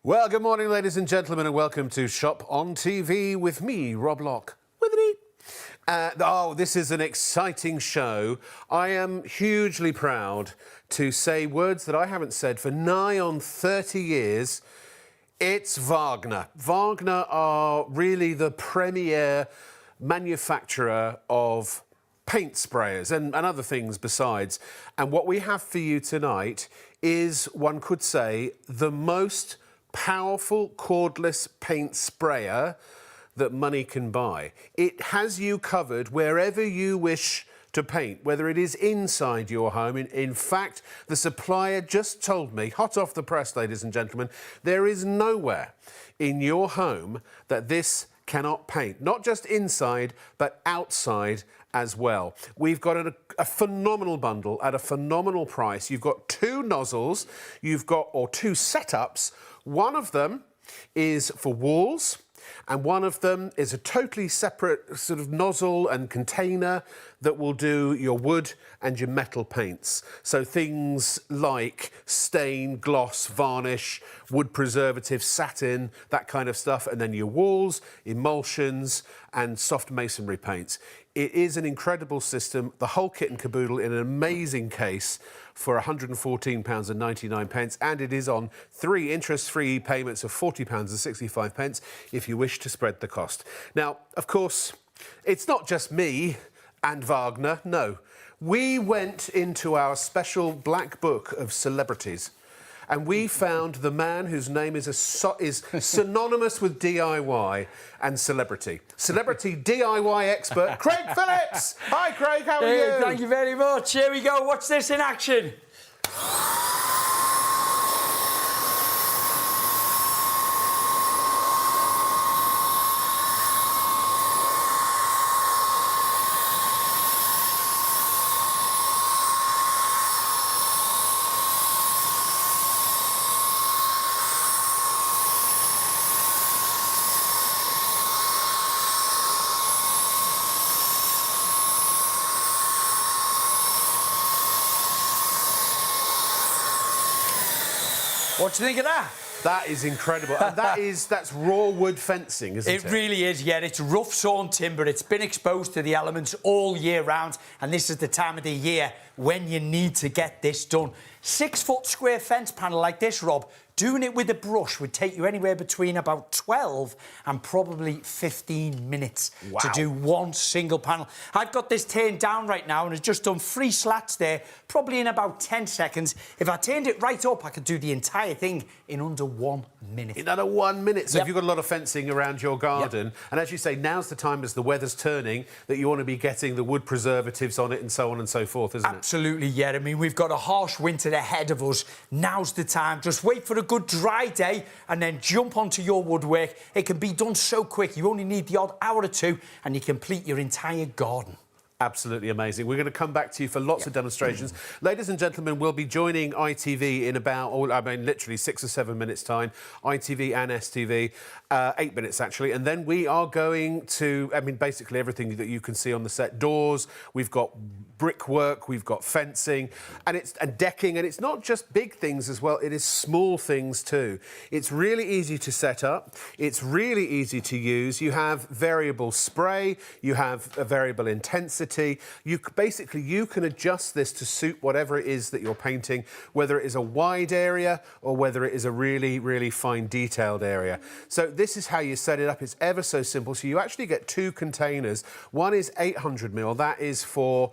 Well, good morning, ladies and gentlemen, and welcome to Shop on TV with me, Rob Locke. With an E. This is an exciting show. I am hugely proud to say words that I haven't said for nigh on 30 years. It's Wagner. Wagner are really the premier manufacturer of paint sprayers and other things besides. And what we have for you tonight is, one could say, the most powerful cordless paint sprayer that money can buy. It has you covered wherever you wish to paint, whether it is inside your home. In fact, the supplier just told me, hot off the press, ladies and gentlemen, there is nowhere in your home that this cannot paint. Not just inside, but outside as well. We've got a phenomenal bundle at a phenomenal price. You've got two nozzles, two setups. One of them is for walls, and one of them is a totally separate sort of nozzle and container that will do your wood and your metal paints. So things like stain, gloss, varnish, wood preservative, satin, that kind of stuff, and then your walls, emulsions, and soft masonry paints. It is an incredible system, the whole kit and caboodle in an amazing case for £114.99, and it is on 3 interest-free payments of £40.65 if you wish to spread the cost. Now, of course, it's not just me and Wagner, no. We went into our special black book of celebrities, and we found the man whose name is synonymous with DIY and celebrity. Celebrity DIY expert, Craig Phillips! Hi, Craig, how are you? Thank you very much. Here we go. Watch this in action. What do you think of that? That is incredible. And that's raw wood fencing, isn't it? It really is, yeah. It's rough sawn timber. It's been exposed to the elements all year round, and this is the time of the year when you need to get this done. 6-foot square fence panel like this, Rob, doing it with a brush would take you anywhere between about 12 and probably 15 minutes to do one single panel. I've got this turned down right now and it's just done 3 slats there, probably in about 10 seconds. If I turned it right up, I could do the entire thing in under 1 minute. In under 1 minute. So if you've got a lot of fencing around your garden, and as you say, now's the time as the weather's turning that you want to be getting the wood preservatives on it and so on and so forth, isn't it? Absolutely, yeah. I mean, we've got a harsh winter ahead of us. Now's the time. Just wait for a good dry day and then jump onto your woodwork. It can be done so quick. You only need the odd hour or two and you complete your entire garden. Absolutely amazing. We're going to come back to you for lots of demonstrations. Ladies and gentlemen, we'll be joining ITV in about, literally 6 or 7 minutes' time. ITV and STV, 8 minutes actually. And then we are going to, basically everything that you can see on the set. Doors, we've got brickwork, we've got fencing, and decking. And it's not just big things as well, it is small things too. It's really easy to set up. It's really easy to use. You have variable spray, you have a variable intensity. You can adjust this to suit whatever it is that you're painting, whether it is a wide area or whether it is a really, really fine detailed area. So this is how you set it up. It's ever so simple. So you actually get 2 containers. One is 800ml. That is for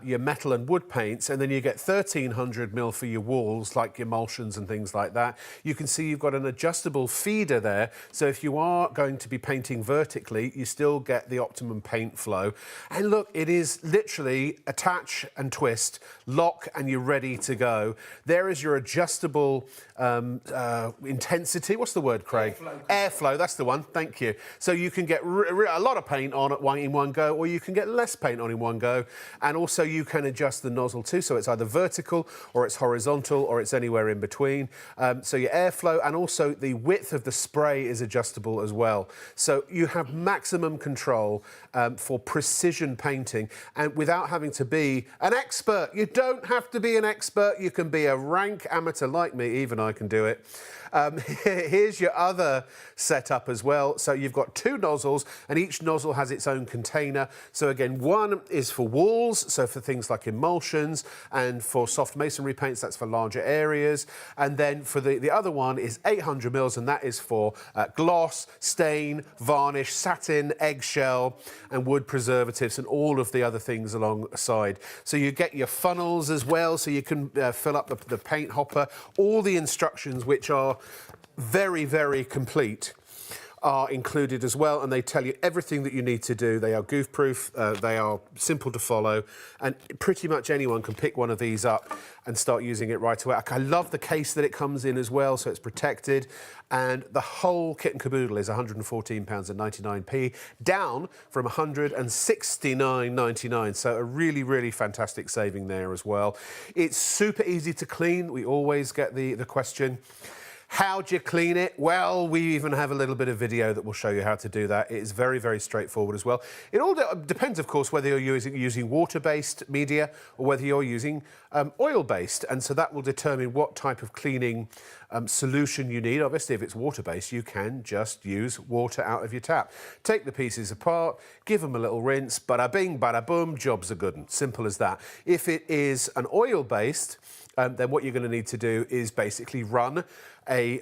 your metal and wood paints. And then you get 1300ml for your walls, like your emulsions and things like that. You can see you've got an adjustable feeder there. So if you are going to be painting vertically, you still get the optimum paint flow. And look, it is literally attach and twist, lock, and you're ready to go. There is your adjustable intensity. What's the word, Craig? Airflow, that's the one. Thank you. So you can get a lot of paint on in one go, or you can get less paint on in one go. And also you can adjust the nozzle too, so it's either vertical or it's horizontal or it's anywhere in between. So your airflow and also the width of the spray is adjustable as well. So you have maximum control for precision painting. painting, and without having to be an expert. You don't have to be an expert. You can be a rank amateur like me. Even I can do it. Here's your other setup as well. So you've got 2 nozzles, and each nozzle has its own container. So again, one is for walls, so for things like emulsions, and for soft masonry paints, that's for larger areas. And then for the other one is 800 mils, and that is for gloss, stain, varnish, satin, eggshell, and wood preservatives, and all of the other things alongside. So you get your funnels as well, so you can fill up the paint hopper. All the instructions, which are very, very complete, are included as well, and they tell you everything that you need to do. They are goof-proof, they are simple to follow, and pretty much anyone can pick one of these up and start using it right away. I love the case that it comes in as well, so it's protected, and the whole kit and caboodle is £114.99, down from £169.99, so a really, really fantastic saving there as well. It's super easy to clean. We always get the question, how do you clean it? Well, we even have a little bit of video that will show you how to do that. It is very, very straightforward as well. It all depends, of course, whether you're using water-based media or whether you're using oil-based, and so that will determine what type of cleaning solution you need. Obviously, if it's water-based, you can just use water out of your tap. Take the pieces apart, give them a little rinse, bada bing, bada boom, job's a good one. Simple as that. If it is an oil-based, then what you're going to need to do is basically run a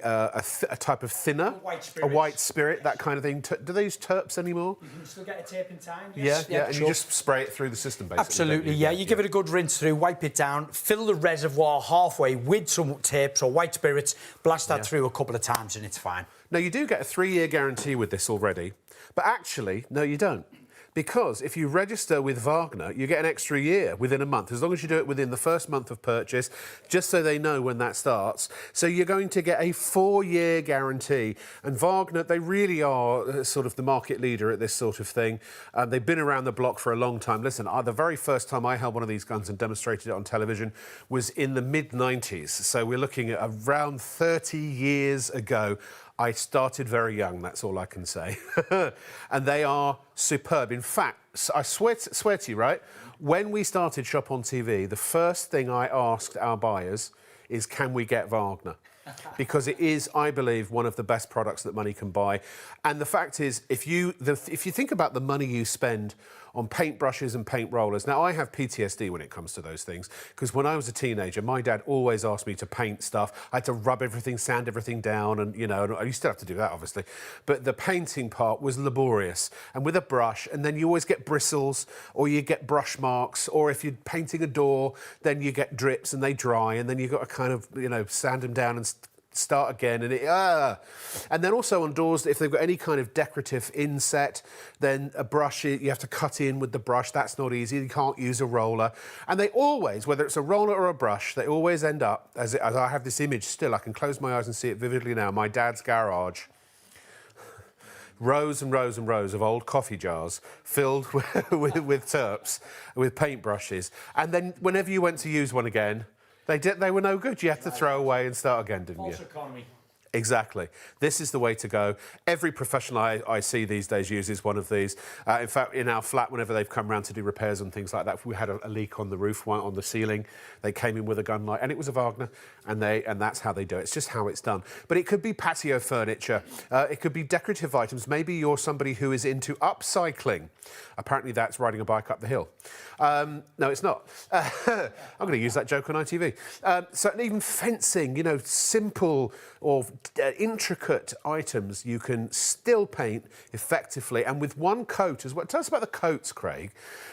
type of thinner, a white spirit, that kind of thing. Do they use terps anymore? You can still get a tape in time. Yes. Yeah, and sure. You just spray it through the system, basically. Absolutely, yeah. You give it a good rinse through, wipe it down, fill the reservoir halfway with some tapes or white spirits, blast that through a couple of times, and it's fine. Now, you do get a 3-year guarantee with this already, but actually, no, you don't. Because if you register with Wagner, you get an extra year within a month, as long as you do it within the first month of purchase, just so they know when that starts. So you're going to get a 4-year guarantee. And Wagner, they really are sort of the market leader at this sort of thing. They've been around the block for a long time. Listen, the very first time I held one of these guns and demonstrated it on television was in the mid-90s. So we're looking at around 30 years ago. I started very young, that's all I can say. And they are superb. In fact, I swear to you, right, when we started Shop on TV, the first thing I asked our buyers is, can we get Wagner? Because it is, I believe, one of the best products that money can buy. And the fact is, if you think about the money you spend on paint brushes and paint rollers. Now, I have PTSD when it comes to those things, because when I was a teenager, my dad always asked me to paint stuff. I had to rub everything, sand everything down, and, you know, you still have to do that, obviously. But the painting part was laborious. And with a brush, and then you always get bristles, or you get brush marks, or if you're painting a door, then you get drips and they dry, and then you've got to kind of, you know, sand them down and start again, and and then also on doors, if they've got any kind of decorative inset, then a brush, you have to cut in with the brush. That's not easy. You can't use a roller. And they always, whether it's a roller or a brush, they always end up, as I have this image still, I can close my eyes and see it vividly now, my dad's garage. Rows and rows and rows of old coffee jars filled with terps, with paintbrushes. And then whenever you went to use one again, they were no good. You had to throw away and start again, didn't you? False economy. Exactly. This is the way to go. Every professional I see these days uses one of these. In fact, in our flat, whenever they've come round to do repairs and things like that, if we had a leak on the roof, on the ceiling, they came in with a gun light, and it was a Wagner, and that's how they do it. It's just how it's done. But it could be patio furniture. It could be decorative items. Maybe you're somebody who is into upcycling. Apparently, that's riding a bike up the hill. No, it's not. I'm going to use that joke on ITV. So even fencing, you know, simple or intricate items you can still paint effectively, and with one coat as well. Tell us about the coats, Craig,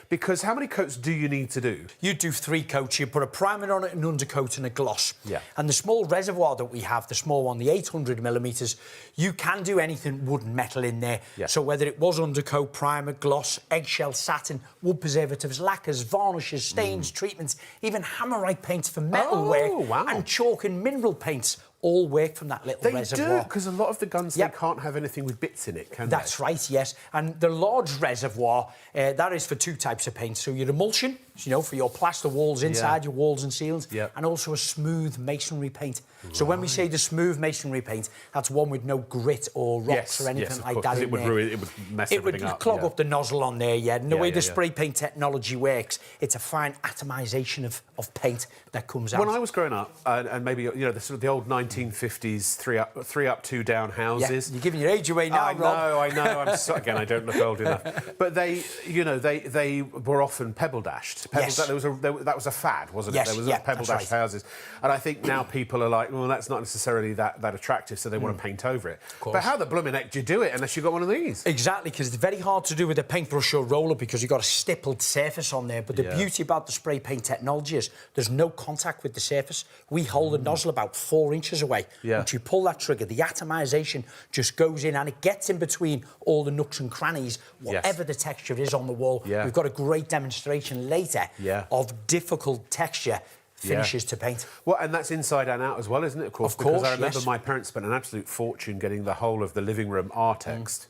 because how many coats do you need to do? You do 3 coats. You put a primer on it, an undercoat and a gloss. Yeah. And the small reservoir that we have, the small one, the 800 millimetres, you can do anything wood and metal in there. Yeah. So whether it was undercoat, primer, gloss, eggshell, satin, wood preservatives, lacquers, varnishes, stains, treatments, even hammerite paints for metal work, wow. and chalk and mineral paints, all work from that little reservoir. They do, because a lot of the guns, they can't have anything with bits in it, can they? That's right, yes. And the large reservoir, that is for 2 types of paint. So your emulsion, you know, for your plaster walls inside, your walls and ceilings, Yep. and also a smooth masonry paint. So when we say the smooth masonry paint, that's one with no grit or rocks or anything like that. It would ruin, it would mess everything up. It would clog up the nozzle on there, And the way the yeah. spray paint technology works, it's a fine atomization of paint that comes out. When I was growing up, and maybe, you know, the sort of the old 1950s three up, two down houses. You're giving your age away now, Rob. I know. Again, I don't look old enough. But they, you know, they were often pebble dashed. Yes. That was a fad, wasn't it? Yes, There was yeah, pebble that's dashed right. houses. And I think now people are like, well, that's not necessarily that attractive, so they want to paint over it. But how the blooming heck do you do it unless you've got one of these? Exactly, because it's very hard to do with a paintbrush or roller because you've got a stippled surface on there. But the beauty about the spray paint technology is there's no contact with the surface. We hold the nozzle about 4 inches away. Once you pull that trigger, the atomization just goes in and it gets in between all the nooks and crannies, whatever the texture is on the wall. We've got a great demonstration later of difficult texture finishes to paint. Well, and that's inside and out as well, isn't it? Of course, because I remember my parents spent an absolute fortune getting the whole of the living room artexed.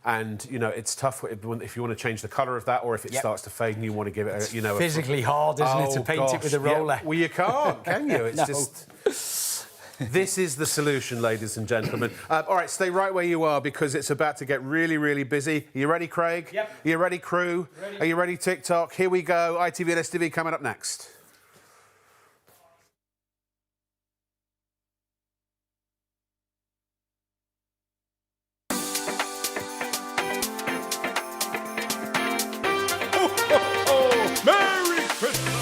And, you know, it's tough if you want to change the colour of that or if it starts to fade and you want to give it, you know... physically hard, isn't it, to paint it with a roller? Well, you can't, can you? It's just... This is the solution, ladies and gentlemen. All right, stay right where you are because it's about to get really, really busy. Are you ready, Craig? Yep. Are you ready, crew? Ready. Are you ready, TikTok? Here we go. ITV and STV coming up next. Merry Christmas!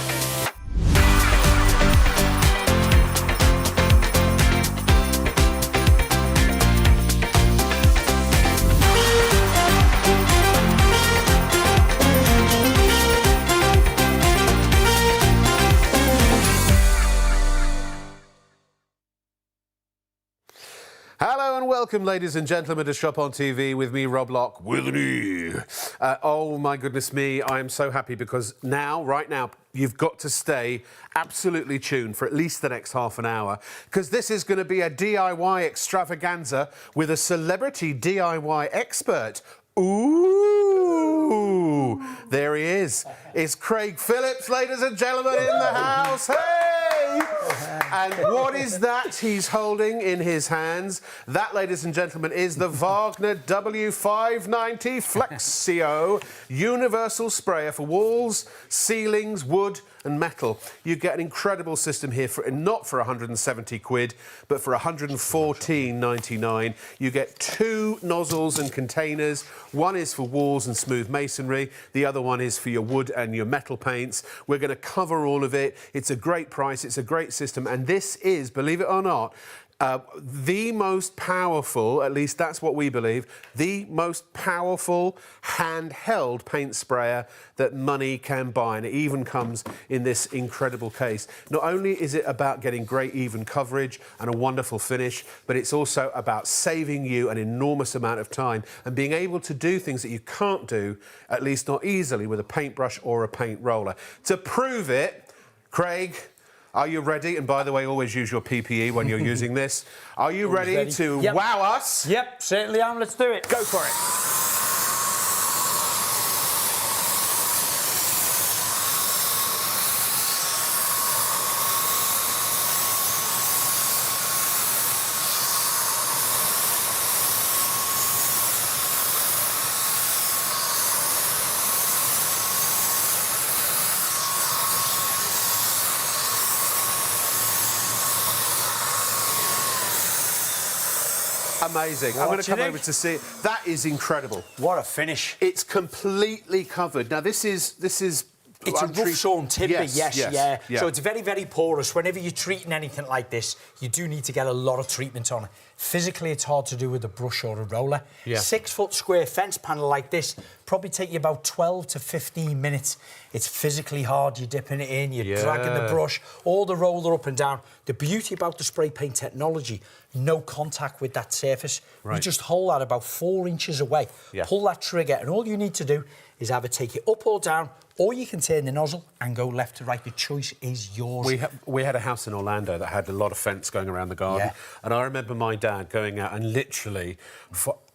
Hello and welcome, ladies and gentlemen, to Shop on TV with me, Rob Lock, with an E. Oh, my goodness me, I am so happy because now, right now, you've got to stay absolutely tuned for at least the next half an hour because this is going to be a DIY extravaganza with a celebrity DIY expert. Ooh, there he is. It's Craig Phillips, ladies and gentlemen, in the house. Hey! And what is that he's holding in his hands? That, ladies and gentlemen, is the Wagner W590 FLEXiO universal sprayer for walls, ceilings, wood and metal. You get an incredible system here for not for 170 quid, but for 114.99. You get 2 nozzles and containers. One is for walls and smooth masonry. The other one is for your wood and your metal paints. We're going to cover all of it. It's a great price. It's a great system. And this is, believe it or not, the most powerful, at least that's what we believe, the most powerful handheld paint sprayer that money can buy. And it even comes in this incredible case. Not only is it about getting great even coverage and a wonderful finish, but it's also about saving you an enormous amount of time and being able to do things that you can't do, at least not easily, with a paintbrush or a paint roller. To prove it, Craig, are you ready? And by the way, always use your PPE when you're using this. Are you ready to wow us? Yep, certainly am. Let's do it. Go for it. Amazing. I'm going to come over to see it. That is incredible. What a finish. It's completely covered. Now, this is It's a rough sawn timber, yes. So it's very, very porous. Whenever you're treating anything like this, you do need to get a lot of treatment on it. Physically, it's hard to do with a brush or a roller. 6 foot square fence panel like this probably take you about 12 to 15 minutes. It's physically hard. You're dipping it in, you're dragging the brush, all the roller up and down. The beauty about the spray paint technology, no contact with that surface. You just hold that about 4 inches away, pull that trigger, and all you need to do is either take it up or down, or you can turn the nozzle and go left to right. The choice is yours. We had a house in Orlando that had a lot of fence going around the garden. And I remember my dad going out and literally,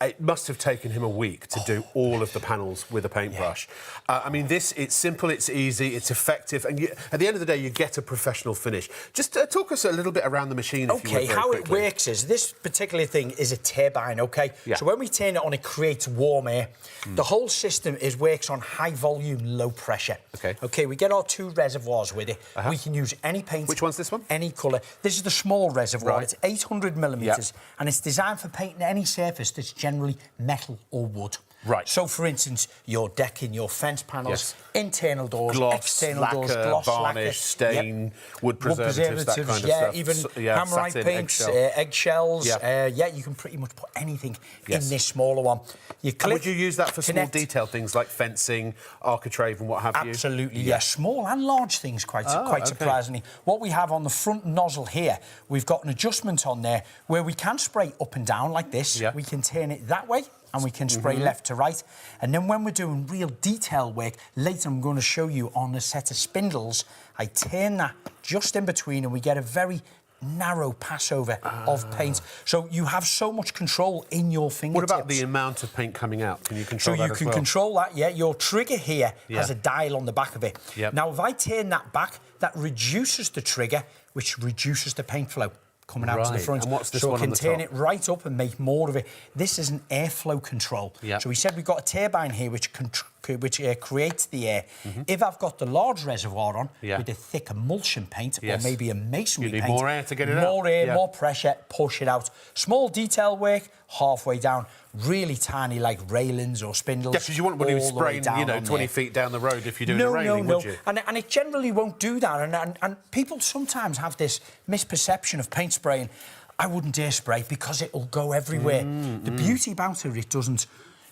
it must have taken him a week to do all of the panels channels with a paintbrush. I mean, it's simple, it's easy, it's effective, and at the end of the day, you get a professional finish. Just talk us a little bit around the machine, if you would, very how quickly. it works is, this particular thing is a turbine, OK? Yeah. So when we turn it on, it creates warm air. The whole system works on high volume, low pressure. OK. OK, we get our 2 reservoirs with it. We can use any paint. Which one's this one? Any colour. This is the small reservoir. Right. It's 800 millimetres, and it's designed for painting any surface that's generally metal or wood. Right. So, for instance, your decking, your fence panels, internal doors, gloss, external lacquer, doors, gloss, varnish, lacquer, stain, wood preservatives, that kind of stuff. Even hammerite satin, paints, eggshells. You can pretty much put anything in this smaller one. You click, would you use that for small detail things like fencing, architrave and what have you? Absolutely, yes. Small and large things, quite surprisingly. What we have on the front nozzle here, we've got an adjustment on there where we can spray up and down like this. Yeah. We can turn it that way, and we can spray left to right. And then when we're doing real detail work, later I'm going to show you on a set of spindles, I turn that just in between and we get a very narrow passover of paint. So you have so much control in your fingertips. What about the amount of paint coming out? Can you control that as well? So you can control that, Your trigger here has a dial on the back of it. Yep. Now, if I turn that back, that reduces the trigger, which reduces the paint flow coming out to the front. And what's this so one I can on the turn top? it right up and make more of it. This is an airflow control. Yep. So we said we've got a turbine here which creates the air. If I've got the large reservoir on with a thick emulsion paint or maybe a masonry you need paint, more air to get it out. More air, more pressure, push it out. Small detail work, halfway down. Really tiny, like railings or spindles. Yeah, because you wouldn't want to be spraying, 20 feet down the road if you're doing a railing, would you? And it generally won't do that. And people sometimes have this misperception of paint spraying. I wouldn't dare spray because it'll go everywhere. The beauty about it doesn't.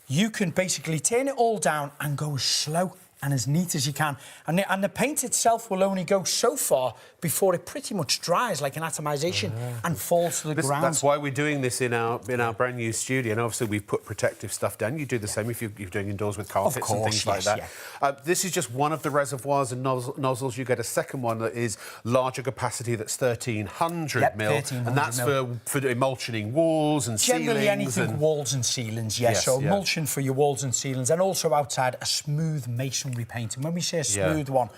You can basically turn it all down and go as slow and as neat as you can. And the paint itself will only go so far before it pretty much dries like an atomisation and falls to the ground. That's why we're doing this in our brand new studio. And obviously we've put protective stuff down. You do the same if you're doing indoors with carpets and things like that. This is just one of the reservoirs and nozzles. You get a second one that is larger capacity, that's 1,300 mil. 1,300 and that's for emulsioning walls and generally ceilings. Anything walls and ceilings, yes. So emulsion for your walls and ceilings, and also outside a smooth masonry paint. And when we say a smooth one,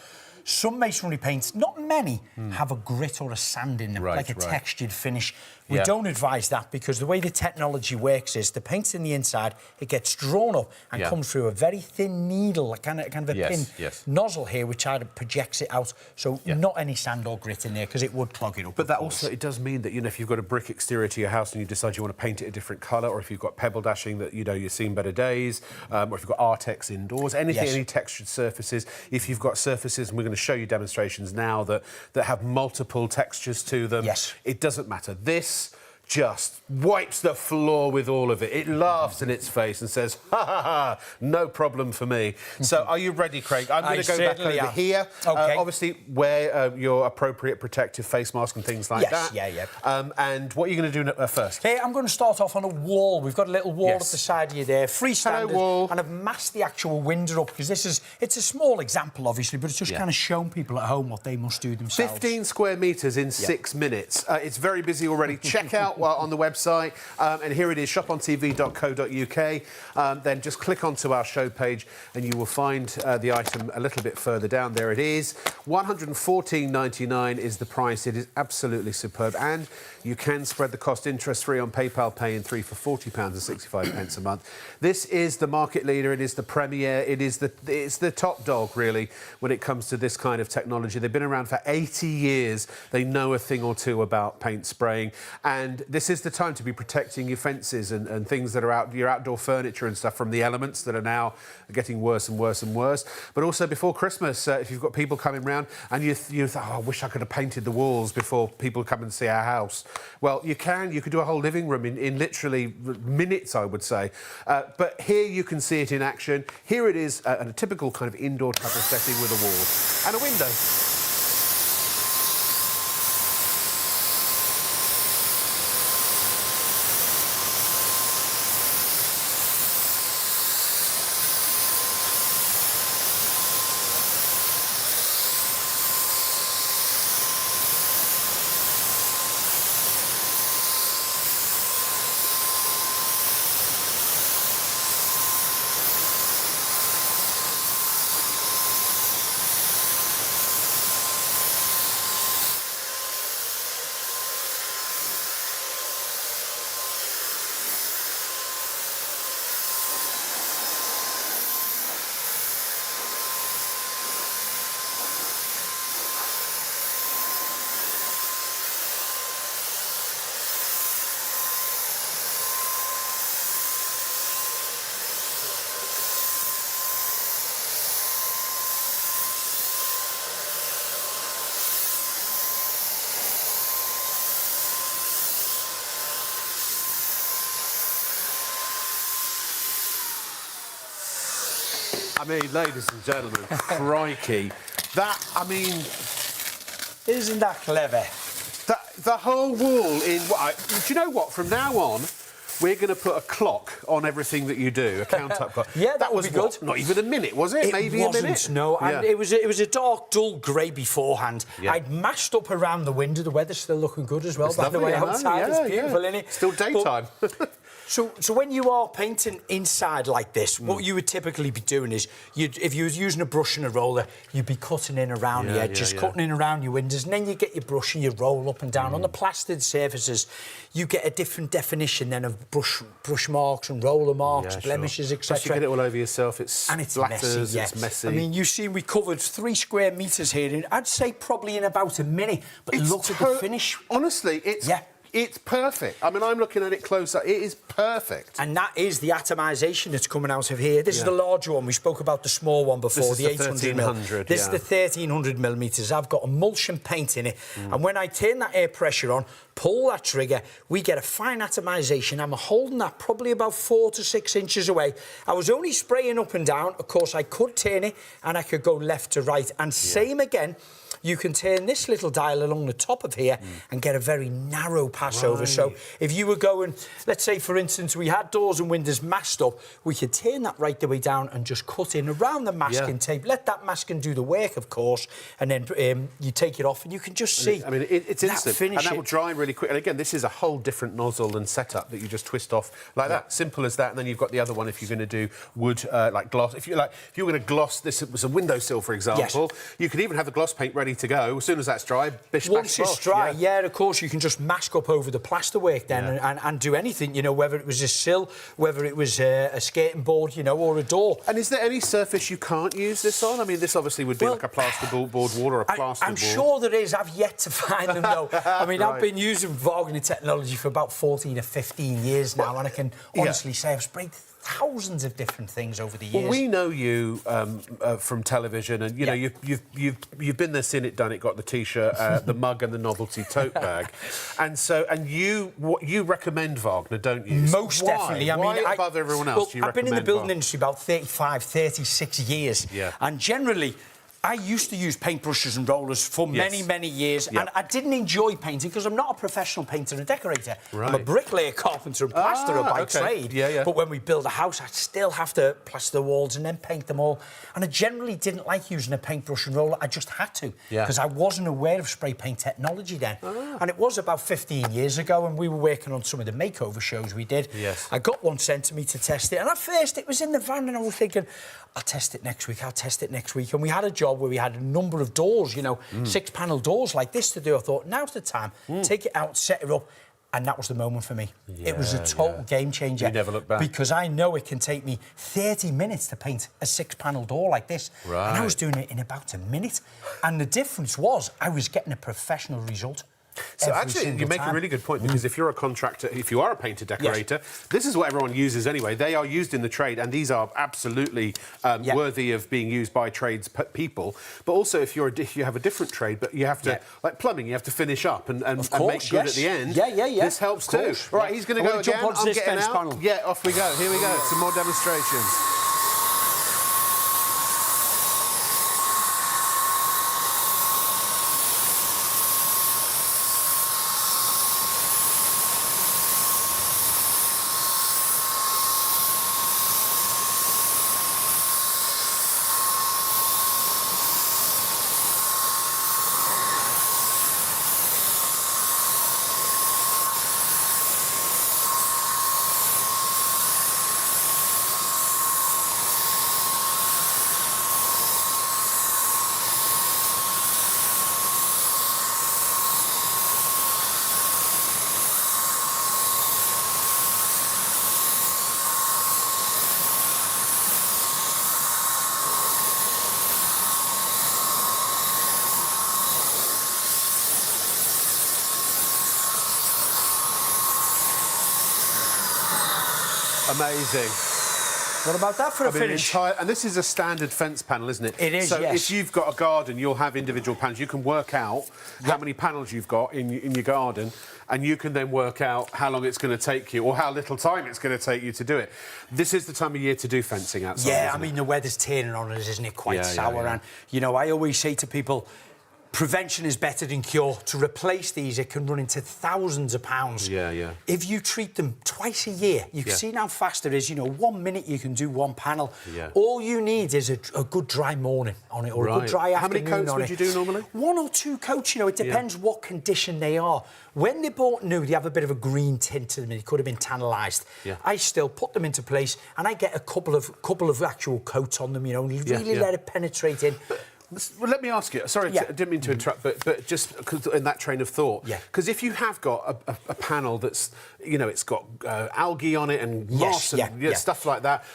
some masonry paints, not many, have a grit or a sand in them, like a textured finish. We don't advise that because the way the technology works is the paint's in the inside, it gets drawn up and comes through a very thin needle, like kind of a thin nozzle here, which either projects it out. So not any sand or grit in there because it would clog it up. But that also, it does mean that, if you've got a brick exterior to your house and you decide you want to paint it a different colour, or if you've got pebble dashing that, you've seen better days, or if you've got Artex indoors, anything, any textured surfaces, if you've got surfaces, and we're going to show you demonstrations now that have multiple textures to them, it doesn't matter. This just wipes the floor with all of it. It laughs in its face and says, ha, ha, ha, no problem for me. So are you ready, Craig? I'm going to go back over here. OK. Obviously, wear your appropriate protective face mask and things like that. And what are you going to do first? Hey, I'm going to start off on a wall. We've got a little wall at the side of you there, freestanding. wall. And I've masked the actual window up because it's a small example, obviously, but it's just kind of shown people at home what they must do themselves. 15 square metres in 6 minutes. It's very busy already. Check out on the website, and here it is, shopontv.co.uk. Then just click onto our show page and you will find the item a little bit further down. There it is. $114.99 is the price. It is absolutely superb, and you can spread the cost interest-free on PayPal Pay in 3 for £40.65 a month. This is the market leader. It is the premier. It's the top dog, really, when it comes to this kind of technology. They've been around for 80 years. They know a thing or two about paint spraying, and this is the time to be protecting your fences and things that are your outdoor furniture and stuff from the elements that are now getting worse and worse and worse. But also before Christmas, if you've got people coming round and you think, oh, I wish I could have painted the walls before people come and see our house. Well, you can. You could do a whole living room in literally minutes, I would say. But here you can see it in action. Here it is, a typical kind of indoor type of setting with a wall and a window. I mean, ladies and gentlemen, crikey. That, I mean... Isn't that clever? The whole wall in... do you know what? From now on, we're going to put a clock on everything that you do, a count-up clock. Yeah, that was would be what, good. Not even a minute, was it? Maybe wasn't, a minute? No, and Yeah. it was a dark, dull grey beforehand. Yeah. I'd mashed up around the window. The weather's still looking good as well, It's by lovely, the way, I know, outside. yeah, It's beautiful, isn't it? Still daytime. So when you are painting inside like this, what you would typically be doing is, if you was using a brush and a roller, you'd be cutting in around the edges, cutting in around your windows, and then you get your brush and you roll up and down. On the plastered surfaces, you get a different definition then of brush marks and roller marks, blemishes, etc. You get it all over yourself. It's splatters, messy, it's messy. I mean, you see, we covered 3 square metres here, and I'd say probably in about a minute. But look at the finish. Honestly, it's perfect. I mean, I'm looking at it closer. It is perfect. And that is the atomisation that's coming out of here. This is the larger one. We spoke about the small one before, the 800 mm. This is the 1300 millimetres. I've got emulsion paint in it. And when I turn that air pressure on, pull that trigger, we get a fine atomisation. I'm holding that probably about 4 to 6 inches away. I was only spraying up and down. Of course, I could turn it and I could go left to right. And same again. You can turn this little dial along the top of here and get a very narrow passover. Right. So if you were going, let's say, for instance, we had doors and windows masked up, we could turn that right the way down and just cut in around the masking tape. Let that masking do the work, of course, and then you take it off and you can just see. I mean, it's instant. Finish and that will dry really quick. And again, this is a whole different nozzle and setup that you just twist off like that. Simple as that. And then you've got the other one if you're going to do wood, like gloss. If you're going to gloss this, it was a windowsill, for example, you could even have the gloss paint ready to go. As soon as that's dry, bish, once bash, it's dry, of course, you can just mask up over the plasterwork then and do anything, you know, whether it was a sill, whether it was a skating board, you know, or a door. And is there any surface you can't use this on? I mean, this obviously would be like a plasterboard wall or a plasterboard. I'm sure there is. I've yet to find them, though. I mean, I've been using Wagner technology for about 14 or 15 years now, and I can honestly say I've sprayed thousands of different things over the years. Well, we know you from television, and you know you've been there, seen it, done it. Got the T-shirt, the mug, and the novelty tote bag, and you recommend Wagner, don't you? Most definitely. Why above everyone else? I've been in the building industry about 35, 36 years, and generally, I used to use paintbrushes and rollers for many, many years, and I didn't enjoy painting because I'm not a professional painter and decorator. Right. I'm a bricklayer, carpenter and plasterer by trade. But when we build a house, I still have to plaster the walls and then paint them all. And I generally didn't like using a paintbrush and roller. I just had to because I wasn't aware of spray paint technology then. And it was about 15 years ago, and we were working on some of the makeover shows we did. I got one sent to me to test it, and at first it was in the van, and I was thinking, I'll test it next week, I'll test it next week. And we had a job where we had a number of doors, you know, 6-panel doors like this to do. I thought, now's the time, take it out, set it up. And that was the moment for me. It was a total game changer. You never look back. Because I know it can take me 30 minutes to paint a 6-panel door like this. Right. And I was doing it in about a minute. And the difference was I was getting a professional result. So actually, you make a really good point, because if you're a contractor, if you are a painter decorator, this is what everyone uses anyway. They are used in the trade, and these are absolutely worthy of being used by trades people. But also, if you have a different trade, but you have to, like plumbing, you have to finish up and make good at the end. This helps too. All right, he's going to go again. I'm getting out. Panel. Yeah, off we go. Here we go. Some more demonstrations. Amazing. What about that for a finish? And this is a standard fence panel, isn't it? It is, so if you've got a garden, you'll have individual panels. You can work out how many panels you've got in your garden, and you can then work out how long it's going to take you or how little time it's going to take you to do it. This is the time of year to do fencing outside. Yeah, I mean, the weather's turning on us, isn't it? Quite sour. And, you know, I always say to people, prevention is better than cure. To replace these, it can run into thousands of pounds. Yeah. If you treat them twice a year, you can see how fast it is. You know, 1 minute you can do one panel. Yeah. All you need is a good dry morning on it, or a good dry afternoon on it. How many coats would you do normally? 1 or 2 coats, you know, it depends what condition they are. When they're bought new, they have a bit of a green tint to them. They could have been tannalised. Yeah. I still put them into place, and I get a couple of actual coats on them, you know, and you really let it penetrate in. Well, let me ask you. Sorry, I didn't mean to interrupt, but just in that train of thought. Yeah. Because if you have got a panel that's, you know, it's got algae on it and moss and stuff like that,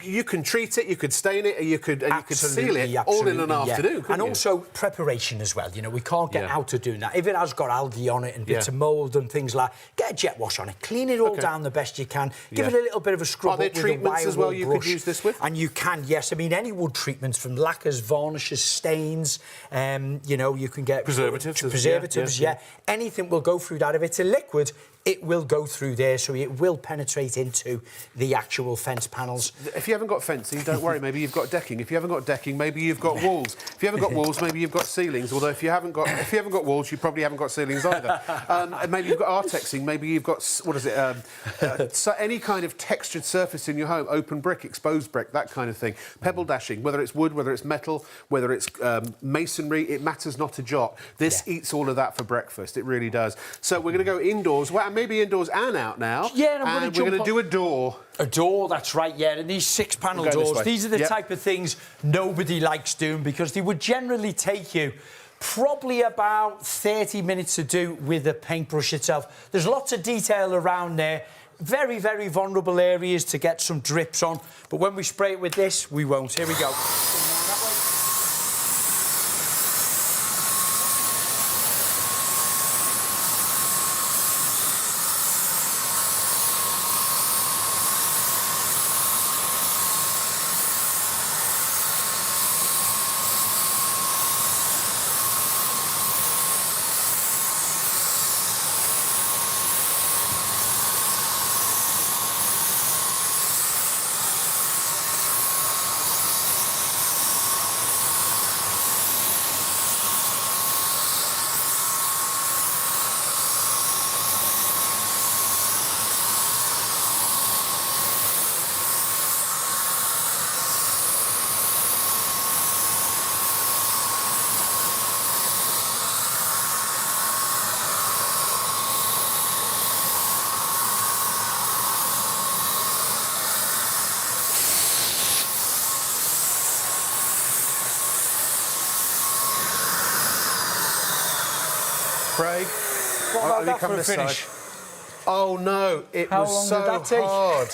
you can treat it, you could stain it, you could seal it all in an afternoon. And also preparation as well. You know, we can't get out of doing that. If it has got algae on it and bits of mould and things like, get a jet wash on it, clean it all down the best you can, give it a little bit of a scrub. Are there treatments as well you could use this with? And you can, yes. I mean, any wood treatments from lacquers, varnishes, stains. You know, you can get preservatives. Anything will go through that. If it's a liquid, it will go through there, so it will penetrate into the actual fence panels. If you haven't got fencing, don't worry, maybe you've got decking. If you haven't got decking, maybe you've got walls. If you haven't got walls, maybe you've got ceilings. Although if you haven't got walls, you probably haven't got ceilings either. Maybe you've got artexing. Maybe you've got so any kind of textured surface in your home, open brick, exposed brick, that kind of thing. Pebble dashing, whether it's wood, whether it's metal, whether it's masonry, it matters not a jot. This eats all of that for breakfast. It really does. So we're going to go indoors. Well, maybe indoors and out now. Yeah, and we're going to do a door. A door, that's right, yeah. And these 6-panel doors, these are the type of things nobody likes doing, because they would generally take you probably about 30 minutes to do with the paintbrush itself. There's lots of detail around there. Very, very vulnerable areas to get some drips on. But when we spray it with this, we won't. Here we go. Craig, what about that for a finish? Oh no, it was so hard.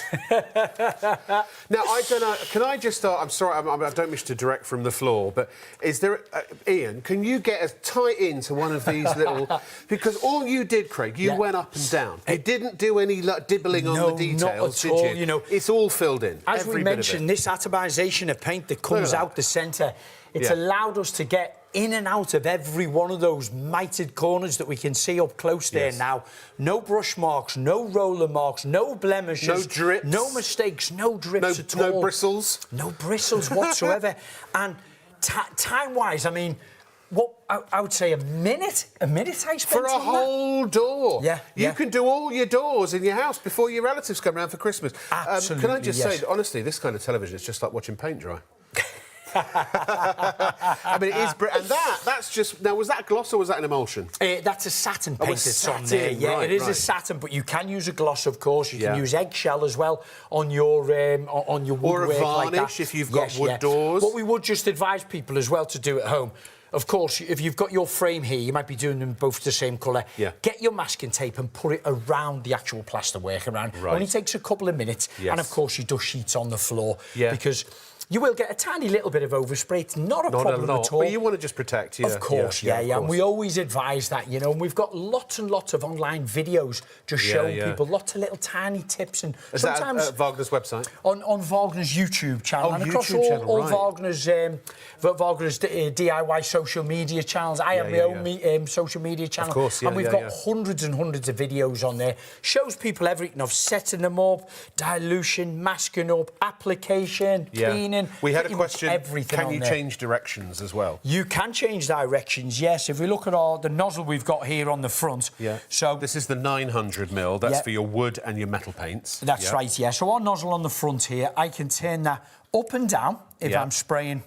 Now, I don't know, can I just start? I'm sorry, I don't wish to direct from the floor, but is there, Ian, can you get us tight into one of these little, because all you did, Craig, you went up and down. You didn't do any dibbling on the details, not at all, did you? you know, it's all filled in. As we mentioned, this atomisation of paint that comes out the centre, it's allowed us to get in and out of every one of those mited corners that we can see up close there now. No brush marks, no roller marks, no blemishes. No drips. No mistakes, no drips at all. No bristles. No bristles whatsoever. And time-wise, I mean, what I would say a minute I spent for a whole door. Yeah, you can do all your doors in your house before your relatives come round for Christmas. Absolutely, can I just say, honestly, this kind of television is just like watching paint dry. I mean, it is, and that's just, now, was that gloss or was that an emulsion? That's a satin paint that's on there. Yeah, right, it is a satin, but you can use a gloss, of course. You can use eggshell as well on your woodwork, or a varnish like if you've got wood doors. What we would just advise people as well to do at home, of course, if you've got your frame here, you might be doing them both the same colour. Get your masking tape and put it around the actual plasterwork around. Only takes a couple of minutes. And, of course, your dust sheets on the floor. Because You will get a tiny little bit of overspray. It's not a problem at all. But you want to just protect your... Of course, yeah. And we always advise that, you know, and we've got lots and lots of online videos just showing people lots of little tiny tips. And Is sometimes... that at Wagner's website? On Wagner's YouTube channel. Oh, and across YouTube channel, all right. Wagner's DIY social media channels. I have my own social media channel. Of course, and we've got hundreds and hundreds of videos on there. Shows people everything of setting them up, dilution, masking up, application, cleaning. We had a question. Everything Can on you there. change directions as well? You can change directions, yes. If we look at the nozzle we've got here on the front. Yeah. So this is the 900mm. That's for your wood and your metal paints. That's right, yeah. So our nozzle on the front here, I can turn that up and down if I'm spraying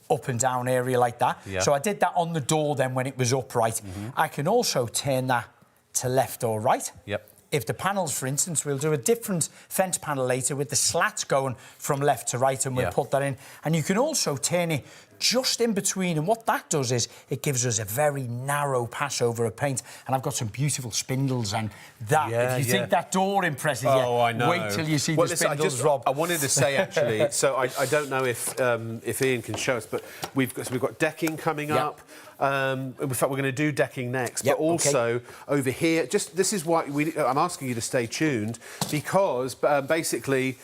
up and down area like that. Yeah. So I did that on the door then when it was upright. I can also turn that to left or right. Yep. If the panels, for instance, we'll do a different fence panel later with the slats going from left to right, and we'll put that in. And you can also turn it just in between, and what that does is it gives us a very narrow pass over a paint. And I've got some beautiful spindles, and that, if you think that door impresses you, I know. wait till you see the spindles, Rob. I wanted to say, actually, so I don't know if Ian can show us, but we've got decking coming up. In fact, we're going to do decking next, but also over here, this is why I'm asking you to stay tuned, because basically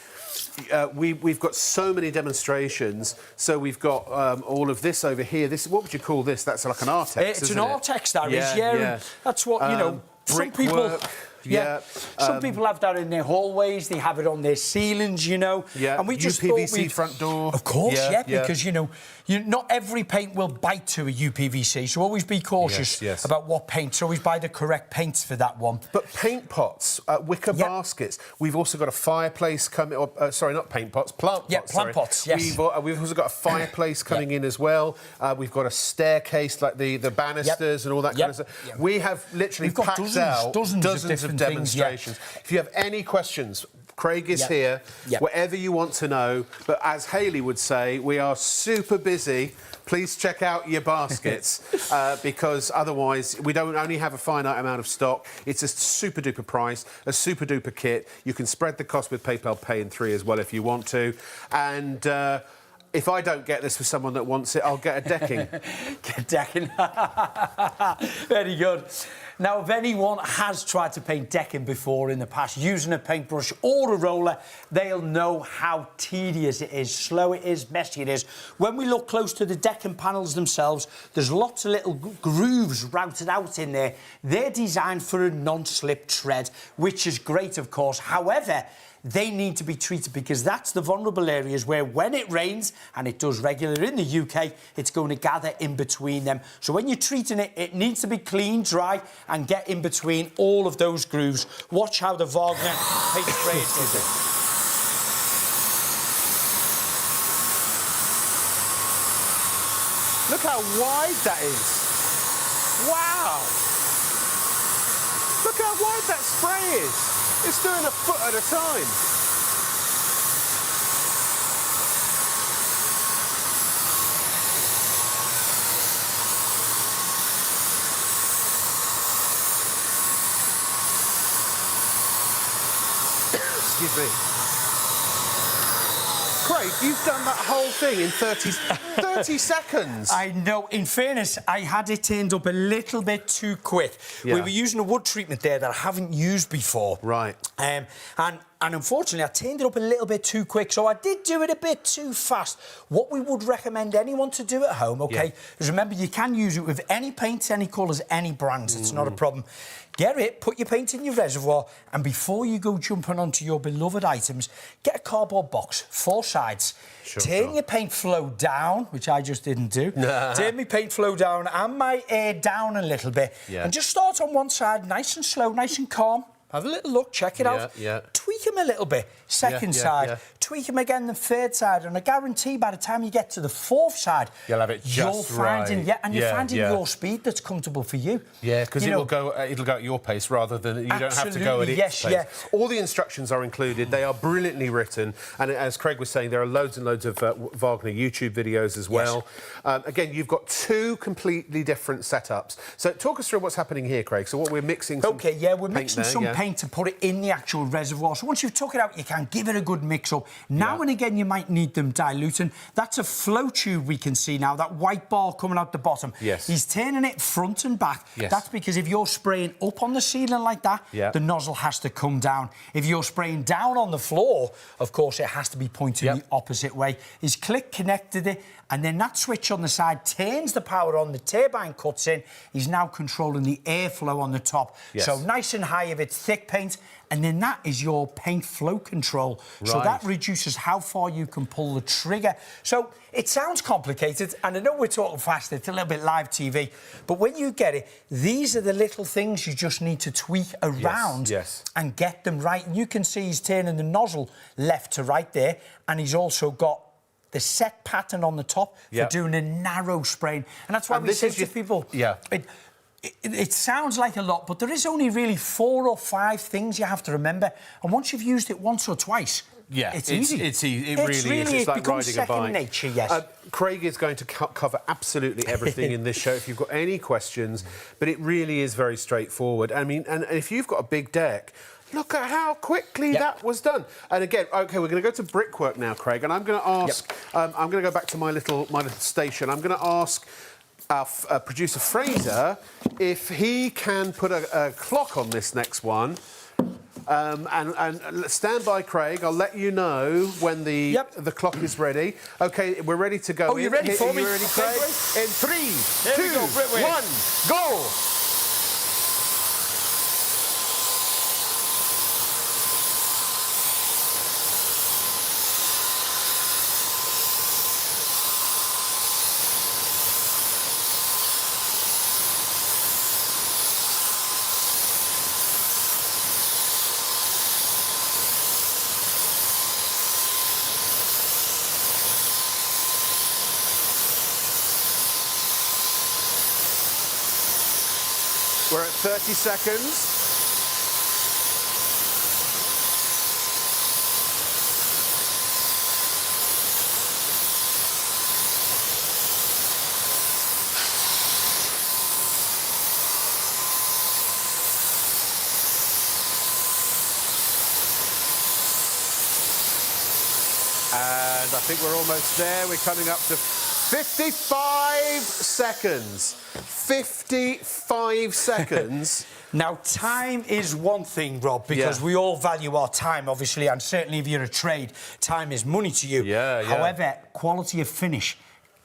we've got so many demonstrations. So we've got all of this over here. This, what would you call this? That's like an Artex, It's an Artex, that is, and that's what, you know, some people... Some people have that in their hallways. They have it on their ceilings, you know. And we just UPVC front door. Of course, because, you know, not every paint will bite to a UPVC, so always be cautious about what paint. So always buy the correct paints for that one. But paint pots, wicker baskets. We've also got a fireplace coming... sorry, not paint pots, plant pots. Plant pots, yes. We've also got a fireplace coming in as well. We've got a staircase, like the banisters and all that kind of stuff. We have literally packed out dozens of demonstrations. If you have any questions, Craig is here, whatever you want to know. But as Hayley would say, we are super busy. Please check out your baskets because otherwise we don't only have a finite amount of stock. It's a super duper price, a super duper kit. You can spread the cost with PayPal Pay in 3 as well if you want to. And if I don't get this for someone that wants it, I'll get a decking. Get decking. Very good. Now, if anyone has tried to paint decking before in the past using a paintbrush or a roller, they'll know how tedious it is, slow it is, messy it is. When we look close to the decking panels themselves, there's lots of little grooves routed out in there. They're designed for a non-slip tread, which is great, of course. However, they need to be treated because that's the vulnerable areas where when it rains, and it does regularly in the UK, it's going to gather in between them. So when you're treating it, it needs to be clean, dry, and get in between all of those grooves. Watch how the Wagner paint spray does it. Look how wide that is. Wow. Look how wide that spray is. It's doing a foot at a time. Excuse me. Craig, you've done that whole thing in 30 seconds. I know. In fairness, I had it turned up a little bit too quick. We were using a wood treatment there that I haven't used before. Right. And unfortunately, I turned it up a little bit too quick, so I did do it a bit too fast. What we would recommend anyone to do at home, is remember, you can use it with any paints, any colours, any brands. It's not a problem. Get it, put your paint in your reservoir, and before you go jumping onto your beloved items, get a cardboard box, 4 sides. Turn your paint flow down, which I just didn't do. Turn my paint flow down and my air down a little bit. And just start on one side, nice and slow, nice and calm. Have a little look, check it out. Tweak them a little bit. Second side, tweak them again the third side, and I guarantee by the time you get to the 4th side, you'll have it just right. You're finding your speed that's comfortable for you. Yeah, because it'll go at your pace rather than you don't have to go at its pace. All the instructions are included. They are brilliantly written, and as Craig was saying, there are loads and loads of Wagner YouTube videos as well. Again, you've got 2 completely different setups. So talk us through what's happening here, Craig. So what we're mixing. We're mixing some paint to put it in the actual reservoir. So once you've took it out, you can give it a good mix-up. Now and again, you might need them diluting. That's a flow tube we can see now, that white ball coming out the bottom. Yes. He's turning it front and back. Yes. That's because if you're spraying up on the ceiling like that, the nozzle has to come down. If you're spraying down on the floor, of course, it has to be pointing the opposite way. He's connected it, and then that switch on the side turns the power on, the turbine cuts in. He's now controlling the airflow on the top. Yes. So nice and high if it's thick paint, and then that is your paint flow control. So that reduces how far you can pull the trigger. So it sounds complicated, and I know we're talking fast, it's a little bit live TV, but when you get it, these are the little things you just need to tweak around and get them right. And you can see he's turning the nozzle left to right there, and he's also got the set pattern on the top for doing a narrow spraying. And that's why we say to people, it sounds like a lot, but there is only really 4 or 5 things you have to remember. And once you've used it once or twice, it's easy. It's easy. It really is. It's like riding a bike. Nature, yes. Craig is going to cover absolutely everything in this show if you've got any questions, but it really is very straightforward. I mean, and if you've got a big deck, look at how quickly that was done. And again, OK, we're going to go to brickwork now, Craig, and I'm going to ask... I'm going to go back to my little station. I'm going to ask our producer, Fraser, if he can put a clock on this next one. And stand by, Craig. I'll let you know when the clock is ready. OK, we're ready to go. Oh, you're ready for me? Are you ready, Craig? In 3, 2, 1, go! We're at 30 seconds. And I think we're almost there. We're coming up to 55 seconds. 55 seconds. Now, time is one thing, Rob, because we all value our time, obviously, and certainly if you're a trade, time is money to you. However, quality of finish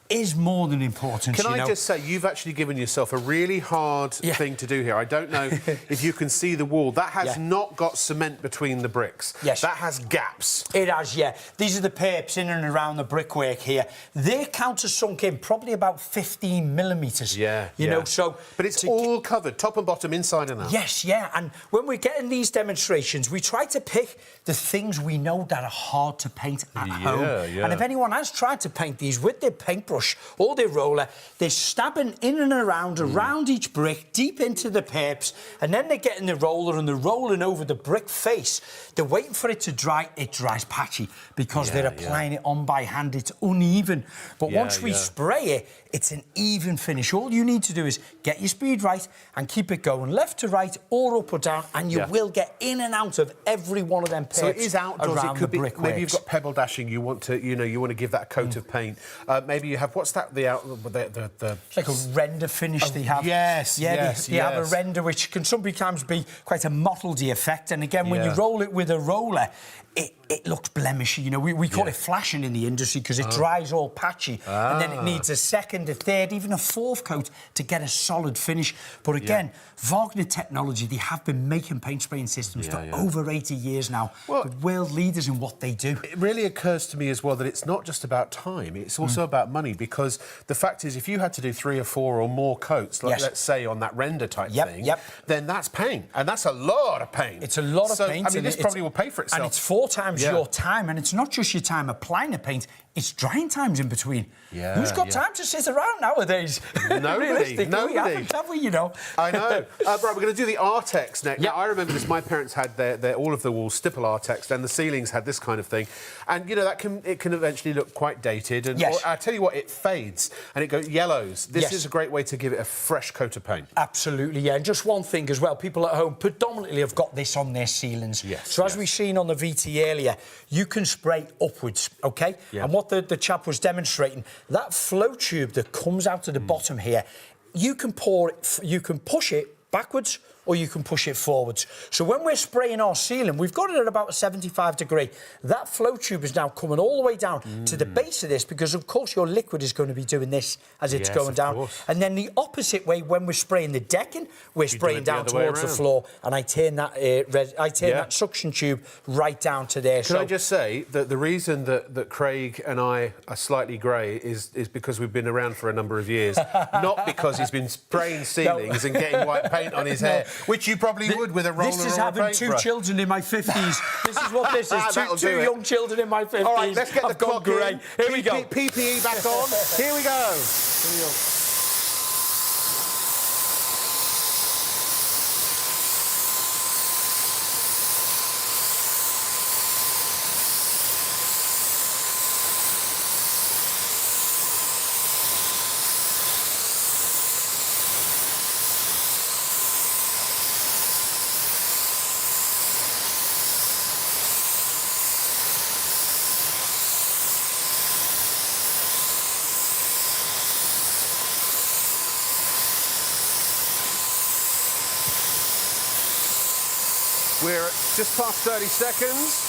is more than important. Can I just say, you've actually given yourself a really hard thing to do here. I don't know if you can see the wall. That has not got cement between the bricks. That has gaps. It has, These are the perps in and around the brickwork here. They're countersunk in probably about 15 millimetres. You know, so... But it's all covered, top and bottom, inside and out. Yes, and when we're getting these demonstrations, we try to pick the things we know that are hard to paint at home. And if anyone has tried to paint these with their paintbrush or their roller, they're stabbing in and around each brick, deep into the perps, and then they're getting the roller and they're rolling over the brick face. They're waiting for it to dry. It dries patchy because they're applying it on by hand. It's uneven. But once we spray it, it's an even finish. All you need to do is get your speed right and keep it going left to right or up or down, and you will get in and out of every one of them perps. So it is outdoors. It could be maybe you've got pebble dashing. You want to, you want to give that a coat of paint. Maybe you have what's that? It's like a render finish they have. They have a render which can sometimes be quite a mottledy effect. And again, when you roll it with a roller, it looks blemishy. You know, we call it flashing in the industry because it dries all patchy, and then it needs a second, a third, even a fourth coat to get a solid finish. But again, Wagner technology, they have been making paint spraying systems for over 80 years now. Well, the world leaders in what they do. It really occurs to me as well that it's not just about time, it's also about money, because the fact is, if you had to do 3 or 4 or more coats, like let's say on that render type thing, then that's paint, and that's a lot of paint. It's a lot of paint. I mean, this probably will pay for itself. And it's 4 times your time, and it's not just your time applying the paint, it's drying times in between. Yeah, Who's got yeah. time to sit around nowadays? Nobody. We haven't, have we, you know? I know. Right, we're going to do the Artex next. Yep. Now, I remember this. My parents had all of the walls stipple Artex, and the ceilings had this kind of thing. And, you know, it can eventually look quite dated. And Yes. I tell you what, it fades and it goes yellows. This Yes. is a great way to give it a fresh coat of paint. Absolutely, yeah. And just one thing as well, people at home predominantly have got this on their ceilings. Yes, So as yes. we've seen on the VT earlier, you can spray upwards, OK? Yeah. And what the chap was demonstrating, that flow tube that comes out of the bottom here, you can push it backwards or you can push it forwards. So when we're spraying our ceiling, we've got it at about a 75 degree. That flow tube is now coming all the way down to the base of this because, of course, your liquid is going to be doing this as it's Yes, going of down. course. And then the opposite way, when we're spraying the decking, we're spraying it the down other way towards the around. floor, and I turn that Yeah. that suction tube right down to there. Can I just say that the reason that Craig and I are slightly grey is because we've been around for a number of years, not because he's been spraying ceilings and getting white paint on his hair, which you probably would with a roller This is or a having two paintbrush. children in my 50s. This is what this is. That'll two do it. young children in my 50s. All right, let's get the I've gone clock grey. in. Here we go. PPE back on. Here we go. We're at just past 30 seconds.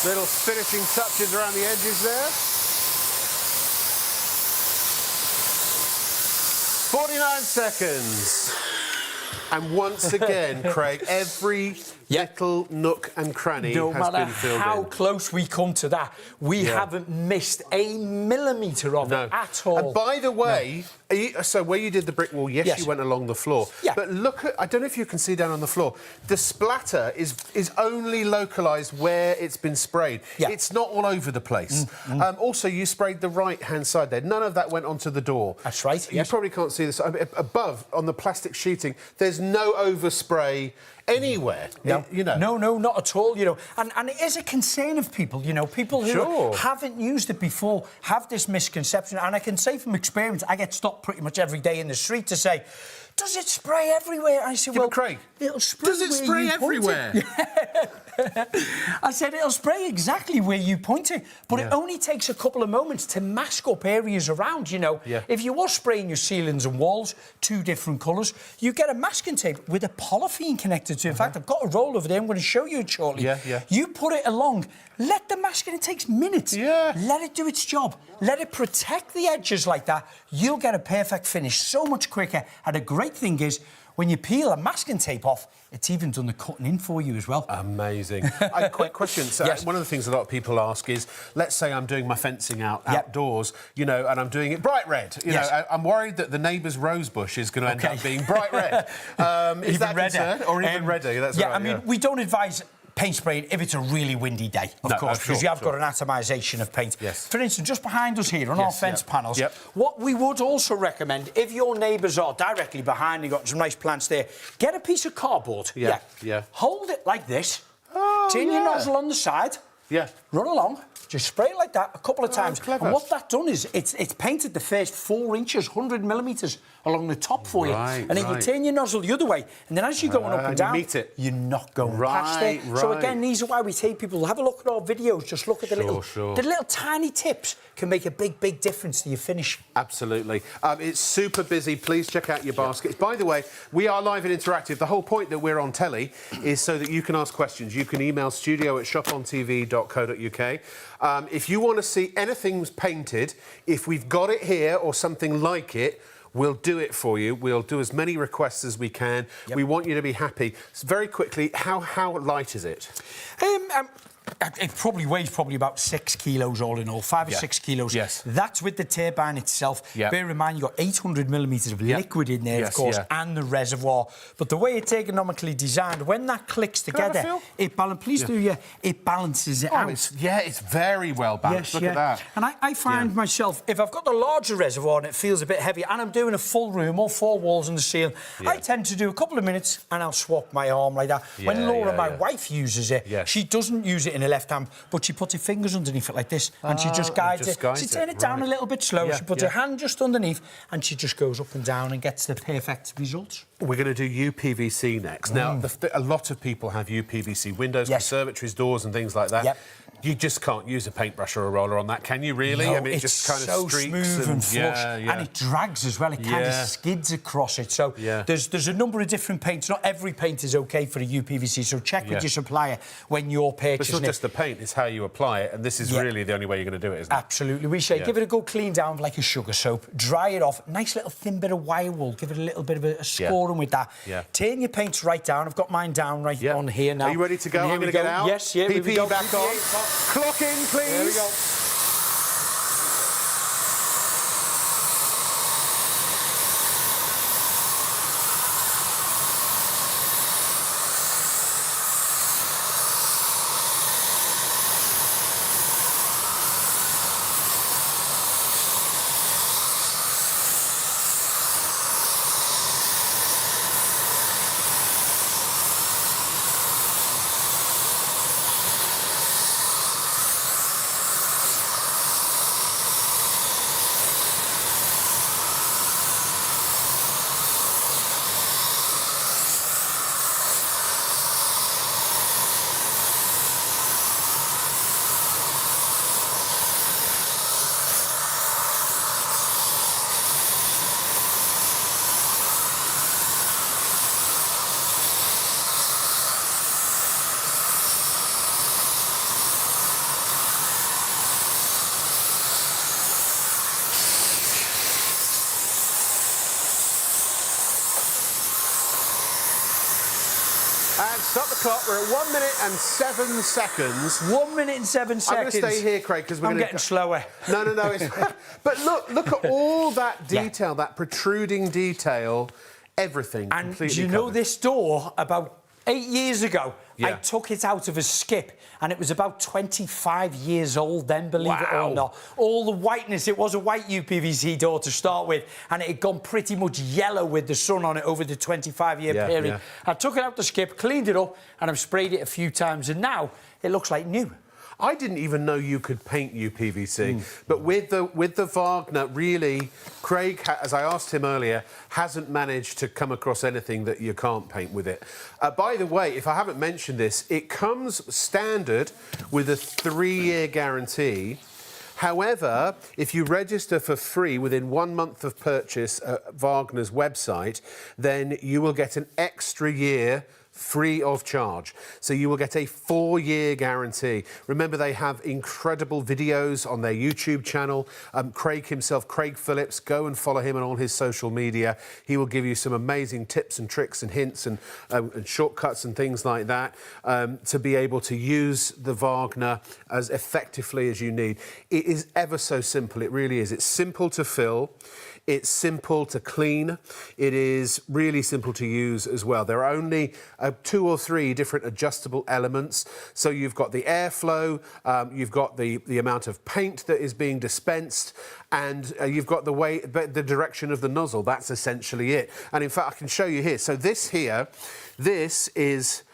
Little finishing touches around the edges there. 49 seconds. And once again, Craig, every little nook and cranny No has matter been filled how in. close we come to that, we haven't missed a millimetre of it at all. And by the way, so where you did the brick wall, yes, you went along the floor. Yeah. But look at, I don't know if you can see down on the floor, the splatter is only localised where it's been sprayed. Yeah. It's not all over the place. Also, you sprayed the right-hand side there. None of that went onto the door. That's right, You yes. probably can't see this. Above, on the plastic sheeting, there's no overspray anywhere. No, you know. no, not at all. You know, and it is a concern of people. You know, people who Sure. haven't used it before have this misconception. And I can say from experience, I get stopped pretty much every day in the street to say, "Does it spray everywhere?" I said, Yeah, "Well, but Craig, it'll spray does it where spray you point it." everywhere? I said it'll spray exactly where you point it, but it only takes a couple of moments to mask up areas around, you know. Yeah. If you was spraying your ceilings and walls, two different colours, you get a masking tape with a polythene connected to it. In fact, I've got a roll over there, I'm going to show you it shortly. Yeah, yeah. You put it along, let the masking, it takes minutes. Yeah. Let it do its job. Let it protect the edges like that. You'll get a perfect finish so much quicker. And the great thing is, when you peel a masking tape off, it's even done the cutting in for you as well. Amazing. Quick question. So Yes. one of the things a lot of people ask is, let's say I'm doing my fencing outdoors, you know, and I'm doing it bright red. You Yes. know, I'm worried that the neighbour's rose bush is going to end Okay. up being bright red. Is that redder. concern? Or even redder? That's yeah, right. I mean, we don't advise paint spraying if it's a really windy day, of No, course, sure, because you have sure. got an atomisation of paint. Yes. For instance, just behind us here on our fence panels, Yep. what we would also recommend, if your neighbours are directly behind, you've got some nice plants there, get a piece of cardboard. Yeah, yeah. Hold it like this. Oh, Turn your nozzle on the side. Yeah. Run along. Just spray it like that a couple of times. clever. And what that done is it's painted the first 4 inches, 100 millimetres along the top for you. Right, And then you right. turn your nozzle the other way. And then as you're going up and and you down, meet it. you're not going past it. Right, So right. again, these are why we say people have a look at our videos. Just look at the Sure. little tiny tips can make a big difference to your finish. Absolutely. It's super busy. Please check out your baskets. By the way, we are live and interactive. The whole point that we're on telly is so that you can ask questions. You can email studio@shopontv.co.uk. If you want to see anything painted, if we've got it here or something like it, we'll do it for you. We'll do as many requests as we can. Yep. We want you to be happy. So very quickly, how light is it? It probably weighs about 6 kilos all in all, 5 or 6 kilos. Yes. That's with the turbine itself. Yeah. Bear in mind, you've got 800 millimetres of liquid in there, Yes, of course, yeah. and the reservoir. But the way it's ergonomically designed, when that clicks I have a together, feel? it balances. Please do, yeah. It balances it out. It's very well balanced. Look at that. And I find myself, if I've got the larger reservoir and it feels a bit heavy, and I'm doing a full room, all 4 walls and the ceiling, I tend to do a couple of minutes and I'll swap my arm like that. When Laura, my wife, uses it, she doesn't use it in her left hand, but she puts her fingers underneath it like this, and she just guides it. She turns it down a little bit slow. She puts her hand just underneath, and she just goes up and down and gets the perfect results. We're going to do UPVC next. Now, a lot of people have UPVC windows, conservatories, doors and things like that. Yep. You just can't use a paintbrush or a roller on that, can you, really? No, I mean, it it's just kind so of streaks smooth and flush, and it drags as well. It kind of skids across it. So there's a number of different paints. Not every paint is OK for a UPVC, so check with your supplier when you're purchasing it. It's not just the paint, it's how you apply it, and this is really the only way you're going to do it, isn't it? Absolutely. We say give it a good clean down like a sugar soap, dry it off, nice little thin bit of wire wool, give it a little bit of a scoring with that. Turn your paints right down. I've got mine down right on here now. Are you ready to go? I'm going to get out. Yes, here we go. back on. Clock in, please. There we go. And stop the clock. We're at 1 minute and 7 seconds. 1 minute and 7 seconds. I'm going to stay here, Craig, because we're I'm going to... getting slower. No. But look at all that detail, that protruding detail, everything And completely do you know covered. this door, about 8 years ago, I took it out of a skip, and it was about 25 years old then, believe it or not. All the whiteness, it was a white UPVC door to start with, and it had gone pretty much yellow with the sun on it over the 25-year period. I took it out the skip, cleaned it up, and I've sprayed it a few times, and now it looks like new. I didn't even know you could paint UPVC, but with the Wagner, really, Craig, as I asked him earlier, hasn't managed to come across anything that you can't paint with it. By the way, if I haven't mentioned this, it comes standard with a 3-year guarantee. However, if you register for free within 1 month of purchase at Wagner's website, then you will get an extra year free of charge. So you will get a 4-year guarantee. Remember, they have incredible videos on their YouTube channel. Craig himself, Craig Phillips, go and follow him on all his social media. He will give you some amazing tips and tricks and hints and shortcuts and things like that to be able to use the Wagner as effectively as you need. It is ever so simple. It really is. It's simple to fill. It's simple to clean. It is really simple to use as well. There are only 2 or 3 different adjustable elements. So you've got the airflow, you've got the amount of paint that is being dispensed, and you've got the direction of the nozzle. That's essentially it. And in fact, I can show you here. So this is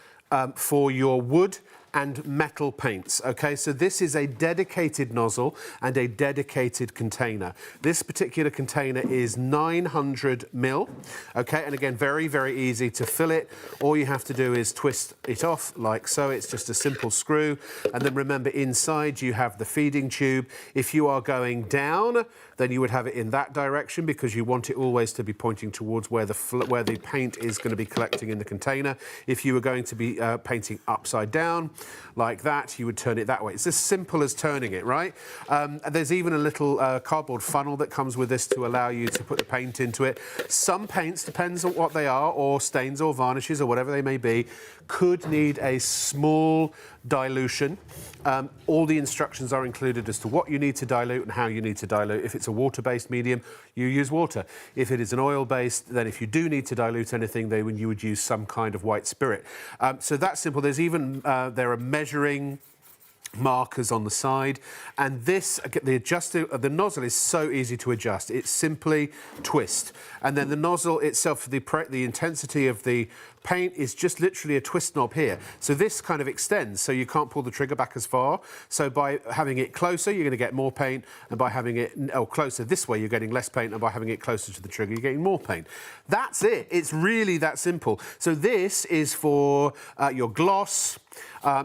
for your wood and metal paints, OK? So this is a dedicated nozzle and a dedicated container. This particular container is 900 mil, OK? And again, very, very easy to fill it. All you have to do is twist it off like so. It's just a simple screw. And then remember, inside you have the feeding tube. If you are going down, then you would have it in that direction because you want it always to be pointing towards where the paint is going to be collecting in the container. If you were going to be painting upside down like that, you would turn it that way. It's as simple as turning it, right? There's even a little cardboard funnel that comes with this to allow you to put the paint into it. Some paints, depends on what they are, or stains or varnishes or whatever they may be, could need a small dilution. All the instructions are included as to what you need to dilute and how you need to dilute. If it's a water-based medium, you use water. If it is an oil-based, then if you do need to dilute anything, then you would use some kind of white spirit. So that's simple. There's even, there are measuring markers on the side, and this, the nozzle is so easy to adjust. It's simply twist, and then the nozzle itself, the intensity of the paint is just literally a twist knob here. So this kind of extends, so you can't pull the trigger back as far. So by having it closer, you're going to get more paint, and by having it closer this way, you're getting less paint, and by having it closer to the trigger, you're getting more paint. That's it. It's really that simple. So this is for your gloss.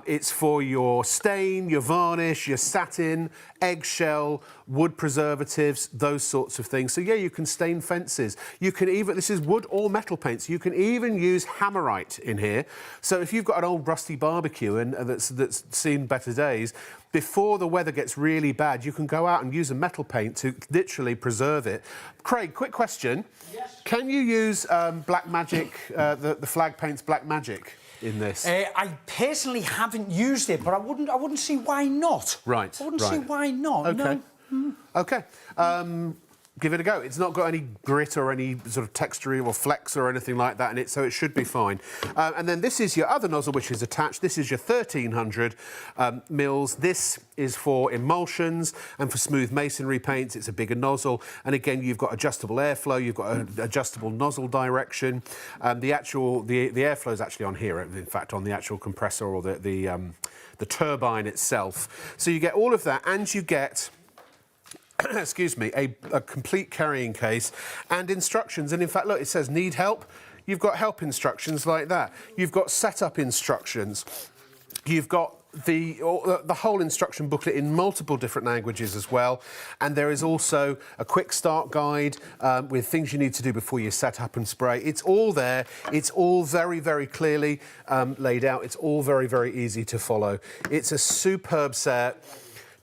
It's for your stain, your varnish, your satin, eggshell, wood preservatives, those sorts of things. So yeah, you can stain fences. You can even, this is wood or metal paints. You can even use hammerite in here. So if you've got an old rusty barbecue and that's seen better days, before the weather gets really bad, you can go out and use a metal paint to literally preserve it. Craig, quick question. Yes. Can you use Black Magic, the Flag Paints Black Magic in this? I personally haven't used it, but I wouldn't see why not. Right. I wouldn't see why not. Okay. No. Okay. Give it a go. It's not got any grit or any sort of texture or flex or anything like that in it, so it should be fine. And then this is your other nozzle, which is attached. This is your 1300 mils. This is for emulsions and for smooth masonry paints. It's a bigger nozzle. And again, you've got adjustable airflow. You've got an adjustable nozzle direction. The airflow is actually on here, in fact, on the actual compressor or the turbine itself. So you get all of that, and you get excuse me, a complete carrying case and instructions. And in fact, look, it says need help. You've got help instructions like that. You've got setup instructions. You've got the whole instruction booklet in multiple different languages as well. And there is also a quick start guide with things you need to do before you set up and spray. It's all there. It's all very, very clearly laid out. It's all very, very easy to follow. It's a superb set.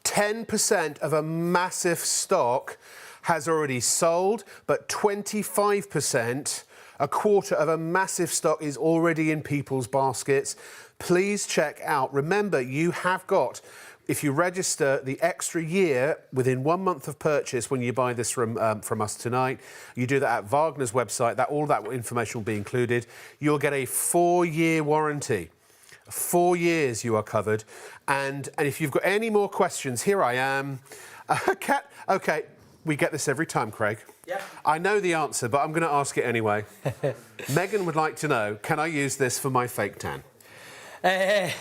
10% of a massive stock has already sold, but 25%, a quarter of a massive stock is already in people's baskets. Please check out. Remember, you have got, if you register the extra year within 1 month of purchase when you buy this from us tonight, you do that at Wagner's website, all that information will be included. You'll get a 4-year warranty. 4 years you are covered. And if you've got any more questions, here I am. OK, we get this every time, Craig. Yeah. I know the answer, but I'm going to ask it anyway. Megan would like to know, can I use this for my fake tan? I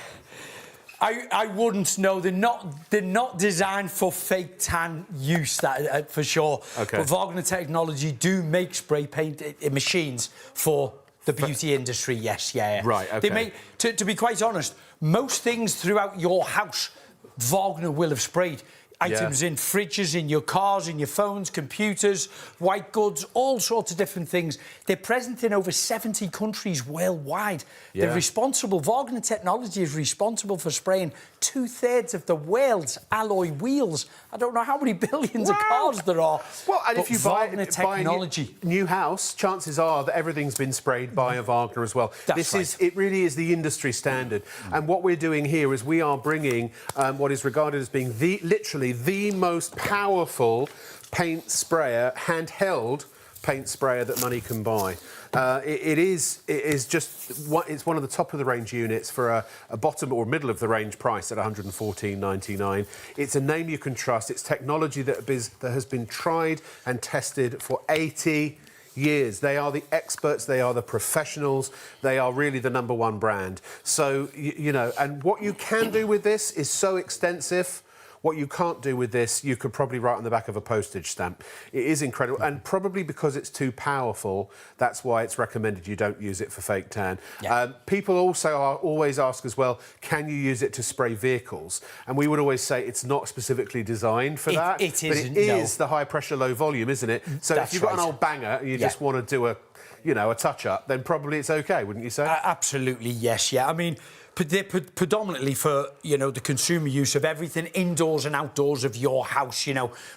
wouldn't know. They're not designed for fake tan use, that for sure. Okay. But Wagner Technology do make spray paint machines for the beauty industry, yes, yeah. Right, OK. They make, to be quite honest, most things throughout your house, Wagner will have sprayed. Items in fridges, in your cars, in your phones, computers, white goods, all sorts of different things. They're present in over 70 countries worldwide. Yeah. They're responsible. Wagner Technology is responsible for spraying 2/3 of the world's alloy wheels. I don't know how many billions of cars there are. Well, and if you buy Technology, a new house, chances are that everything's been sprayed by a Wagner as well. That's right. It really is the industry standard. And what we're doing here is we are bringing what is regarded as being literally the most powerful paint sprayer, handheld paint sprayer that money can buy. It's one of the top of the range units for a bottom or middle of the range price at $114.99. It's a name you can trust. It's technology that has been tried and tested for 80 years. They are the experts, they are the professionals, they are really the #1 brand. So, you know, and what you can do with this is so extensive. What you can't do with this, you could probably write on the back of a postage stamp. It is incredible, and probably because it's too powerful, that's why it's recommended you don't use it for fake tan. Yeah. People also always ask as well, can you use it to spray vehicles? And we would always say it's not specifically designed for that. It but isn't, it is the high pressure, low volume, isn't it? So That's if you've got right. an old banger and you just want to do a touch-up, then probably it's OK, wouldn't you say? Absolutely, yes, yeah. I mean, they're predominantly for, the consumer use of everything indoors and outdoors of your house,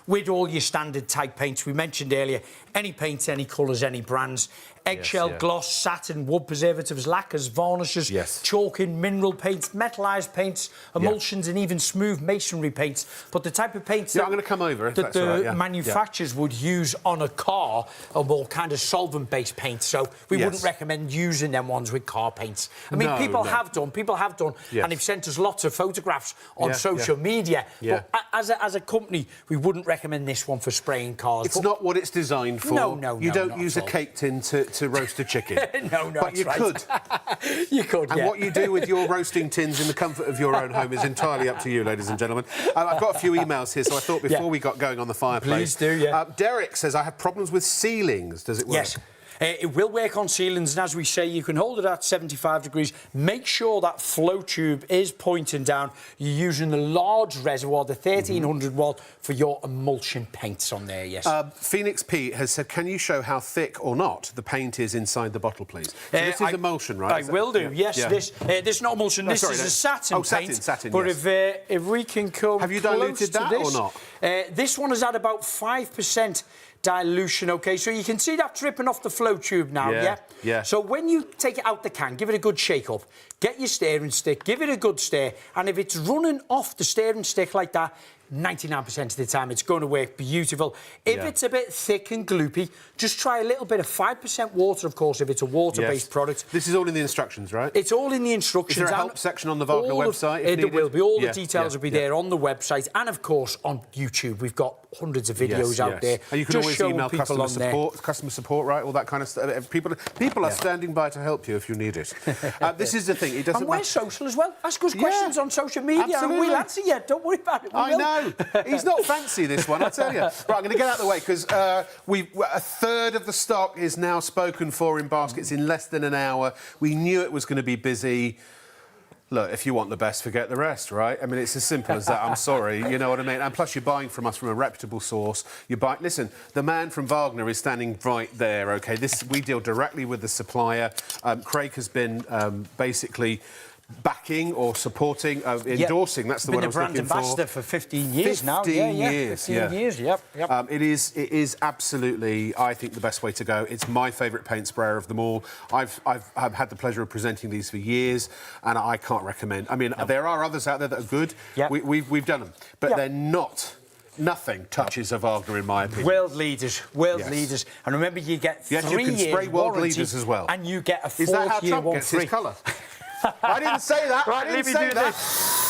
with all your standard type paints. We mentioned earlier, any paints, any colours, any brands. Eggshell, gloss, satin, wood preservatives, lacquers, varnishes, chalking, mineral paints, metallised paints, emulsions and even smooth masonry paints. But the type of paints I'm going to come over, if that that's all right, manufacturers would use on a car are more kind of solvent-based paints. So we wouldn't recommend using them ones with car paints. I mean, people have done, and they've sent us lots of photographs on social media. But as a company, we wouldn't recommend this one for spraying cars. It's not what it's designed for. No, you don't use a cake tin to roast a chicken. No, but you could. You could, And what you do with your roasting tins in the comfort of your own home is entirely up to you, ladies and gentlemen. I've got a few emails here, so I thought before we got going on the fireplace... Please do, Derek says, I have problems with ceilings. Does it work? Yes. It will work on ceilings, and as we say, you can hold it at 75 degrees. Make sure that flow tube is pointing down. You're using the large reservoir, the 1300 watt, for your emulsion paints on there, yes. Phoenix Pete has said, can you show how thick or not the paint is inside the bottle, please? So this is emulsion, right? I will do, yes. This is not emulsion, this is a satin paint. Satin, but if we can come Have you diluted that this, or not? This one is at about 5% dilution, OK? So you can see that dripping off the flow tube now, yeah? So when you take it out the can, give it a good shake-up, get your steering stick, give it a good stir, and if it's running off the steering stick like that, 99% of the time it's going to work beautiful. If it's a bit thick and gloopy, just try a little bit of 5% water, of course, if it's a water-based product. This is all in the instructions, right? It's all in the instructions. Is there a help section on the Wagner website? There will be. All the details will be there on the website. And, of course, on YouTube. We've got hundreds of videos out there. And you can always email customer support, right? All that kind of stuff. People are standing by to help you if you need it. This is the thing. It doesn't and we're social as well. Ask us questions on social media and we'll answer you. Don't worry about it. I know. He's not fancy, this one, I tell you. Right, I'm going to get out of the way because a third of the stock is now spoken for in baskets in less than an hour. We knew it was going to be busy. Look, if you want the best, forget the rest, right? I mean, it's as simple as that. I'm sorry, you know what I mean? And plus, you're buying from us from a reputable source. Listen, the man from Wagner is standing right there, OK? We deal directly with the supplier. Craig has been basically backing or supporting, endorsing, that's the word I was looking for. Been a brand ambassador for 15 years now. 15 years, 15 years, yep. It is absolutely, I think, the best way to go. It's my favourite paint sprayer of them all. I've had the pleasure of presenting these for years, and I can't recommend. I mean, there are others out there that are good. Yep. We've done them, but they're not. Nothing touches a Wagner, in my opinion. World leaders. And remember, you get 3 years you can spray world leaders as well. And you get a 4th year Is that how Trump gets his colour? I didn't say that. Right, I didn't let me say do that. this.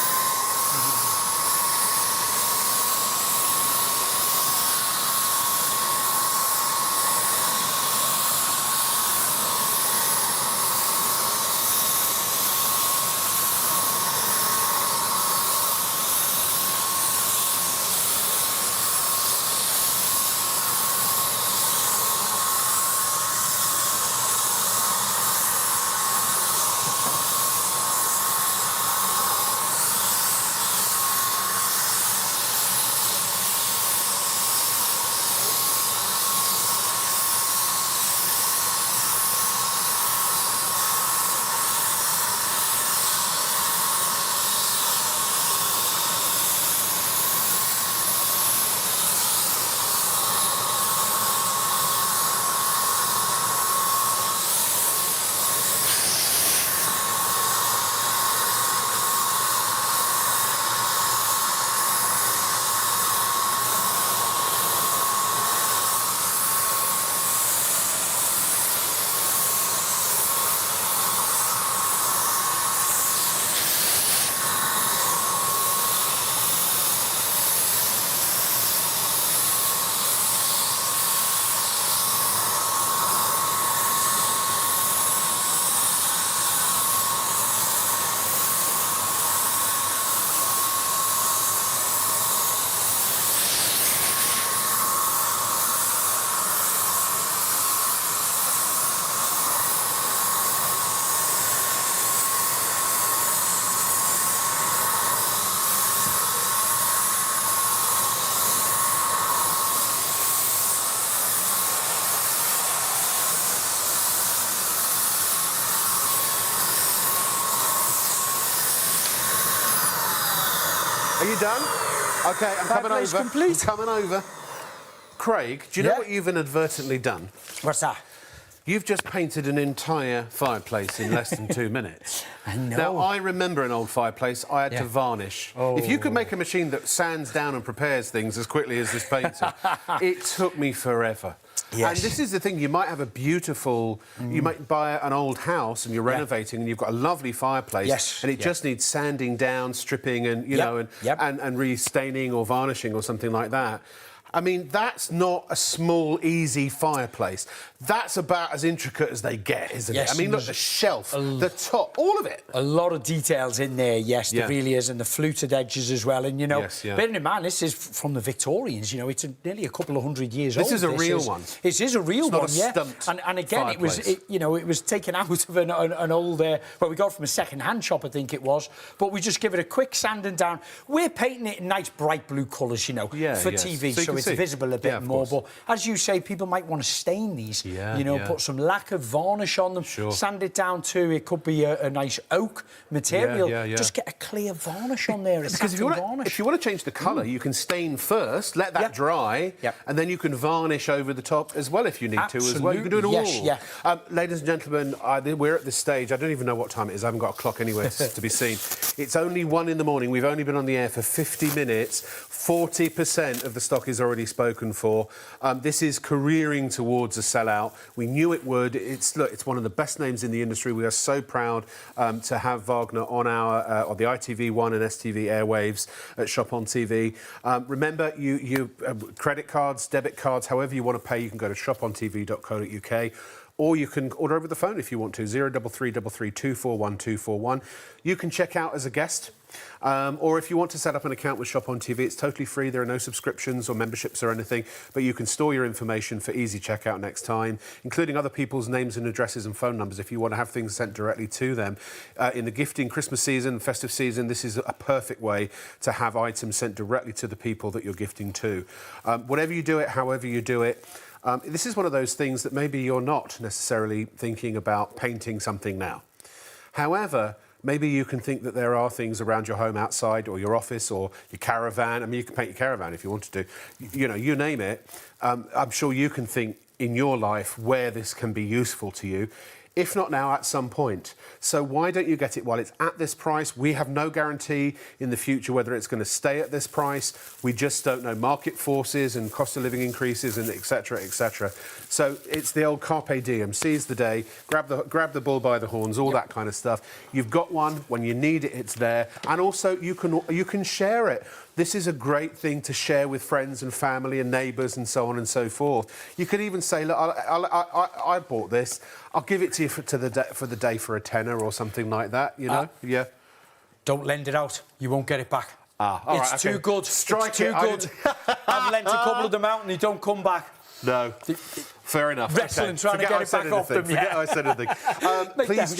Are you done? OK, I'm coming Fireplace over. complete. I'm coming over. Craig, do you know what you've inadvertently done? What's that? You've just painted an entire fireplace in less than 2 minutes. I know. Now, I remember an old fireplace I had to varnish. Oh. If you could make a machine that sands down and prepares things as quickly as this painter, it took me forever. Yes. And this is the thing, you might have a beautiful... You might buy an old house and you're renovating and you've got a lovely fireplace and it just needs sanding down, stripping and, you know, and restaining or varnishing or something like that. I mean, that's not a small, easy fireplace. That's about as intricate as they get, isn't it? I mean, look, the shelf, the top, all of it. A lot of details in there, yes, there really is, and the fluted edges as well. And, you know, bearing in mind, this is from the Victorians, you know, it's nearly a couple of 100 years old. This is a real one. It is a real one, yeah. And again, it was taken out of an old, well, we got it from a second-hand shop, I think it was, but we just give it a quick sanding down. We're painting it in nice bright blue colours, you know, for TV, so it's visible a bit more. But as you say, people might want to stain these, you know, put some lacquer varnish on them, sand it down too. It could be a nice oak material. Just get a clear varnish on there. Because if you want to change the colour, you can stain first, let that dry, and then you can varnish over the top as well if you need to as well. You can do it all. Ladies and gentlemen, we're at this stage. I don't even know what time it is. I haven't got a clock anywhere to be seen. It's only 1 in the morning. We've only been on the air for 50 minutes. 40% of the stock is already spoken for. This is careering towards a sellout. We knew it would. It's one of the best names in the industry. We are so proud to have Wagner on on the ITV1 and STV airwaves at Shop on TV. Remember, you credit cards, debit cards, however you want to pay, you can go to shopontv.co.uk. Or you can order over the phone if you want to, 03333 241 241. You can check out as a guest. Or if you want to set up an account with Shop on TV, it's totally free. There are no subscriptions or memberships or anything, but you can store your information for easy checkout next time, including other people's names and addresses and phone numbers if you want to have things sent directly to them. In the gifting Christmas season, festive season, this is a perfect way to have items sent directly to the people that you're gifting to. Whatever you do it, however you do it, this is one of those things that maybe you're not necessarily thinking about painting something now. However, maybe you can think that there are things around your home outside or your office or your caravan. I mean, you can paint your caravan if you wanted to. You know, you name it. I'm sure you can think in your life where this can be useful to you. If not now, at some point. So why don't you get it while it's at this price? We have no guarantee in the future whether it's going to stay at this price. We just don't know market forces and cost of living increases and et cetera, et cetera. So it's the old carpe diem, seize the day, grab the bull by the horns, all that kind of stuff. You've got one. When you need it, it's there. And also, you can share it. This is a great thing to share with friends and family and neighbours and so on and so forth. You could even say, look, I bought this. I'll give it to you for the day for a tenner or something like that, you know? Don't lend it out. You won't get it back. It's too good. Strike it's too good. I've lent a couple of them out and they don't come back. No. Fair enough. Wrestling, trying to get it back off them. Forget I said anything. Please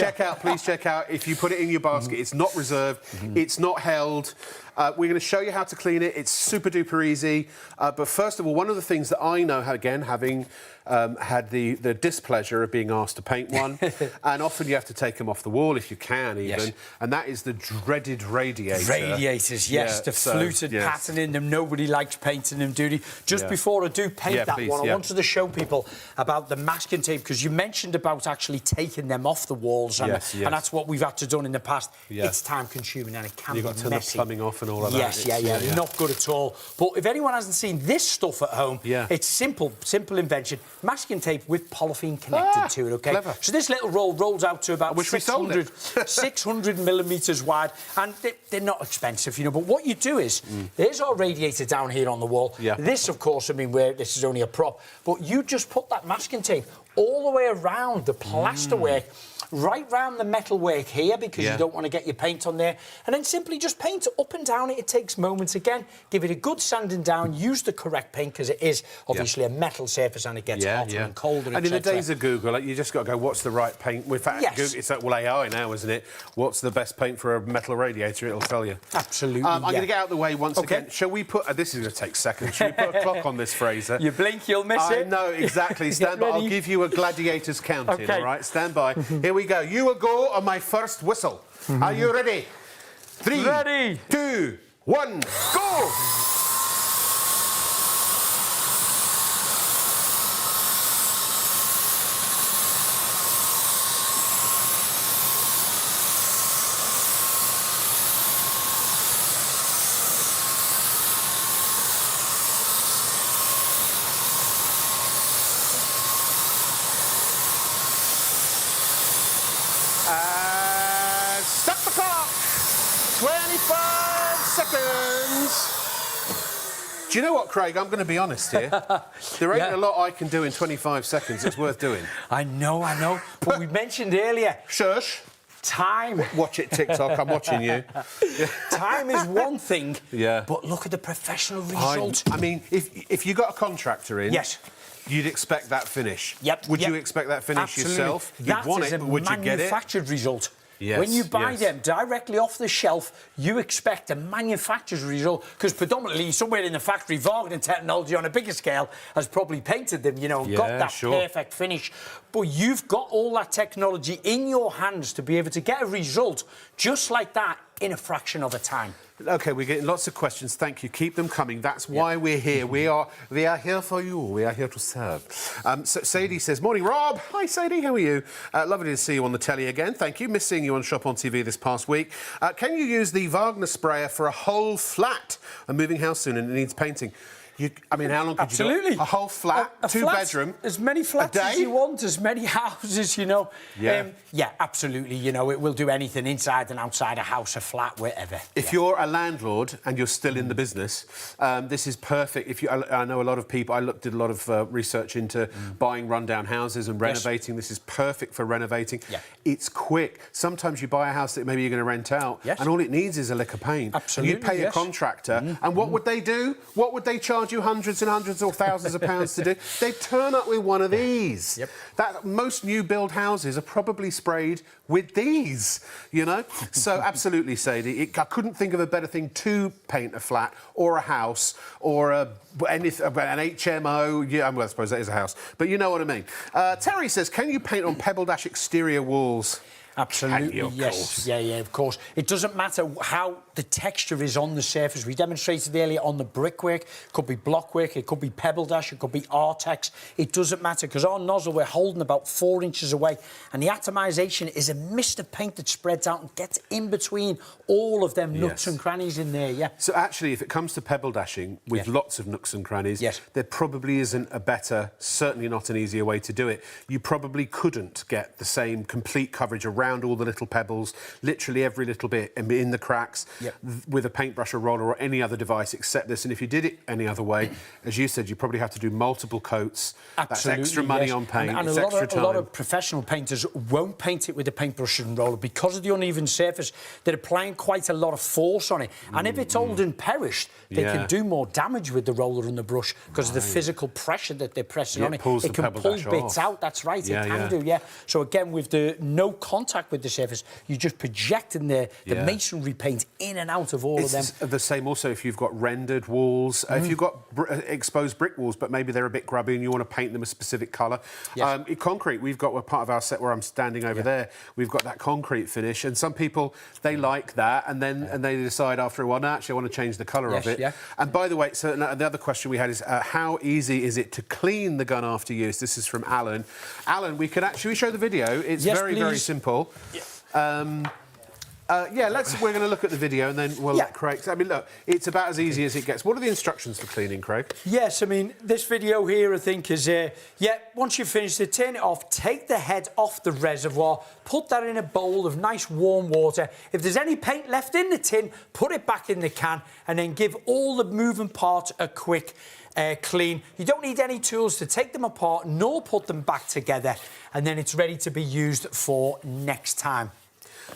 check out. If you put it in your basket, it's not reserved. It's not held. We're going to show you how to clean it. It's super duper easy. But first of all, one of the things that I know, again, having had the displeasure of being asked to paint one, and often you have to take them off the wall if you can, even, and that is the dreaded radiator. Radiators, yes, the fluted pattern in them. Nobody likes painting them, do they? Just before I do paint that one, I wanted to show people about the masking tape, because you mentioned about actually taking them off the walls, and that's what we've had to do in the past. It's time-consuming and it can be messy. You've got to turn the plumbing off and all of that. Yes, not good at all. But if anyone hasn't seen this stuff at home, it's simple invention. Masking tape with polythene connected to it, OK? Clever. So this little roll rolls out to about 600 millimetres wide, and they're not expensive, you know. But what you do is, there's our radiator down here on the wall. This, of course, I mean, this is only a prop, but you just put that masking tape all the way around the plasterwork, right round the metalwork here, because you don't want to get your paint on there, and then simply just paint up and down it. It takes moments. Again, give it a good sanding down, use the correct paint, because it is obviously a metal surface and it gets hotter and colder, and in the days of Google, you just got to go, what's the right paint? In fact, Google, it's like, well, AI now, isn't it? What's the best paint for a metal radiator? It'll tell you. Absolutely, I'm going to get out of the way once again. Shall we put... this is going to take seconds. Shall we put a clock on this, Fraser? You blink, you'll miss it. I know, exactly. Stand by. I'll give you a gladiator's counting, all right? Stand by. Here we go. You will go on my first whistle. Are you ready? 3, 2, 1, go! Stop the clock! 25 seconds. Do you know what, Craig? I'm going to be honest here. There ain't a lot I can do in 25 seconds that's worth doing. I know. But we mentioned earlier... Shush. Time. Watch it, TikTok. I'm watching you. Time is one thing, Yeah. but look at the professional result. I mean, if you got a contractor in... Yes. You'd expect that finish. Yep. Would you expect that finish Absolutely. yourself? You'd That want is it, but would you get it? manufactured result. Yes, When you buy yes. them directly off the shelf, you expect a manufacturer's result, because predominantly somewhere in the factory, Wagner technology on a bigger scale has probably painted them, you know, and got that perfect finish. But you've got all that technology in your hands to be able to get a result just like that in a fraction of a time. OK, we're getting lots of questions. Thank you. Keep them coming. That's why we're here. We are here for you. We are here to serve. So Sadie says, morning, Rob. Hi, Sadie. How are you? Lovely to see you on the telly again. Thank you. Miss seeing you on Shop on TV this past week. Can you use the Wagner sprayer for a whole flat? I'm moving house soon and it needs painting. I mean, how long could Absolutely. you do? A whole flat, a two-bedroom, as many flats a day? as you want, as many houses, you know. Yeah. Yeah, absolutely. You know, it will do anything inside and outside a house, a flat, wherever. If you're a landlord and you're still in the business, this is perfect. I know a lot of people. Did a lot of research into buying rundown houses and renovating. This is perfect for renovating. Yeah. It's quick. Sometimes you buy a house that maybe you're going to rent out, and all it needs is a lick of paint. Absolutely. And you pay a contractor, and what would they do? What would they charge you hundreds and hundreds or thousands of pounds to do? They turn up with one of these. Yep. That most new build houses are probably sprayed with these, you know. So absolutely, Sadie, I couldn't think of a better thing to paint a flat or a house or an HMO. Yeah, well, I suppose that is a house, but you know what I mean. Terry says, can you paint on Pebble Dash exterior walls? Absolutely, Of yes. course. Yeah, of course. It doesn't matter how the texture is on the surface. We demonstrated earlier on the brickwork. It could be blockwork, it could be Pebble Dash, it could be Artex. It doesn't matter, because our nozzle, we're holding about 4 inches away, and the atomisation is a mist of paint that spreads out and gets in between all of them nooks and crannies in there, yeah. So actually, if it comes to pebble dashing with lots of nooks and crannies, there probably isn't a better, certainly not an easier way to do it. You probably couldn't get the same complete coverage around all the little pebbles, literally every little bit in the cracks, with a paintbrush or roller or any other device except this. And if you did it any other way, as you said, you probably have to do multiple coats. Absolutely, that's extra money on paint. And it's extra time. A lot of professional painters won't paint it with a paintbrush and roller because of the uneven surface. They're applying quite a lot of force on it. And if it's old and perished, they can do more damage with the roller and the brush because of the physical pressure that they're pressing on it. It can pull bits out. That's right, it can do, yeah. So again, with the no contact with the surface, you're just projecting the masonry paint in and out of all of them. It's the same also if you've got rendered walls, if you've got exposed brick walls, but maybe they're a bit grubby and you want to paint them a specific colour. In concrete, we've got part of our set where I'm standing over there, we've got that concrete finish, and some people, they like that, and then and they decide after a while, no, actually, I want to change the colour of it. And by the way, so the other question we had is, how easy is it to clean the gun after use? This is from Alan. Alan, we could actually show the video. It's very simple. We're going to look at the video and then we'll let Craig... I mean, look, it's about as easy as it gets. What are the instructions for cleaning, Craig? Yes, I mean, this video here, I think, is... once you've finished it, turn it off, take the head off the reservoir, put that in a bowl of nice warm water. If there's any paint left in the tin, put it back in the can and then give all the moving parts a quick clean. You don't need any tools to take them apart nor put them back together, and then it's ready to be used for next time.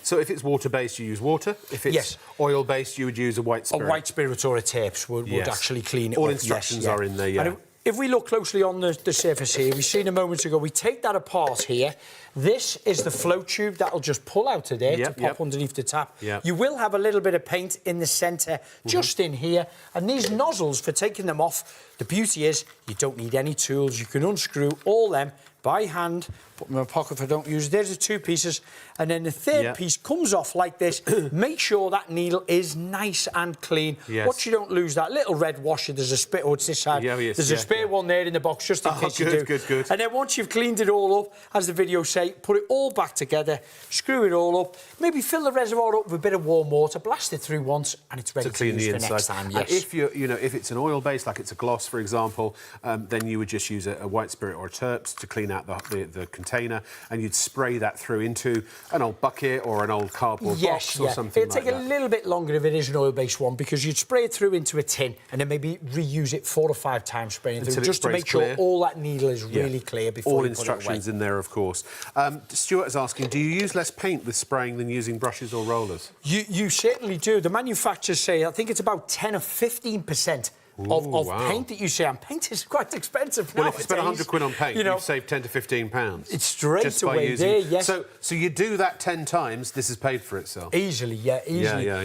So if it's water-based, you use water. If it's oil-based, you would use a white spirit. A white spirit or a tapes would actually clean it All up. instructions are in there, And if we look closely on the surface here, we've seen a moment ago, we take that apart here. This is the flow tube that'll just pull out of there to pop underneath the tap. You will have a little bit of paint in the centre, just in here. And these nozzles, for taking them off, the beauty is You don't need any tools. You can unscrew all them by hand. Put them in my pocket if I don't use it. There's the 2 pieces. And then the third piece comes off like this. Make sure that needle is nice and clean. Yes. Watch you don't lose that little red washer. There's a spare, it's this side. There's a spare one there in the box, just in case you do. Good. And then once you've cleaned it all up, as the video say, put it all back together, screw it all up, maybe fill the reservoir up with a bit of warm water, blast it through once, and it's ready to clean use the for inside. next time. And if if it's an oil base, like it's a gloss, for example, then you would just use a white spirit or a Terps to clean out the container, and you'd spray that through into an old bucket or an old cardboard box or something like that. It'll take a little bit longer if it is an oil-based one, because you'd spray it through into a tin and then maybe reuse it 4 or 5 times, spraying through, just to make sure all that needle is really clear before all you put it away. instructions in there, of course. Stuart is asking, do you use less paint with spraying than using brushes or rollers? You certainly do. The manufacturers say, I think it's about 10 or 15% of paint that you see, and paint is quite expensive now. Well, if you spend 100 quid on paint, you've saved 10 to 15 pounds. It's straight just by away using... there, yes. So you do that 10 times, this has paid for itself. Easily. Yeah.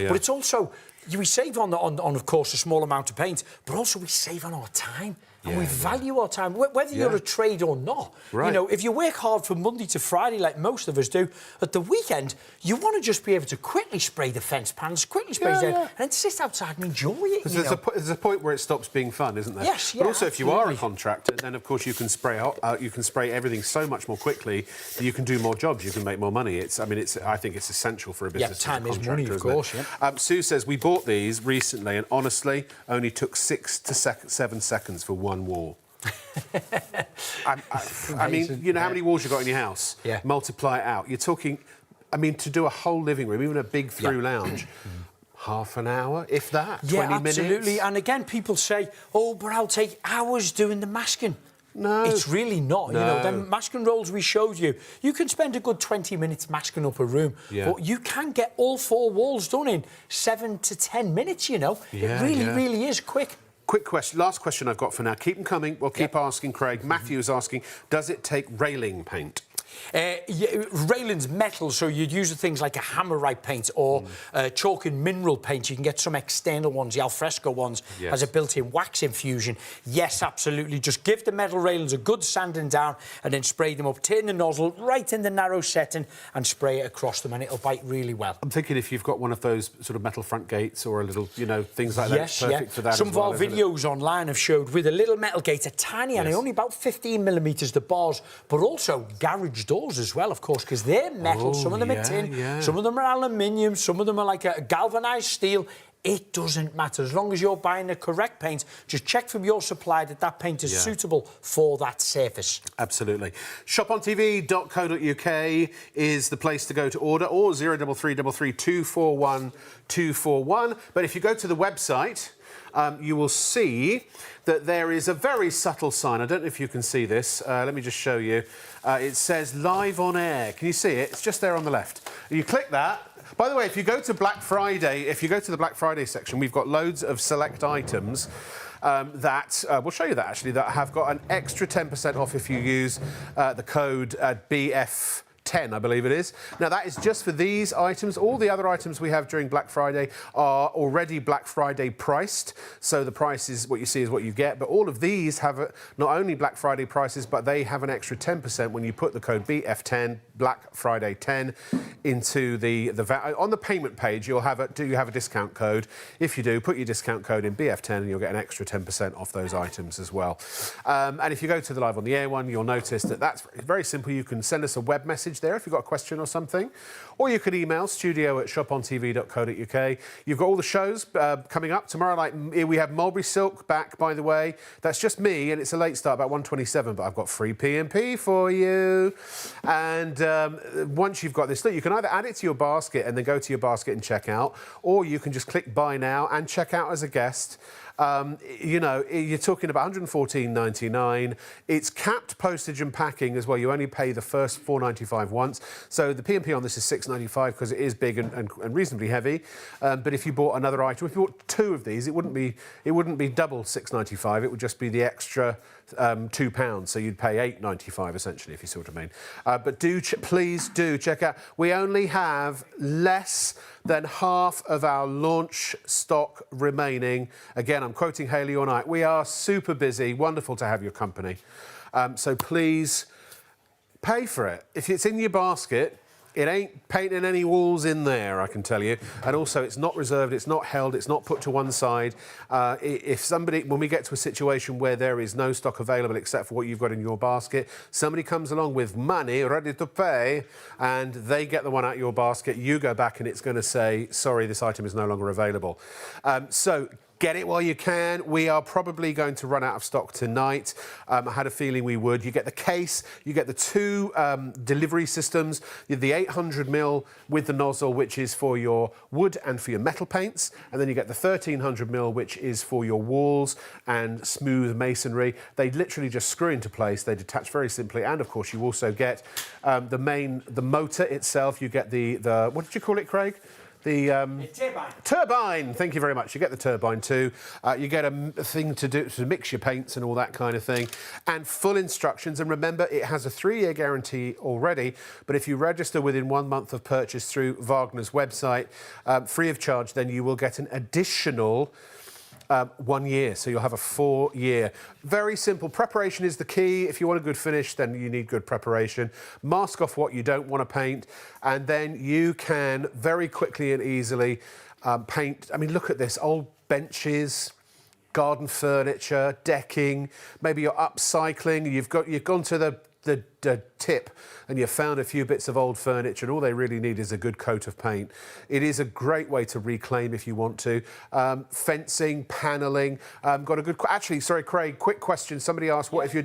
But it's also, we save on, of course, a small amount of paint, but also we save on our time. And we value our time, whether you're a trade or not. Right. You know, if you work hard from Monday to Friday, like most of us do, at the weekend, you want to just be able to quickly spray the fence pans, quickly spray it, and then sit outside and enjoy it. There's a point where it stops being fun, isn't there? Yes, But also, if you are a absolutely. contractor, then of course you can spray everything so much more quickly that you can do more jobs, you can make more money. I think it's essential for a business. time as a is money, of contractor, course. isn't it? Sue says we bought these recently, and honestly, only took 6 to 7 seconds for one wall. I mean, you know how many walls you've got in your house? Yeah. Multiply it out. You're talking, I mean, to do a whole living room, even a big through lounge, half an hour, if that, 20 minutes. Absolutely. And again, people say, oh, but I'll take hours doing the masking. No. It's really not. No. You know, them masking rolls we showed you, you can spend a good 20 minutes masking up a room, but you can get all 4 walls done in 7 to 10 minutes, you know. It really is quick. Quick question, last question I've got for now. Keep them coming. We'll keep asking Craig. Matthew is asking, does it take railing paint? Railing's metal, so you'd use things like a hammerite paint or chalk and mineral paint. You can get some external ones, the alfresco ones, as a built-in wax infusion. Yes, absolutely. Just give the metal railings a good sanding down and then spray them up. Turn the nozzle right in the narrow setting and spray it across them, and it'll bite really well. I'm thinking if you've got one of those sort of metal front gates or a little, you know, things like that, it's perfect for that. Some of our videos online have showed with a little metal gate, a tiny, and only about 15 millimetres, the bars, but also garage doors as well, of course, because they're metal. Some of them are tin, some of them are aluminium, some of them are like a galvanised steel. It doesn't matter. As long as you're buying the correct paint, just check from your supplier that paint is suitable for that surface. Absolutely. shopontv.co.uk is the place to go to order, or 0333 241 241. But if you go to the website, you will see that there is a very subtle sign. I don't know if you can see this. Let me just show you. It says live on air. Can you see it? It's just there on the left. You click that. By the way, if you go to Black Friday, if you go to the Black Friday section, we've got loads of select items that, we'll show you that actually, that have got an extra 10% off if you use the code BF10, I believe it is. Now, that is just for these items. All the other items we have during Black Friday are already Black Friday priced, so the price is what you see is what you get. But all of these have not only Black Friday prices, but they have an extra 10% when you put the code BF10, Black Friday 10, into the on the payment page. You'll have do you have a discount code? If you do, put your discount code in BF10 and you'll get an extra 10% off those items as well. And if you go to the Live on the Air one, you'll notice that that's very simple. You can send us a web message there if you've got a question or something, or you can email studio@shopontv.co.uk. You've got all the shows coming up tomorrow. Like we have Mulberry Silk back, by the way. That's just me, and it's a late start, about 1:27. But I've got free P&P for you. And once you've got this, look, you can either add it to your basket and then go to your basket and check out, or you can just click buy now and check out as a guest. You know, you're talking about £114.99. It's capped postage and packing as well. You only pay the first £4.95 once. So the P&P on this is £6.95 because it is big and reasonably heavy. But if you bought another item, if you bought 2 of these, it wouldn't be double £6.95. It would just be the extra £2. So you'd pay £8.95 essentially, if you see what I mean. But please do check out. We only have less than half of our launch stock remaining. Again, I'm quoting Haley all night. We are super busy. Wonderful to have your company. So please pay for it. If it's in your basket, it ain't painting any walls in there, I can tell you. And also, it's not reserved, it's not held, it's not put to one side. If somebody, when we get to a situation where there is no stock available except for what you've got in your basket, somebody comes along with money ready to pay, and they get the one out of your basket, you go back and it's going to say, sorry, this item is no longer available. So get it while you can. We are probably going to run out of stock tonight. I had a feeling we would. You get the case, you get the two delivery systems. You have the 800mm with the nozzle, which is for your wood and for your metal paints. And then you get the 1300mm, which is for your walls and smooth masonry. They literally just screw into place. They detach very simply. And of course, you also get the motor itself. You get the what did you call it, Craig? The turbine. Turbine, thank you very much. You get the turbine too. You get a thing to do to mix your paints and all that kind of thing. And full instructions. And remember, it has a 3-year guarantee already. But if you register within 1 month of purchase through Wagner's website, free of charge, then you will get an additional 1 year, so you'll have a 4-year. Very simple. Preparation is the key. If you want a good finish, then you need good preparation. Mask off what you don't want to paint, and then you can very quickly and easily paint. I mean, look at this. Old benches, garden furniture, decking. Maybe you're upcycling. You've gone to the tip and you've found a few bits of old furniture and all they really need is a good coat of paint. It is a great way to reclaim if you want to. Fencing, panelling, got a good... Actually, sorry, Craig, quick question. Somebody asked, what if you're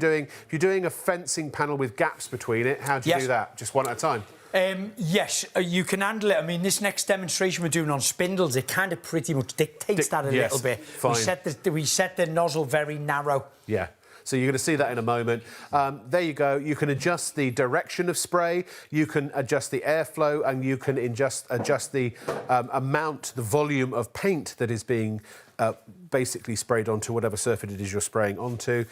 doing a fencing panel with gaps between it, how do you do that? Just one at a time? Yes, you can handle it. I mean, this next demonstration we're doing on spindles, it kind of pretty much dictates that a little bit. Fine. We set the nozzle very narrow. Yeah. So you're going to see that in a moment. There you go. You can adjust the direction of spray, you can adjust the airflow, and you can adjust the amount, the volume of paint that is being basically sprayed onto whatever surface it is you're spraying onto.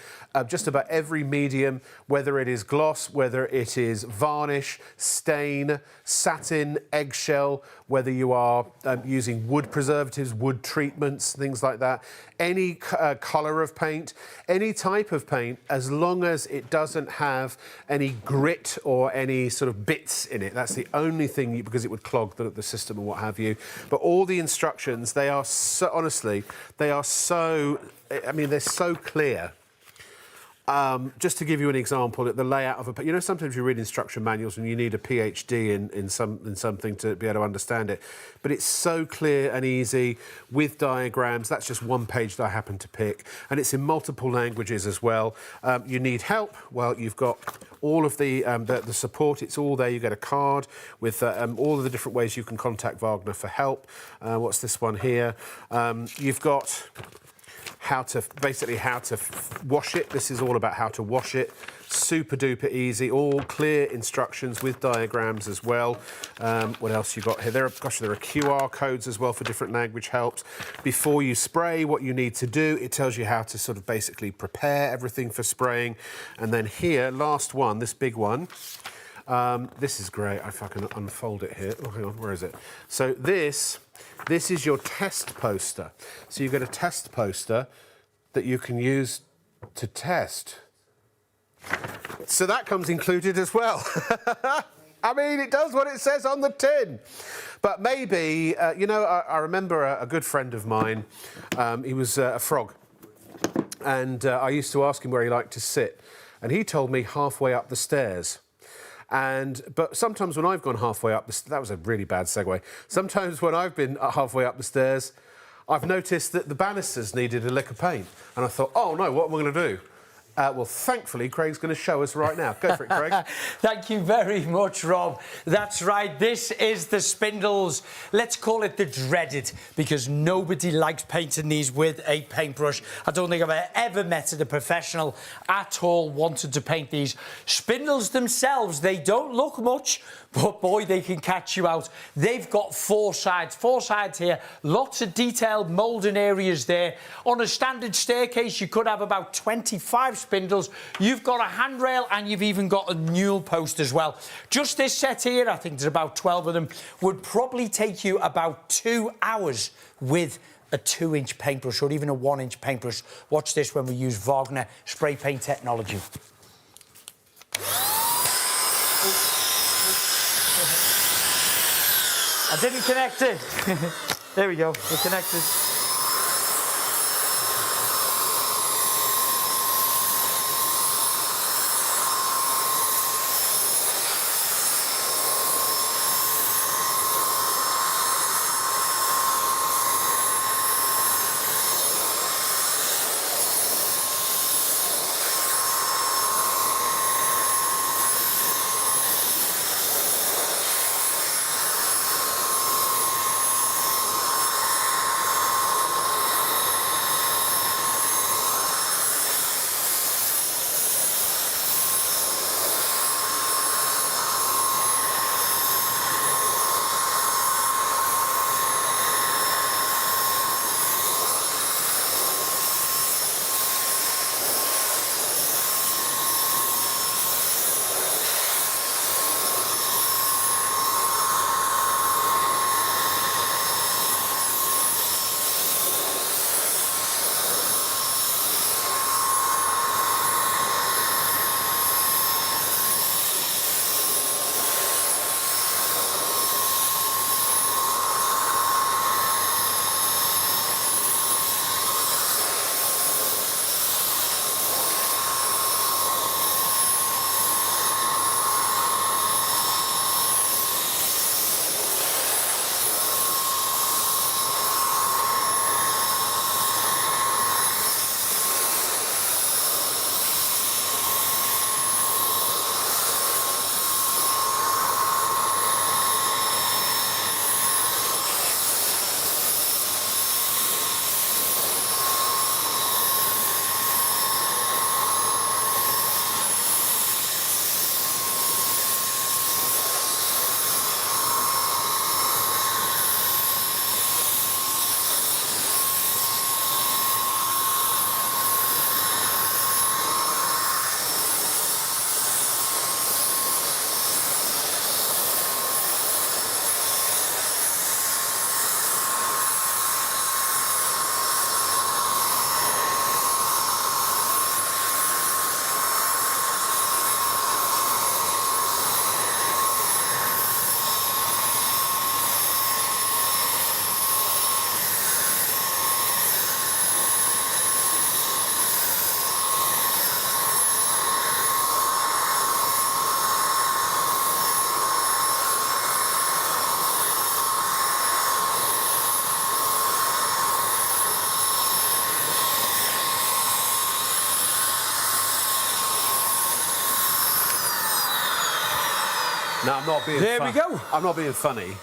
Just about every medium, whether it is gloss, whether it is varnish, stain, satin, eggshell, whether you are using wood preservatives, wood treatments, things like that, any colour of paint, any type of paint, as long as it doesn't have any grit or any sort of bits in it. That's the only thing, because it would clog the system and what have you. But all the instructions, they are so, honestly, they are so, I mean, they're so clear. Just to give you an example, the layout of a... You know, sometimes you read instruction manuals and you need a PhD in something to be able to understand it. But it's so clear and easy with diagrams. That's just one page that I happen to pick. And it's in multiple languages as well. You need help? Well, you've got all of the support. It's all there. You get a card with all of the different ways you can contact Wagner for help. What's this one here? You've got... how to wash it. This is all about how to wash it. Super duper easy, all clear instructions with diagrams as well. What else you got here? There are QR codes as well for different language helps. Before you spray, what you need to do, it tells you how to sort of basically prepare everything for spraying. And then here, last one, this big one. This is great. If I can unfold it here. Oh, hang on, where is it? So this is your test poster. So you get a test poster that you can use to test. So that comes included as well. I mean, it does what it says on the tin. But maybe, you know, I remember a good friend of mine, he was a frog. And I used to ask him where he liked to sit. And he told me halfway up the stairs. But sometimes when I've gone halfway up that was a really bad segue. Sometimes when I've been halfway up the stairs, I've noticed that the banisters needed a lick of paint. And I thought, oh no, what am I going to do? Well, thankfully, Craig's going to show us right now. Go for it, Craig. Thank you very much, Rob. That's right. This is the spindles. Let's call it the dreaded, because nobody likes painting these with a paintbrush. I don't think I've ever met a professional at all wanted to paint these. Spindles themselves, they don't look much, but boy, they can catch you out. They've got four sides here. Lots of detailed moulding areas there. On a standard staircase, you could have about 25 spindles. You've got a handrail and you've even got a newel post as well. Just this set here, I think there's about 12 of them, would probably take you about 2 hours with a 2-inch paintbrush or even a 1-inch paintbrush. Watch this when we use Wagner spray paint technology. I didn't connect it. There we go, we're connected. No, I'm not being There we go. I'm not being funny.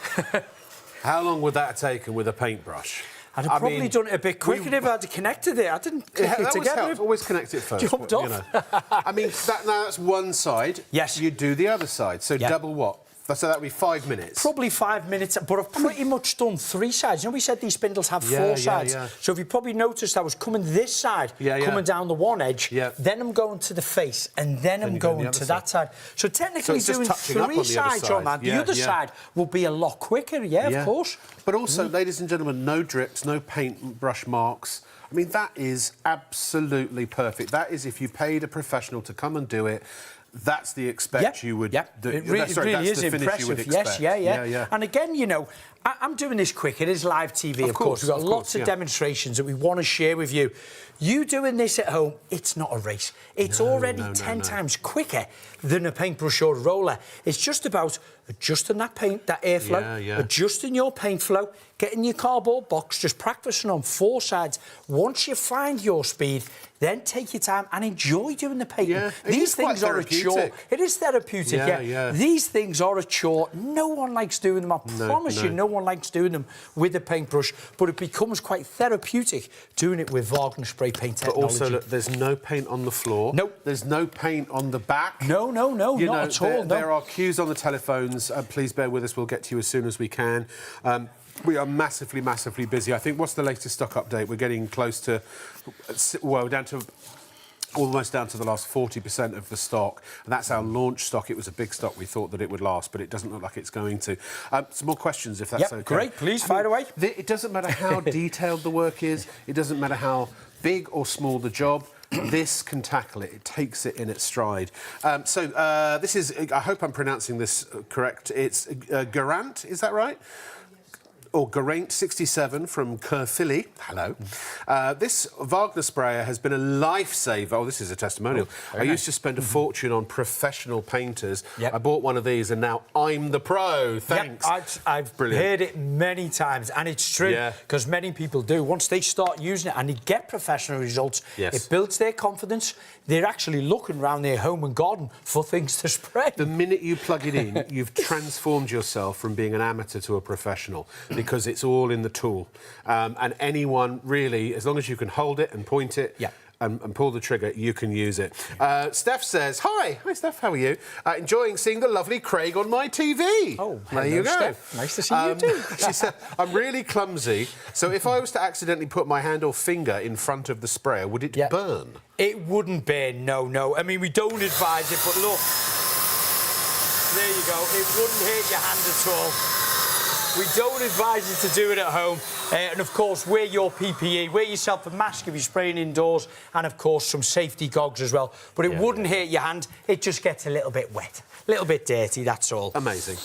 How long would that have taken with a paintbrush? I'd have probably done it a bit quicker if I had connected it. I didn't click it together. Helps. Always connect it first. Jumped off. You know. I mean, now that's one side. Yes. You do the other side. So Yeah. double what? So that would be 5 minutes. Probably 5 minutes, but I've pretty much done 3 sides. You know, we said these spindles have Yeah, 4 yeah, sides. yeah. So if you probably noticed, I was coming this side, coming down the one edge, then I'm going to the face, and then I'm going to that side. So technically it's just doing touching up on 3 the other sides side. on that. The Yeah, other yeah. side will be a lot quicker, of course. But also, ladies and gentlemen, no drips, no paintbrush marks. I mean, that is absolutely perfect. That is if you paid a professional to come and do it. That's the expect you would do. It really that's is the finish impressive. you would expect. Yes, yeah. And again, you know, I'm doing this quick. It is live TV, of course. We've got lots of demonstrations that we want to share with you. You doing this at home, it's not a race. It's already 10 times quicker than a paintbrush or a roller. It's just about adjusting that paint, that airflow, adjusting your paint flow, getting your cardboard box, just practicing on 4 sides. Once you find your speed, then take your time and enjoy doing the painting. Yeah, These things are a chore. It is therapeutic, yeah. These things are a chore. No one likes doing them. I promise you, no one likes doing them with a paintbrush, but it becomes quite therapeutic doing it with Wagner spray paint technology. But also, look, there's no paint on the floor. Nope. There's no paint on the back. No, not at all. There are queues on the telephones. Please bear with us. We'll get to you as soon as we can. We are massively, massively busy. I think, what's the latest stock update? We're getting close to, well, down to almost down to the last 40% of the stock. And that's our launch stock. It was a big stock. We thought that it would last, but it doesn't look like it's going to. Some more questions, if that's okay. Great. Please, fire away. It doesn't matter how detailed the work is. It doesn't matter how big or small the job. This can tackle it. It takes it in its stride. This is, I hope I'm pronouncing this correct. It's Garant, is that right? Or Geraint 67 from Caerphilly. Hello. This Wagner sprayer has been a lifesaver. Oh, this is a testimonial. I used to spend a fortune on professional painters. Yep. I bought one of these and now I'm the pro. Thanks. Yep, I've heard it many times, and it's true, because many people do. Once they start using it and they get professional results, it builds their confidence. They're actually looking around their home and garden for things to spray. The minute you plug it in, you've transformed yourself from being an amateur to a professional, because it's all in the tool. And anyone, really, as long as you can hold it and point it and pull the trigger, you can use it. Steph says, Hi, Steph, how are you? Enjoying seeing the lovely Craig on my TV. Oh, there you go. Steph. Nice to see you too. She said, I'm really clumsy, so if I was to accidentally put my hand or finger in front of the sprayer, would it burn? It wouldn't burn, no. I mean, we don't advise it, but look, there you go. It wouldn't hurt your hand at all. We don't advise you to do it at home. And, of course, wear your PPE. Wear yourself a mask if you're spraying indoors, and, of course, some safety goggles as well. But it wouldn't hurt your hand. It just gets a little bit wet. A little bit dirty, that's all. Amazing.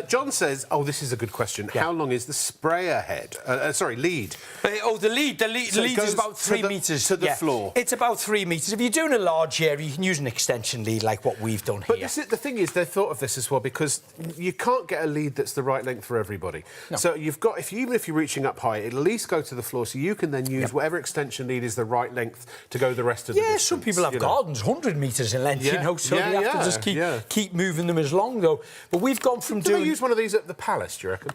John says, this is a good question. How long is the sprayer head? Lead. The lead is about 3 metres. To the floor. It's about 3 metres. If you're doing a large area, you can use an extension lead like what we've done here. But the thing is, they thought of this as well, because you can't get a lead that's the right length for everybody. No. So you've got, even if you're reaching up high, it'll at least go to the floor, so you can then use whatever extension lead is the right length to go the rest of the distance. Some people have gardens 100 metres in length, so they have to just keep moving them as long, though. But we've gone from Do they use one of these at the Palace, do you reckon?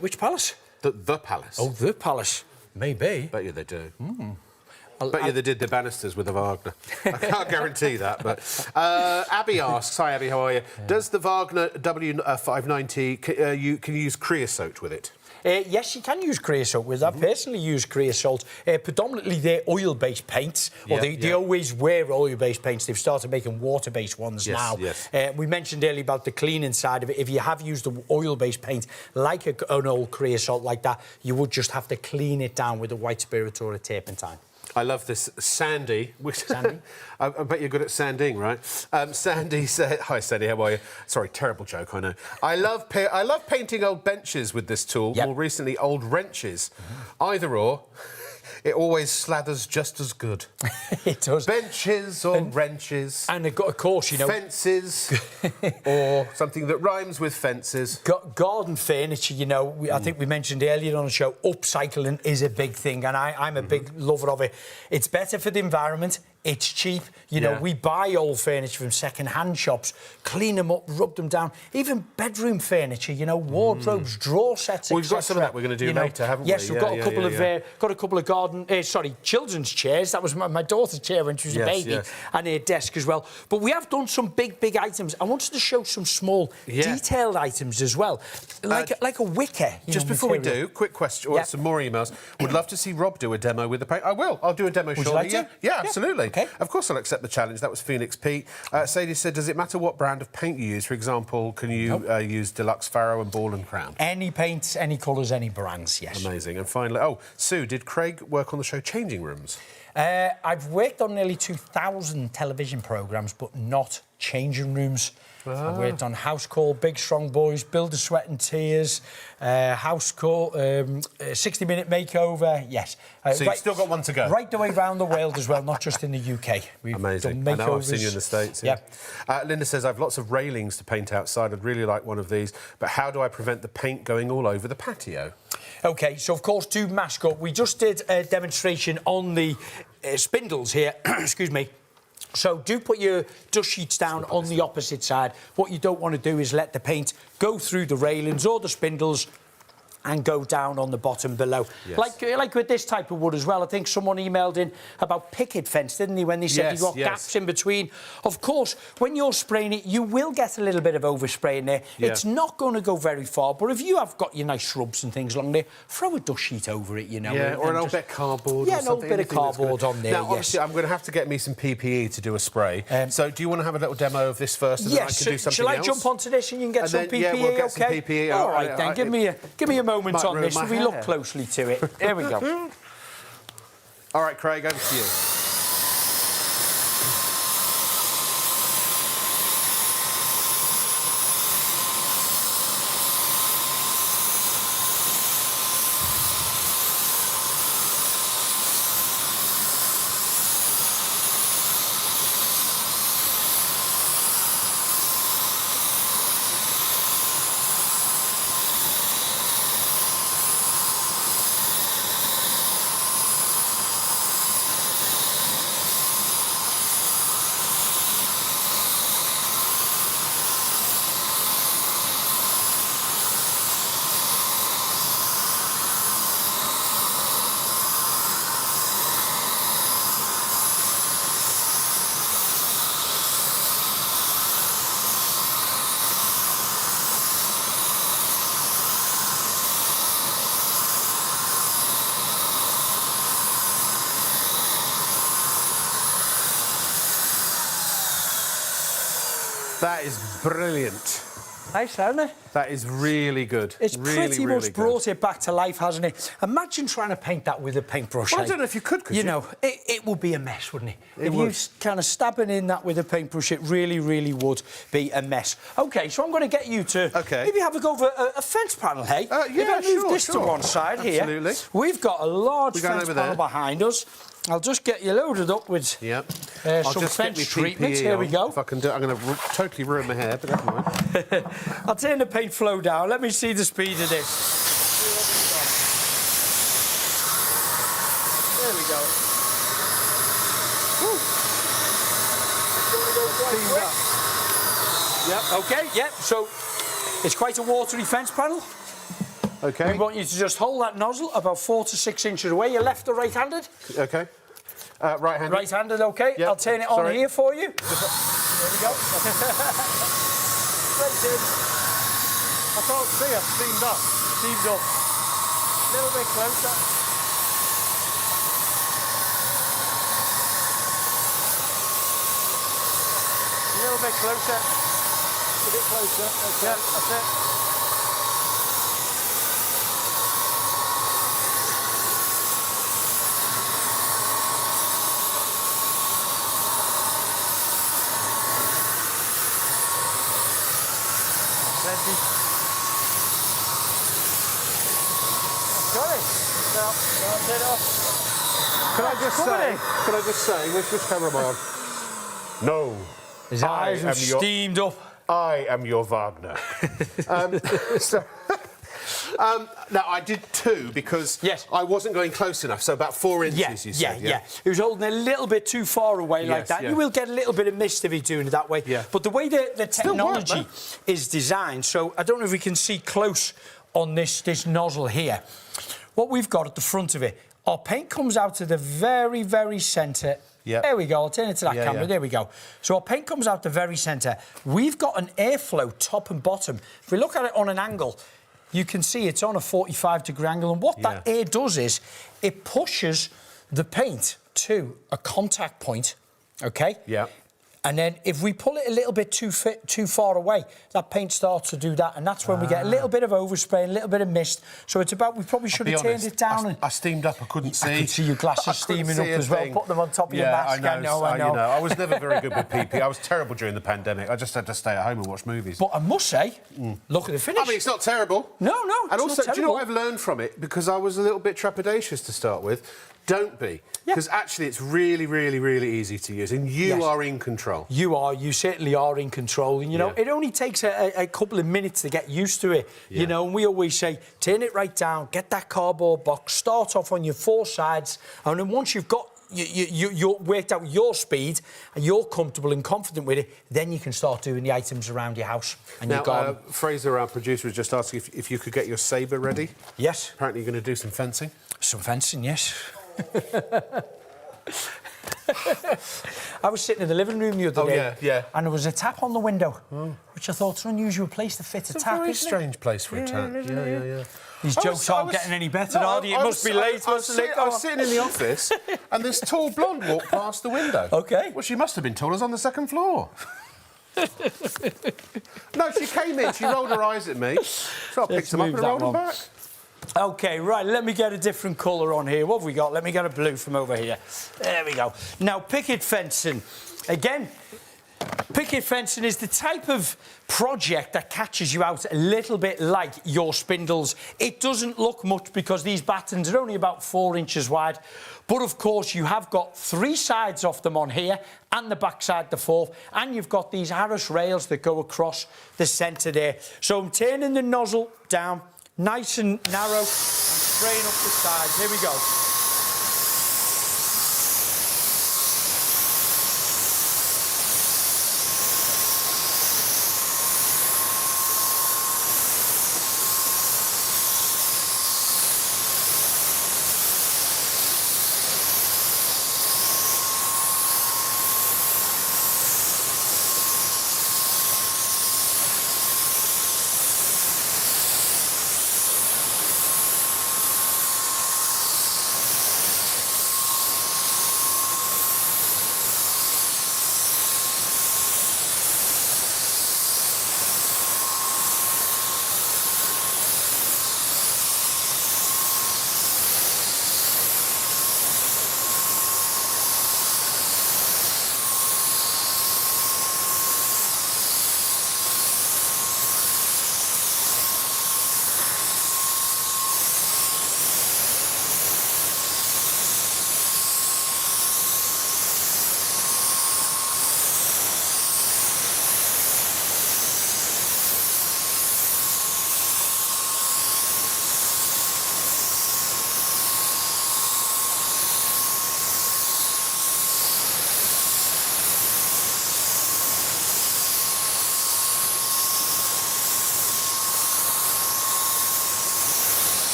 Which Palace? The Palace. Oh, the Palace. Maybe. Bet you they do. Bet you they did the banisters with the Wagner. I can't guarantee that, but... Abby asks, hi Abby, how are you? Does the Wagner W590, can you use creosote with it? Yes, you can use creosote with that. I personally use creosote. Predominantly, they're oil-based paints. They always wear oil-based paints. They've started making water-based ones now. Yes. We mentioned earlier about the cleaning side of it. If you have used an oil-based paint, like an old creosote like that, you would just have to clean it down with a white spirit or a turpentine. I love this. Sandy. Sandy? I bet you're good at sanding, right? Sandy said... Hi, Sandy, how are you? Sorry, terrible joke, I know. I love painting old benches with this tool, more recently old wrenches. Either or, it always slathers just as good. It does. Benches or wrenches. And of course, Fences or something that rhymes with fences. Garden furniture, I think we mentioned earlier on the show, upcycling is a big thing, and I'm a big lover of it. It's better for the environment. It's cheap. We buy old furniture from second-hand shops, clean them up, rub them down. Even bedroom furniture, wardrobes, drawer sets, We've got some of that we're going to do later, haven't we? Yes, we've got a couple of children's chairs. That was my daughter's chair when she was a baby, and her desk as well. But we have done some big items. I wanted to show some small, detailed items as well, like a wicker. Just before we do, quick question, or some more emails. Would love to see Rob do a demo with the paint. I will. I'll do a demo shortly. Would you like to? Yeah, absolutely. Okay. Of course I'll accept the challenge. That was Phoenix Pete. Sadie said, does it matter what brand of paint you use? For example, can you use Deluxe Faro and Ball and Crown? Any paints, any colours, any brands, yes. Amazing. And finally, Sue, did Craig work on the show Changing Rooms? I've worked on nearly 2,000 television programmes, but not changing rooms. I worked on House Call, Big Strong Boys, Build a Sweat and Tears, House Call, 60-Minute Makeover, yes. So you've still got one to go? Right the way around the world as well, not just in the UK. We've Amazing. done makeovers. I know, I've seen you in the States. Yeah. Linda says, I've lots of railings to paint outside. I'd really like one of these. But how do I prevent the paint going all over the patio? OK, so, of course, do mask up. We just did a demonstration on the spindles here. Excuse me. So do put your dust sheets down on the opposite side. What you don't want to do is let the paint go through the railings or the spindles and go down on the bottom below. Yes. Like with this type of wood as well. I think someone emailed in about picket fence, didn't they, when they said Yes, you got yes. gaps in between. Of course, when you're spraying it, you will get a little bit of overspray in there. Yeah. It's not going to go very far, but if you have got your nice shrubs and things along there, throw a dust sheet over it, you know. Yeah, or an old just- bit of cardboard. Yeah, or an old something, bit of anything that's cardboard gonna- on there, Now, yes. obviously, I'm going to have to get me some PPE to do a spray. So, do you want to have a little demo of this first, and then I Yes, can do something shall I else? jump onto this and you can get And some then, PPE? yeah, we'll get some okay? PPE. All right, then, give me a moment might on ruin this. my If we look hair. closely to it. Here we go. All right, Craig, over to you. That is brilliant. Nice, hasn't it? That is really good. It's really, pretty really much good. brought it back to life, hasn't it? Imagine trying to paint that with a paintbrush. Well, I eh? don't know if you could, You know, it would be a mess, wouldn't it? If would. you kind of stabbing in that with a paintbrush, it really, really would be a mess. OK, so I'm going to get you to maybe have a go over a fence panel, hey? Yeah, if I move sure, this to one side here, Absolutely. we've got a large We're going fence over panel there. behind us. I'll just get you loaded up with Yep. I'll some just get fence me treatment. PPE Here we on, go. If I can do it, I'm going to totally ruin my hair, but never mind. I'll turn the paint flow down. Let me see the speed of this. There we go. Yep. Okay. Yep. So it's quite a watery fence panel. Okay. We want you to just hold that nozzle about 4 to 6 inches away. You're left or right-handed? Okay. Right-handed. Right-handed. Okay. Yep. I'll turn it on Sorry. here for you. There we go. Straight in. I can't see it. Steamed up. Steamed up. A little bit closer. A little bit closer. A bit closer. Okay. Yeah, that's it. Plenty. Got it. Now, I'll turn it off. Can I just say, which camera am I on? No. His I eyes am have your- steamed up. I am your Wagner. Now, I did 2 because Yes. I wasn't going close enough, so about 4 inches, you said. yeah. He was holding a little bit too far away like Yes, that. yeah. You will get a little bit of mist if you're doing it that way. Yeah. But the way the Still work, technology man. is designed, so I don't know if we can see close on this nozzle here. What we've got at the front of it, our paint comes out of the very, very centre. Yeah. There we go. I'll turn it to that camera. Yeah. There we go. So our paint comes out the very centre. We've got an airflow top and bottom. If we look at it on an angle, you can see it's on a 45-degree angle. And what that air does is it pushes the paint to a contact point, OK? Yeah. And then if we pull it a little bit too far away, that paint starts to do that. And that's when we get a little bit of overspray, a little bit of mist. So it's about, we probably should have turned it down. I steamed up, I couldn't see. I could see your glasses I couldn't steaming see up a as well. thing. Put them on top of your mask. I know. I was never very good with PP. I was terrible during the pandemic. I just had to stay at home and watch movies. But I must say, look at the finish. I mean, it's not terrible. No, And it's also, not do you know what I've terrible. learned from it? Because I was a little bit trepidatious to start with. Don't be. Yeah. Because actually, it's really, really, really easy to use. And you are in control. You certainly are in control. And, you know, Yeah. it only takes a couple of minutes to get used to it. Yeah. You know, and we always say, turn it right down, get that cardboard box, start off on your 4 sides. And then once you've got you worked out your speed and you're comfortable and confident with it, then you can start doing the items around your house and your garden. Fraser, our producer, was just asking if you could get your sabre ready. Yes. Apparently you're going to do some fencing. Some fencing, yes. I was sitting in the living room the other day, and there was a tap on the window, which I thought was an unusual place to fit a tap. It's a very strange place for a tap. Yeah. These jokes aren't getting any better, are they? It must be late. I was sitting in the office, and this tall blonde walked past the window. OK. Well, she must have been told I was on the second floor. No, she came in, she rolled her eyes at me, so I picked them up and rolled them back. OK, right, let me get a different colour on here. What have we got? Let me get a blue from over here. There we go. Now, picket fencing. Again, picket fencing is the type of project that catches you out a little bit like your spindles. It doesn't look much because these battens are only about 4 inches wide. But, of course, you have got 3 sides off them on here and the back side, the 4th. And you've got these Harris rails that go across the centre there. So I'm turning the nozzle down, nice and narrow, and spraying up the sides. Here we go.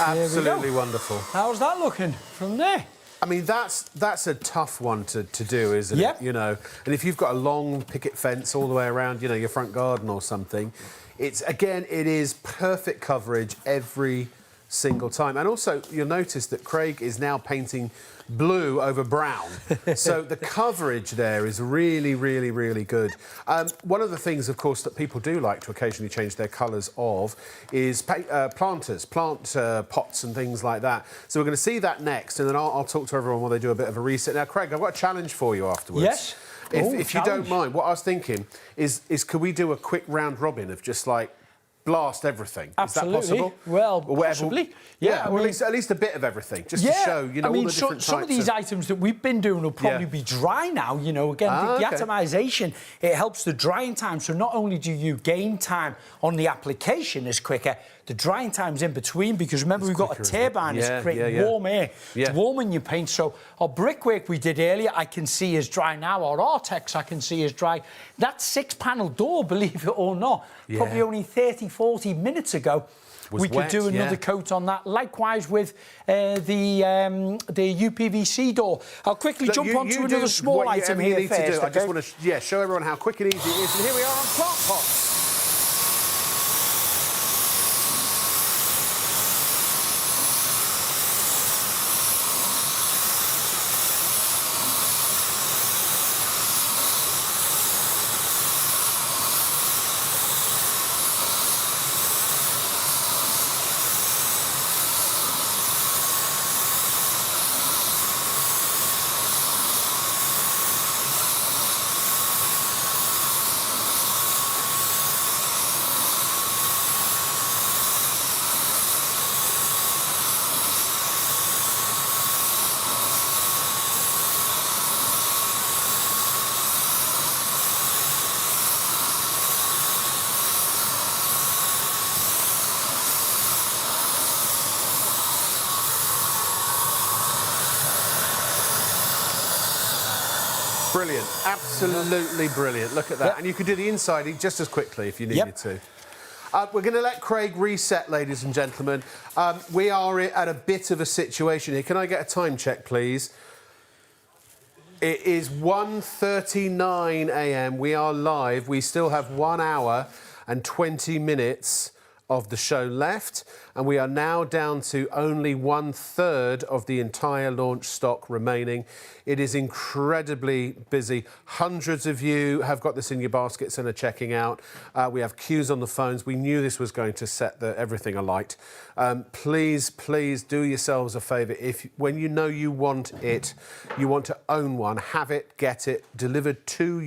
Absolutely wonderful. How's that looking from there? I mean, that's a tough one to do, isn't it? You know, and if you've got a long picket fence all the way around, you know, your front garden or something, it is perfect coverage every single time. And also, you'll notice that Craig is now painting blue over brown. So the coverage there is really, really, really good. One of the things, of course, that people do like to occasionally change their colours of is planters, plant pots and things like that. So we're going to see that next, and then I'll talk to everyone while they do a bit of a reset. Now, Craig, I've got a challenge for you afterwards. Yes. If you don't mind, what I was thinking is could we do a quick round robin of just like blast everything? Absolutely. Is that possible? Well, possibly. Yeah, well, at least a bit of everything, just to show, you know, all the different types. Some of these items that we've been doing will probably be dry now, you know. Again, the atomisation, it helps the drying time. So not only do you gain time on the application is quicker, The drying time's in between because remember we've got a quicker, isn't it? turbine Yeah, that's creating yeah. warm air Yeah. to warm in your paint. So our brickwork we did earlier, I can see is dry now. Our Artex I can see is dry. That 6-panel door, believe it or not, probably only 30, 40 minutes ago, we could wet, do another yeah. coat on that. Likewise with the UPVC door. I'll quickly jump on to another small item here need first. to do. I Okay? just want to show everyone how quick and easy it is. And here we are on plant pots. Brilliant, absolutely brilliant. Look at that. Yep. And you could do the inside just as quickly if you needed to. We're going to let Craig reset, ladies and gentlemen. We are at a bit of a situation here. Can I get a time check, please? It is 1:39 a.m. We are live. We still have 1 hour and 20 minutes of the show left, and we are now down to only 1/3 of the entire launch stock remaining. It is incredibly busy. Hundreds of you have got this in your baskets and are checking out. We have queues on the phones. We knew this was going to set everything alight. Please, please do yourselves a favour. When you know you want it, you want to own one, have it, get it, delivered to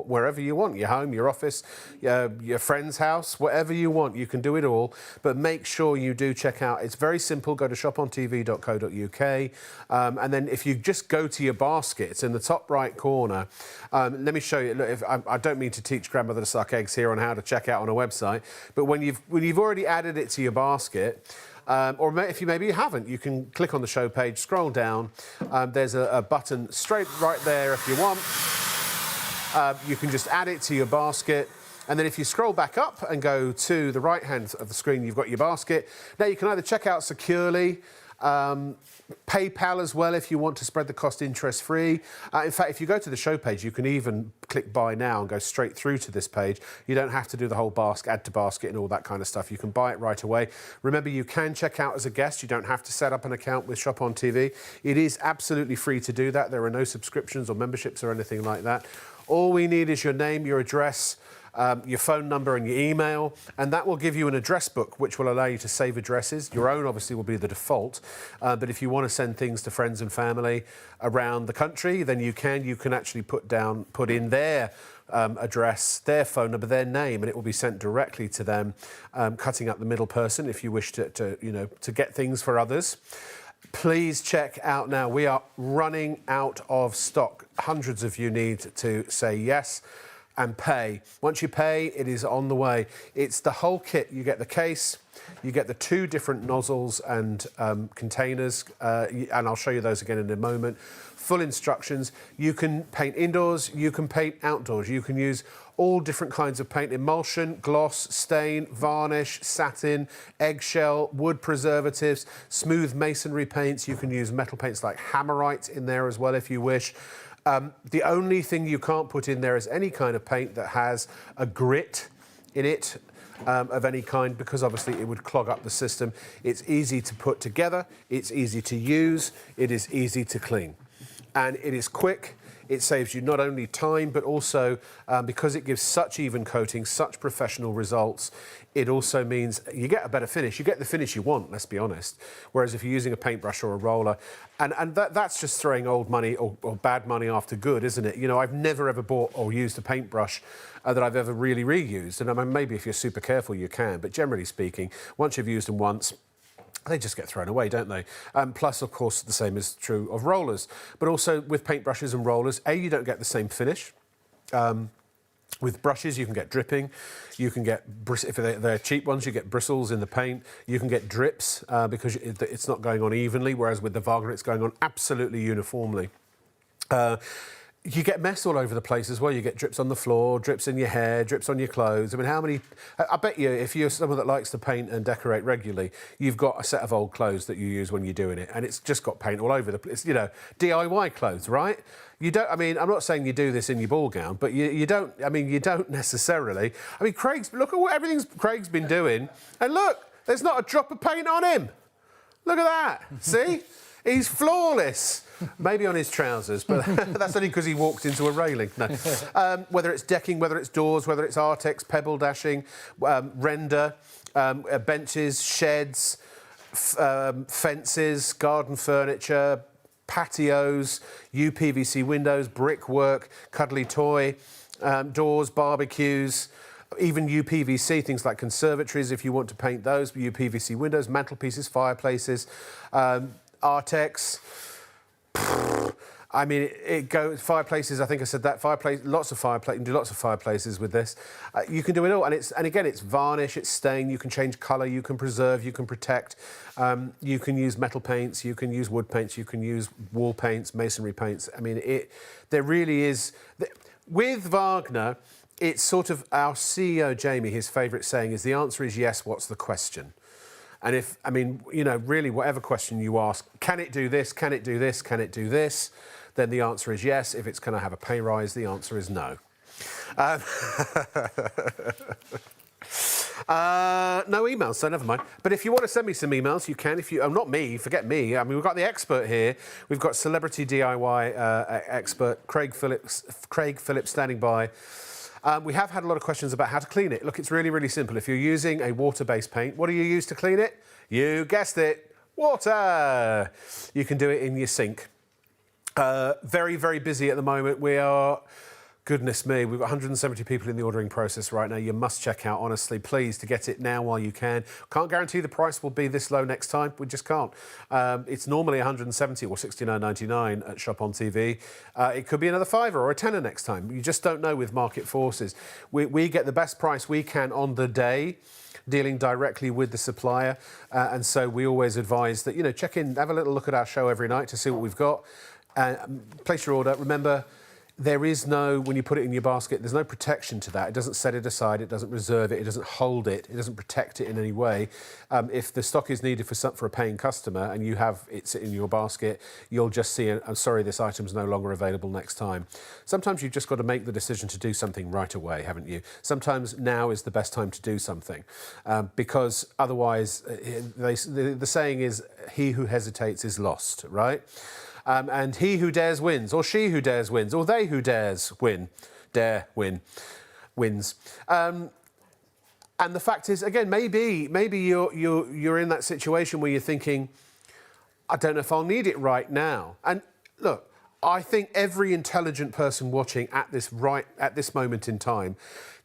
wherever you want, your home, your office, your friend's house, whatever you want. You can do it all, but make sure you do check out. It's very simple. Go to shopontv.co.uk, and then if you just go to your basket, it's in the top right corner. Let me show you. Look, I don't mean to teach grandmother to suck eggs here on how to check out on a website, but when you've already added it to your basket, or if maybe you haven't, you can click on the show page, scroll down. There's a button straight right there if you want. You can just add it to your basket. And then if you scroll back up and go to the right hand of the screen, you've got your basket. Now you can either check out securely, PayPal as well if you want to spread the cost interest-free. In fact, if you go to the show page, you can even click buy now and go straight through to this page. You don't have to do the whole basket, add to basket and all that kind of stuff. You can buy it right away. Remember, you can check out as a guest. You don't have to set up an account with Shop on TV. It is absolutely free to do that. There are no subscriptions or memberships or anything like that. All we need is your name, your address, your phone number and your email, and that will give you an address book which will allow you to save addresses. Your own obviously will be the default, but if you want to send things to friends and family around the country, then you can actually put in their address, their phone number, their name, and it will be sent directly to them, cutting out the middle person if you wish to get things for others. Please check out now. We are running out of stock. Hundreds of you need to say yes and pay. Once you pay, it is on the way. It's the whole kit. You get the case, you get the 2 different nozzles and containers, and I'll show you those again in a moment. Full instructions. You can paint indoors, you can paint outdoors. You can use all different kinds of paint: emulsion, gloss, stain, varnish, satin, eggshell, wood preservatives, smooth masonry paints. You can use metal paints like hammerite in there as well if you wish. The only thing you can't put in there is any kind of paint that has a grit in it of any kind, because obviously it would clog up the system. It's easy to put together, it's easy to use, it is easy to clean. And it is quick. It saves you not only time, but also because it gives such even coating, such professional results, it also means you get a better finish. You get the finish you want, let's be honest. Whereas if you're using a paintbrush or a roller, and that's just throwing old money or bad money after good, isn't it? You know, I've never ever bought or used a paintbrush that I've ever really reused. And I mean, maybe if you're super careful, you can. But generally speaking, once you've used them once, they just get thrown away, don't they? Plus, of course, the same is true of rollers. But also with paintbrushes and rollers, you don't get the same finish. With brushes, you can get dripping. You can get, if they're cheap ones, you get bristles in the paint. You can get drips because it's not going on evenly, whereas with the Wagner, it's going on absolutely uniformly. You get mess all over the place as well. You get drips on the floor, drips in your hair, drips on your clothes. I mean, how many... I bet you, if you're someone that likes to paint and decorate regularly, you've got a set of old clothes that you use when you're doing it, and it's just got paint all over the place. You know, DIY clothes, right? You don't... I mean, I'm not saying you do this in your ball gown, but you don't... I mean, you don't necessarily... I mean, look at what everything Craig's been doing, and look, there's not a drop of paint on him. Look at that. See? He's flawless. Maybe on his trousers, but that's only because he walked into a railing. No. Whether it's decking, whether it's doors, whether it's Artex, pebble dashing, render, benches, sheds, fences, garden furniture, patios, UPVC windows, brickwork, cuddly toy, doors, barbecues, even UPVC, things like conservatories, if you want to paint those, UPVC windows, mantelpieces, fireplaces, Artex. I mean, it goes fireplaces. I think I said that fireplace. Lots of fireplace. You can do lots of fireplaces with this. You can do it all, and again, it's varnish, it's stain. You can change colour. You can preserve. You can protect. You can use metal paints. You can use wood paints. You can use wall paints, masonry paints. I mean, there really is. With Wagner, it's sort of our CEO Jamie. His favourite saying is, "The answer is yes. What's the question?" And if, I mean, you know, really whatever question you ask, can it do this, can it do this, can it do this, then the answer is yes. If it's going to have a pay rise, the answer is no. No emails, so never mind. But if you want to send me some emails, you can. Not me, forget me. I mean, we've got the expert here. We've got celebrity DIY expert Craig Phillips standing by. We have had a lot of questions about how to clean it. Look, it's really, really simple. If you're using a water-based paint, what do you use to clean it? You guessed it, water. You can do it in your sink. Very, very busy at the moment. We are... Goodness me, we've got 170 people in the ordering process right now. You must check out, honestly, please, to get it now while you can. Can't guarantee the price will be this low next time. We just can't. It's normally 170 or 69.99 at Shop on TV. It could be another £5 or a tenner next time. You just don't know with market forces. We get the best price we can on the day, dealing directly with the supplier. And so we always advise that, you know, check in, have a little look at our show every night to see what we've got. Place your order. Remember, there is no, when you put it in your basket, there's no protection to that. It doesn't set it aside, it doesn't reserve it, it doesn't hold it, it doesn't protect it in any way. If the stock is needed for a paying customer and you have it sit in your basket, you'll just see, I'm sorry, this item's no longer available next time. Sometimes you've just got to make the decision to do something right away, haven't you? Sometimes now is the best time to do something because otherwise, the saying is, he who hesitates is lost, right? And he who dares wins, or she who dares wins, or they who wins. And the fact is, again, maybe you're in that situation where you're thinking, I don't know if I'll need it right now. And look, I think every intelligent person watching at this moment in time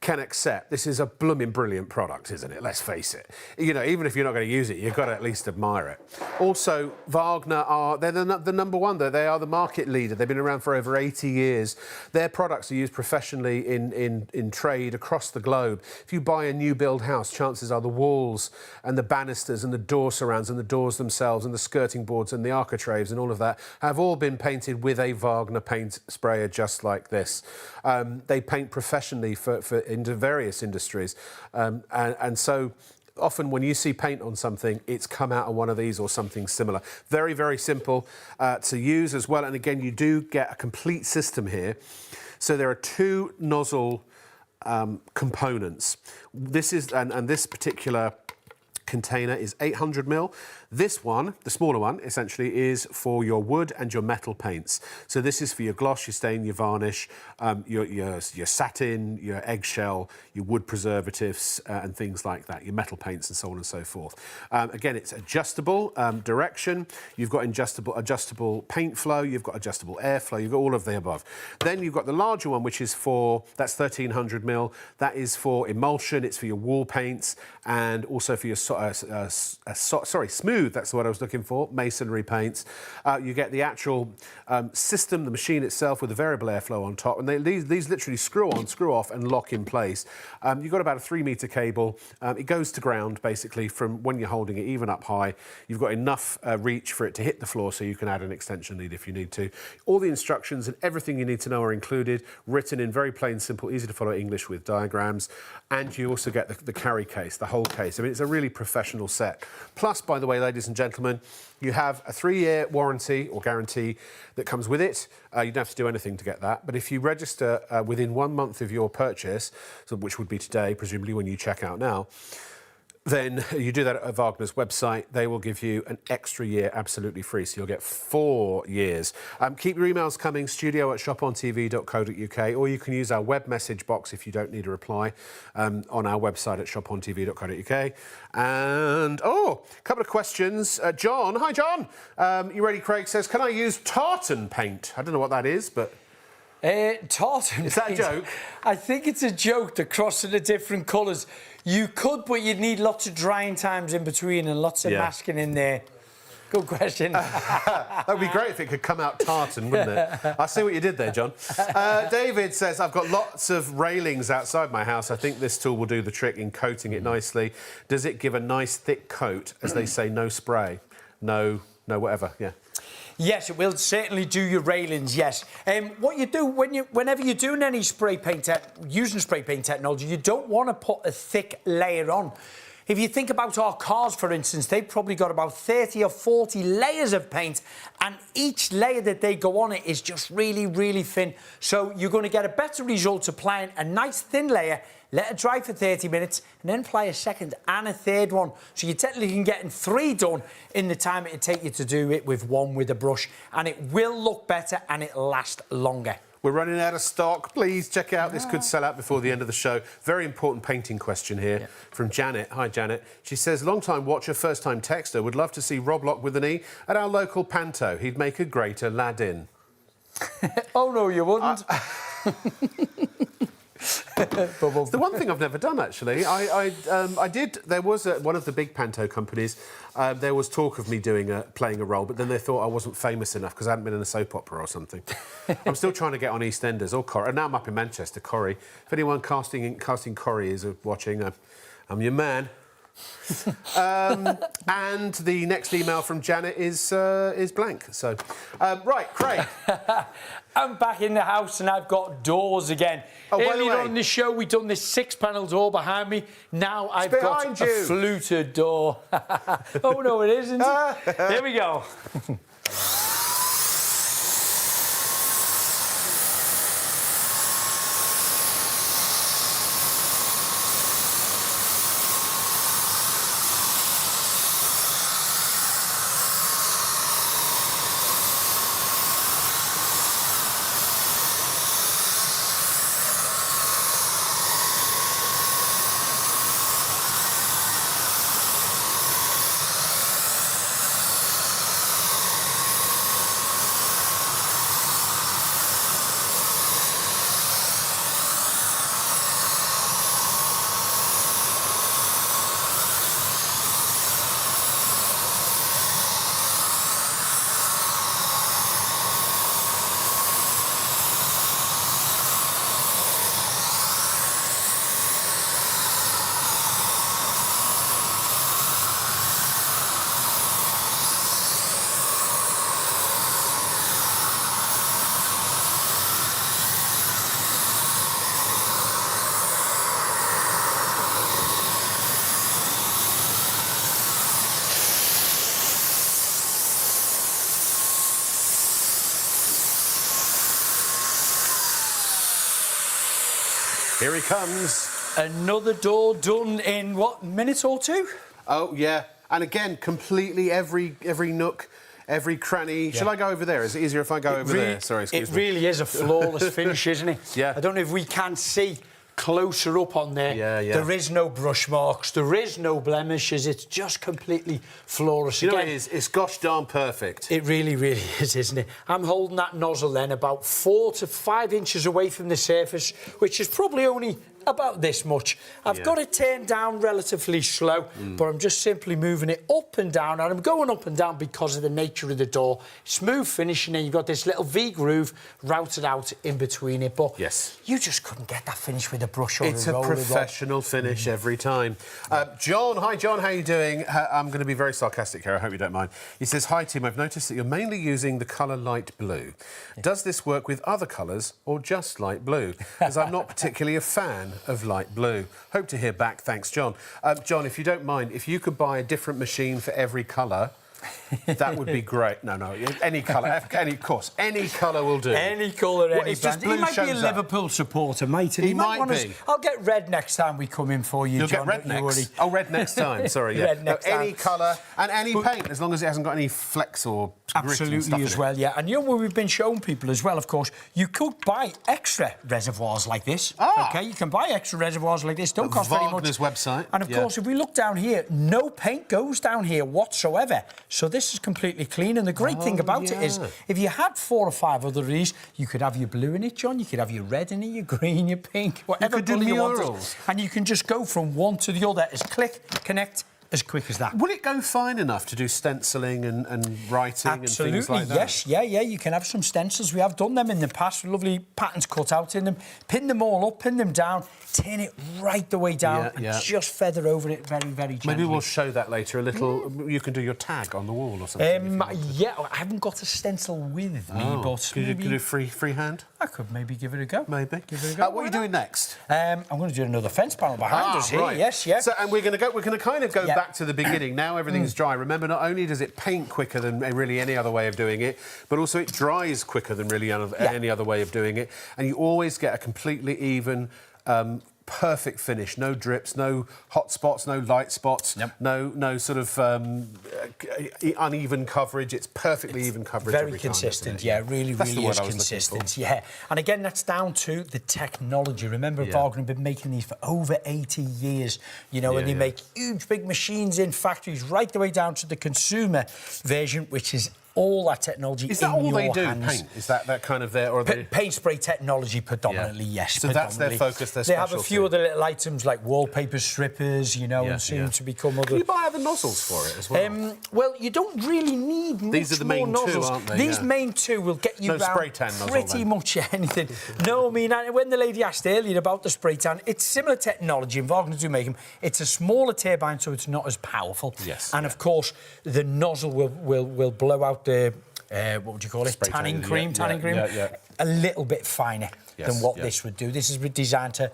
can accept this is a blooming brilliant product, isn't it? Let's face it. You know, even if you're not going to use it, you've got to at least admire it. Also, Wagner they're the number one, though. They are the market leader. They've been around for over 80 years. Their products are used professionally in trade across the globe. If you buy a new build house, chances are the walls and the banisters and the door surrounds and the doors themselves and the skirting boards and the architraves and all of that have all been painted with a Wagner paint sprayer just like this. They paint professionally into various industries. And so often when you see paint on something, it's come out of one of these or something similar. Very, very simple to use as well. And again, you do get a complete system here. So there are two nozzle components. This is, and this particular container is 800 ml. This one, the smaller one, essentially is for your wood and your metal paints. So this is for your gloss, your stain, your varnish, your satin, your eggshell, your wood preservatives and things like that, your metal paints and so on and so forth. Again, it's adjustable direction. You've got adjustable paint flow. You've got adjustable airflow. You've got all of the above. Then you've got the larger one, which is that's 1300 ml. That is for emulsion. It's for your wall paints and also for your smooth, that's the word I was looking for, masonry paints. You get the actual system, the machine itself with the variable airflow on top, and these literally screw on, screw off and lock in place. You've got about a 3-metre cable. It goes to ground, basically, from when you're holding it, even up high. You've got enough reach for it to hit the floor, so you can add an extension lead if you need to. All the instructions and everything you need to know are included, written in very plain, simple, easy to follow English with diagrams. And you also get the carry case, the whole case. I mean, it's a really professional set. Plus, by the way, ladies and gentlemen, you have a 3-year warranty or guarantee that comes with it. You don't have to do anything to get that. But if you register within 1 month of your purchase, so which would be today, presumably when you check out now, then you do that at Wagner's website. They will give you an extra year absolutely free, so you'll get 4 years. Keep your emails coming, studio@shopontv.co.uk, or you can use our web message box if you don't need a reply on our website at shopontv.co.uk. And, a couple of questions. John, hi John. You ready, Craig says, can I use tartan paint? I don't know what that is, but... Tartan Is that a paint. joke? I think it's a joke, the crossing the different colours. You could, but you'd need lots of drying times in between and lots of masking in there. Good question. That would be great if it could come out tartan, wouldn't it? I see what you did there, John. David says, I've got lots of railings outside my house. I think this tool will do the trick in coating it nicely. Does it give a nice thick coat? As they say, no spray, no whatever, yeah. Yes, it will certainly do your railings, yes. What you do, whenever you're doing any spray paint, using spray paint technology, you don't want to put a thick layer on. If you think about our cars, for instance, they've probably got about 30 or 40 layers of paint, and each layer that they go on it is just really, really thin. So you're going to get a better result applying a nice thin layer, let it dry for 30 minutes, and then apply a second and a third one. So you technically can get 3 done in the time it'd take you to do it with 1 with a brush, and it will look better and it'll last longer. We're running out of stock. Please check out. This could sell out before the end of the show. Very important painting question here from Janet. Hi, Janet. She says, long-time watcher, first-time texter, would love to see Rob Lock with an E at our local panto. He'd make a great Aladdin. Oh, no, you wouldn't. It's the one thing I've never done, actually. I did. There was one of the big panto companies. There was talk of me playing a role, but then they thought I wasn't famous enough because I hadn't been in a soap opera or something. I'm still trying to get on EastEnders or Corrie. And now I'm up in Manchester, Corrie. If anyone casting Corrie is watching, I'm your man. And the next email from Janet is blank. So, right, Craig. I'm back in the house and I've got doors again. Oh, by the Earlier way, on the show, we've done this 6-panel door behind me. Now I've got a fluted door. Oh, no, it isn't. There we go. Here he comes. Another door done in, what, minute or 2? Oh, yeah. And again, completely every nook, every cranny. Shall I go over there? Is it easier if I go over there? Sorry, excuse me. It really is a flawless finish, isn't it? Yeah. I don't know if we can see closer up on there. Yeah. There is no brush marks, there is no blemishes, it's just completely flawless. You know what it is? It's gosh darn perfect. It really, really is, isn't it? I'm holding that nozzle then about 4 to 5 inches away from the surface, which is probably only about this much. I've got it turned down relatively slow, but I'm just simply moving it up and down, and I'm going up and down because of the nature of the door. Smooth finish, and then you've got this little V groove routed out in between it, but you just couldn't get that finish with a brush or it's a roller. It's a professional finish every time. John, hi John, how are you doing? I'm going to be very sarcastic here, I hope you don't mind. He says, hi team, I've noticed that you're mainly using the colour light blue. Does this work with other colours or just light blue? As I'm not particularly a fan of light blue. Hope to hear back. Thanks, John. John, if you don't mind, if you could buy a different machine for every colour, that would be great. No, any colour, of course, any colour will do. Any colour, any it's just brand. blue He might be a Liverpool supporter, mate. And he might be. I'll get red next time we come in for you, You'll John. get red next. Oh, red next time. Sorry, yeah. Red next time. Any colour and any paint, as long as it hasn't got any flex or grit and stuff absolutely as in well, it. yeah. And you know what we've been showing people as well, of course, you could buy extra reservoirs like this. OK, you can buy extra reservoirs like this. Don't cost very much. Wagner's website. And of course, if we look down here, no paint goes down here whatsoever. So this is completely clean. And the great thing about it is, if you had 4 or 5 other of these, you could have your blue in it, John. You could have your red in it, your green, your pink, whatever colour you want. And you can just go from one to the other. As click, connect, as quick as that. Will it go fine enough to do stenciling and writing and things like that? Yes, yeah, you can have some stencils. We have done them in the past, with lovely patterns cut out in them. Pin them all up, pin them down, turn it right the way down, and just feather over it very, very gently. Maybe we'll show that later a little. You can do your tag on the wall or something. Yeah, I haven't got a stencil with me, but could you do freehand? I could maybe give it a go. Maybe. Give it a go. What are you doing next? I'm going to do another fence panel behind us here. Right. Yes, yeah. So, and we're going to kind of go back to the beginning. Now everything's dry. Remember, not only does it paint quicker than really any other way of doing it, but also it dries quicker than really any other way of doing it. And you always get a completely even, perfect finish. No drips, no hot spots, no light spots, no sort of uneven coverage. It's perfectly even coverage. Very every time, consistent, really is consistent, And again, that's down to the technology. Remember, Wagner have been making these for over 80 years, and they make huge, big machines in factories right the way down to the consumer version, which is all that technology in your hands. Is that all they do, paint? Is that kind of their... Or paint spray technology predominantly, yes. So that's their focus, their specialty. They have a few other little items like wallpaper strippers, and soon to become other... Can you buy other nozzles for it as well? Well, you don't really need much more nozzles. These are the main two, aren't they? These main two will get you spray tan nozzle, pretty much anything. No, I mean, when the lady asked earlier about the spray tan, it's similar technology, and Wagner do make them. It's a smaller turbine, so it's not as powerful. Yes. And, of course, the nozzle will blow out the... what would you call it? Tanning cream. A little bit finer than what this would do. This is designed to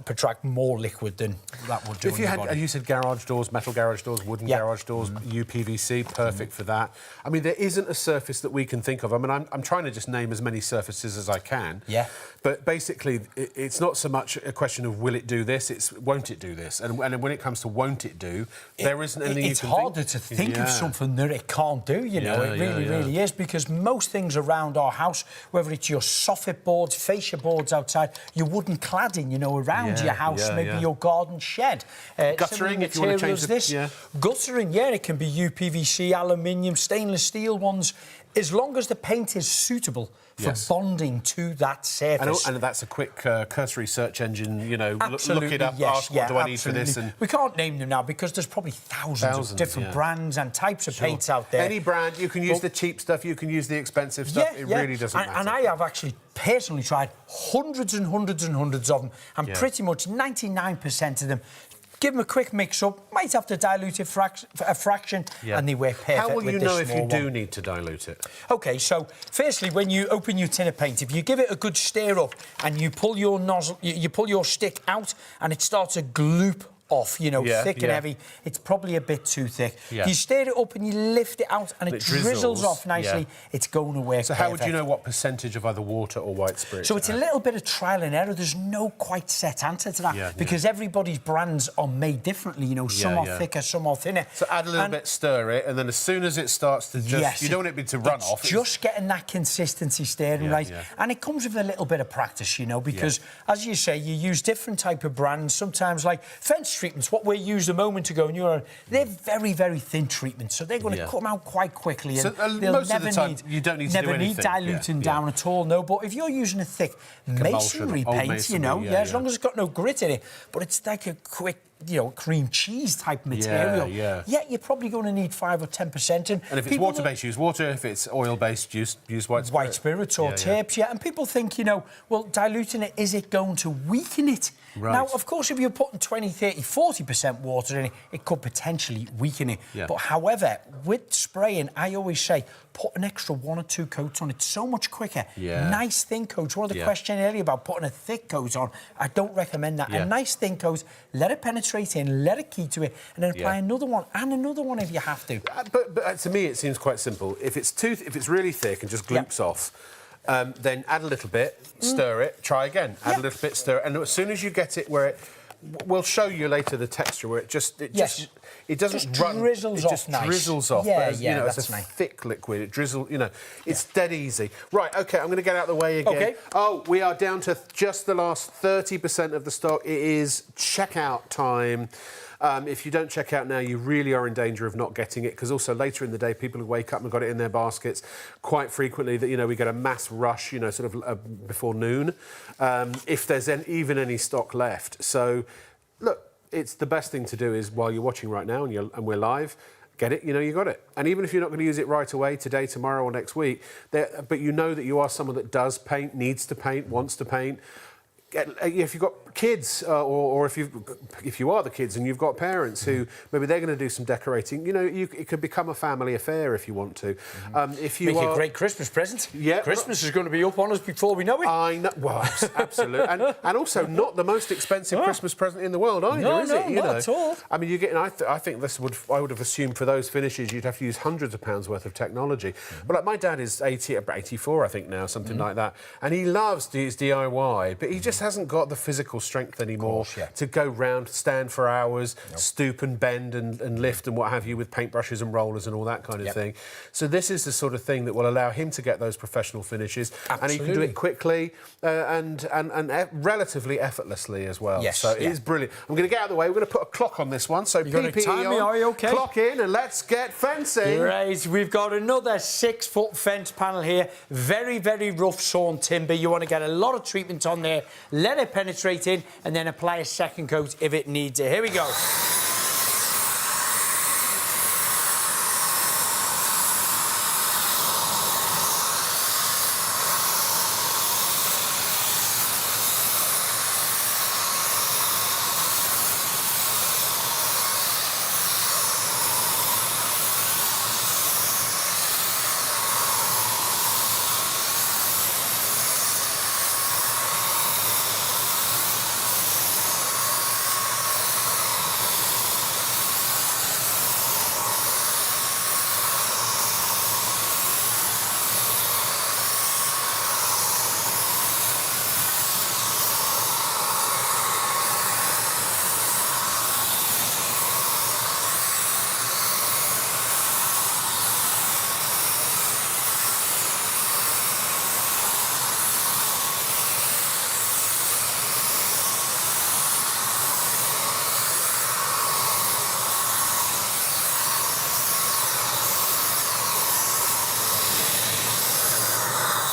protract more liquid than that would do. If you had, you said garage doors, metal garage doors, wooden garage doors, UPVC, perfect for that. I mean, there isn't a surface that we can think of. I mean, I'm trying to just name as many surfaces as I can. Yeah. But basically, it's not so much a question of will it do this, it's won't it do this. And when it comes to won't it do, there isn't anything you can think. It's harder to think of something that it can't do, it really is, because most things around our house, whether it's your soffit boards, fascia boards outside, your wooden cladding, around your house, maybe your garden shed. Guttering, if you want to change this. Guttering, it can be UPVC, aluminium, stainless steel ones, as long as the paint is suitable for bonding to that surface. And that's a quick cursory search engine, absolutely, look it up, ask what do I need for this. And we can't name them now because there's probably thousands of different brands and types of paints out there. Any brand, you can use the cheap stuff, you can use the expensive stuff, it really doesn't matter. And I have actually personally tried hundreds and hundreds and hundreds of them, and pretty much 99% of them. Give them a quick mix-up, might have to dilute it a fraction, and they work perfect. How will you with know this if you do one. need to dilute it? OK, so, firstly, when you open your tin of paint, if you give it a good stir-up and you pull your nozzle, you pull your stick out and it starts to gloop off, thick and heavy, it's probably a bit too thick. You stir it up and you lift it out and it drizzles off nicely, it's going to work So how would you know what percentage of either water or white spirit? So it's a little bit of trial and error. There's no quite set answer to that because everybody's brands are made differently. Some are thicker, some are thinner. So add a little bit, stir it, and then as soon as it starts to just... you don't want it to run off. Just getting that consistency stirring right. And it comes with a little bit of practice, because, as you say, you use different type of brands. Sometimes, like Fence latex treatments, what we used a moment ago, and they're very, very thin treatments, so they're going to come out quite quickly. So And they'll most never of the time, need, you don't need to never do need anything. diluting down at all, no. But if you're using a thick masonry old paint, masonry, you know, yeah, as long as it's got no grit in it, but it's like a quick, you know, cream cheese type material. Yeah. You're probably going to need 5 or 10%. And if it's water-based, use water. If it's oil-based, use white spirit. White spirits or tips, And people think, you know, well, diluting it, is it going to weaken it? Right. Now, of course, if you're putting 20, 30, 40% water in it, it could potentially weaken it. Yeah. But however, with spraying, I always say, put an extra 1 or 2 coats on it so much quicker. Yeah. Nice thin coats. One of the questions earlier about putting a thick coat on, I don't recommend that. A nice thin coat, let it penetrate in, let it key to it, and then apply another one and another one if you have to. But to me, it seems quite simple. If it's really thick and just gloops off, then add a little bit, stir it, try again, add a little bit, stir it, and as soon as you get it where it, we'll show you later the texture where it doesn't Just run, drizzles it just off nice. drizzles off. Yeah, whereas, you know, that's it's a nice. thick liquid. It drizzles, you know, it's dead easy. Right, okay, I'm going to get out of the way again. Okay. Oh, we are down to just the last 30% of the stock. It is checkout time. If you don't check out now, you really are in danger of not getting it, because also later in the day, people who wake up and got it in their baskets quite frequently. That, you know, we get a mass rush, you know, sort of before noon, if there's even any stock left. So, look, it's the best thing to do is while you're watching right now and we're live. Get it, you know, you got it. And even if you're not going to use it right away, today, tomorrow or next week, but you know that you are someone that does paint, needs to paint, wants to paint. If you've got kids, or if you are the kids and you've got parents who maybe they're going to do some decorating, you know, it could become a family affair if you want to. If you Make a great Christmas present. Yeah, Christmas is going to be up on us before we know it. I know. Well, absolutely, and also not the most expensive Christmas present in the world either, is it? You not know? at all. I mean, you get. I think I would have assumed for those finishes you'd have to use hundreds of pounds worth of technology. But like my dad is 84, I think now, something like that, and he loves his DIY, but he just hasn't got the physical strength anymore to go round, stand for hours, stoop and bend and lift and what have you with paintbrushes and rollers and all that kind of thing. So this is the sort of thing that will allow him to get those professional finishes. Absolutely. And he can do it quickly and relatively effortlessly as well. Yes, so it is brilliant. I'm going to get out of the way. We're going to put a clock on this one. So You're going to PPE time me, are you okay? Clock in and let's get fencing. Right, we've got another 6-foot fence panel here. Very, very rough sawn timber. You want to get a lot of treatment on there. Let it penetrate in and then apply a second coat if it needs it. Here we go.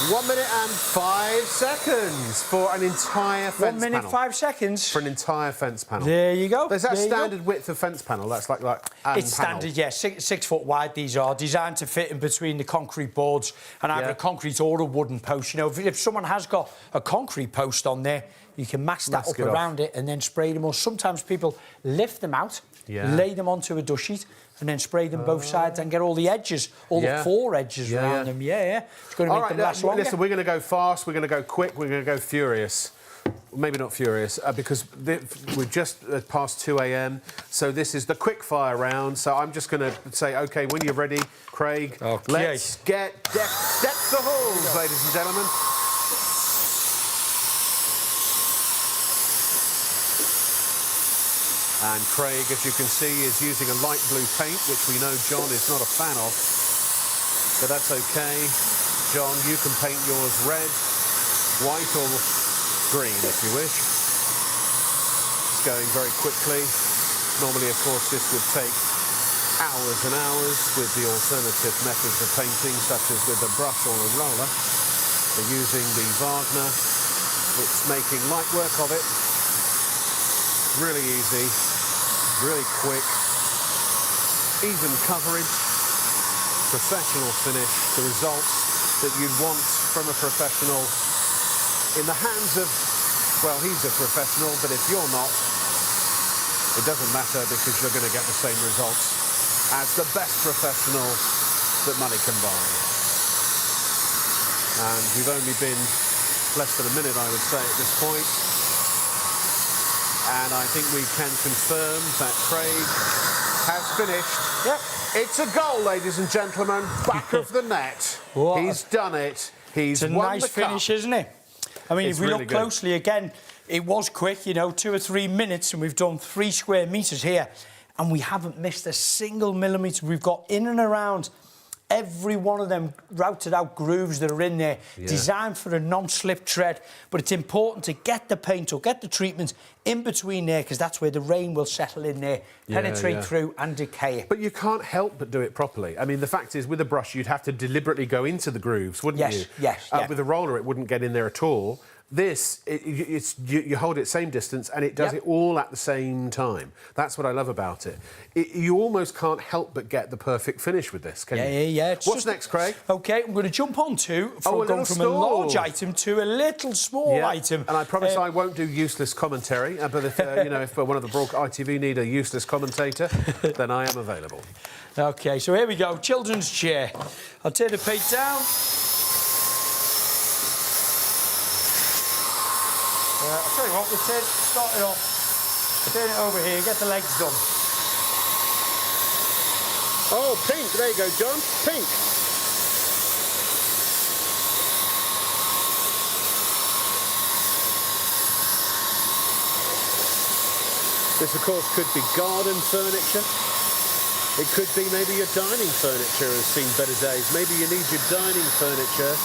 One minute and 5 seconds for an entire fence panel. 1 minute, 5 seconds. For an entire fence panel. There you go. Is that There you go. standard width of fence panel? That's like It's panel. standard, yeah. 6 foot wide. These are designed to fit in between the concrete boards and either a concrete or a wooden post. You know, if someone has got a concrete post on there, you can mask that up around it and then spray them. Or sometimes people lift them out, lay them onto a dust sheet, and then spray them both sides and get all the edges, all the 4 edges around them. Yeah. It's going to make them last longer. Listen, we're going to go fast, we're going to go quick, we're going to go furious. Maybe not furious, because we're just past 2 a.m, so this is the quick fire round. So I'm just going to say, OK, when you're ready, Craig, let's get deck the halls, ladies and gentlemen. And Craig, as you can see, is using a light blue paint, which we know John is not a fan of. But that's OK. John, you can paint yours red, white or green, if you wish. It's going very quickly. Normally, of course, this would take hours and hours with the alternative methods of painting, such as with a brush or a roller. They're using the Wagner. It's making light work of it. Really easy, really quick, even coverage, professional finish, the results that you'd want from a professional in the hands of, well, he's a professional, but if you're not, it doesn't matter because you're going to get the same results as the best professional that money can buy. And we've only been less than a minute, I would say, at this point. And I think we can confirm that Craig has finished. Yep. It's a goal, ladies and gentlemen. Back of the net. What? He's done it. He's It's a won nice the finish, cup. isn't it? I mean, It's if we really look good. closely again, it was quick, you know, 2 or 3 minutes, and we've done 3 square metres here, and we haven't missed a single millimetre. We've got in and around every one of them routed out grooves that are in there, designed for a non-slip tread. But it's important to get the paint or get the treatment in between there, because that's where the rain will settle in there, penetrate through and decay it. But you can't help but do it properly. I mean, the fact is, with a brush, you'd have to deliberately go into the grooves, wouldn't you? Yes. With a roller, it wouldn't get in there at all. This, you hold it same distance, and it does it all at the same time. That's what I love about it. You almost can't help but get the perfect finish with this, can you? Yeah. What's next, Craig? OK, I'm going to jump on to, a going little from a large stall. item to a little small item. And I promise I won't do useless commentary, but if, you know, if one of the ITV need a useless commentator, then I am available. OK, so here we go, children's chair. I'll tear the paint down. I'll tell you what, we'll start it off, turn it over here, get the legs done. Oh, pink. There you go, John. Pink. This, of course, could be garden furniture. It could be maybe your dining furniture has seen better days. Maybe you need your dining furniture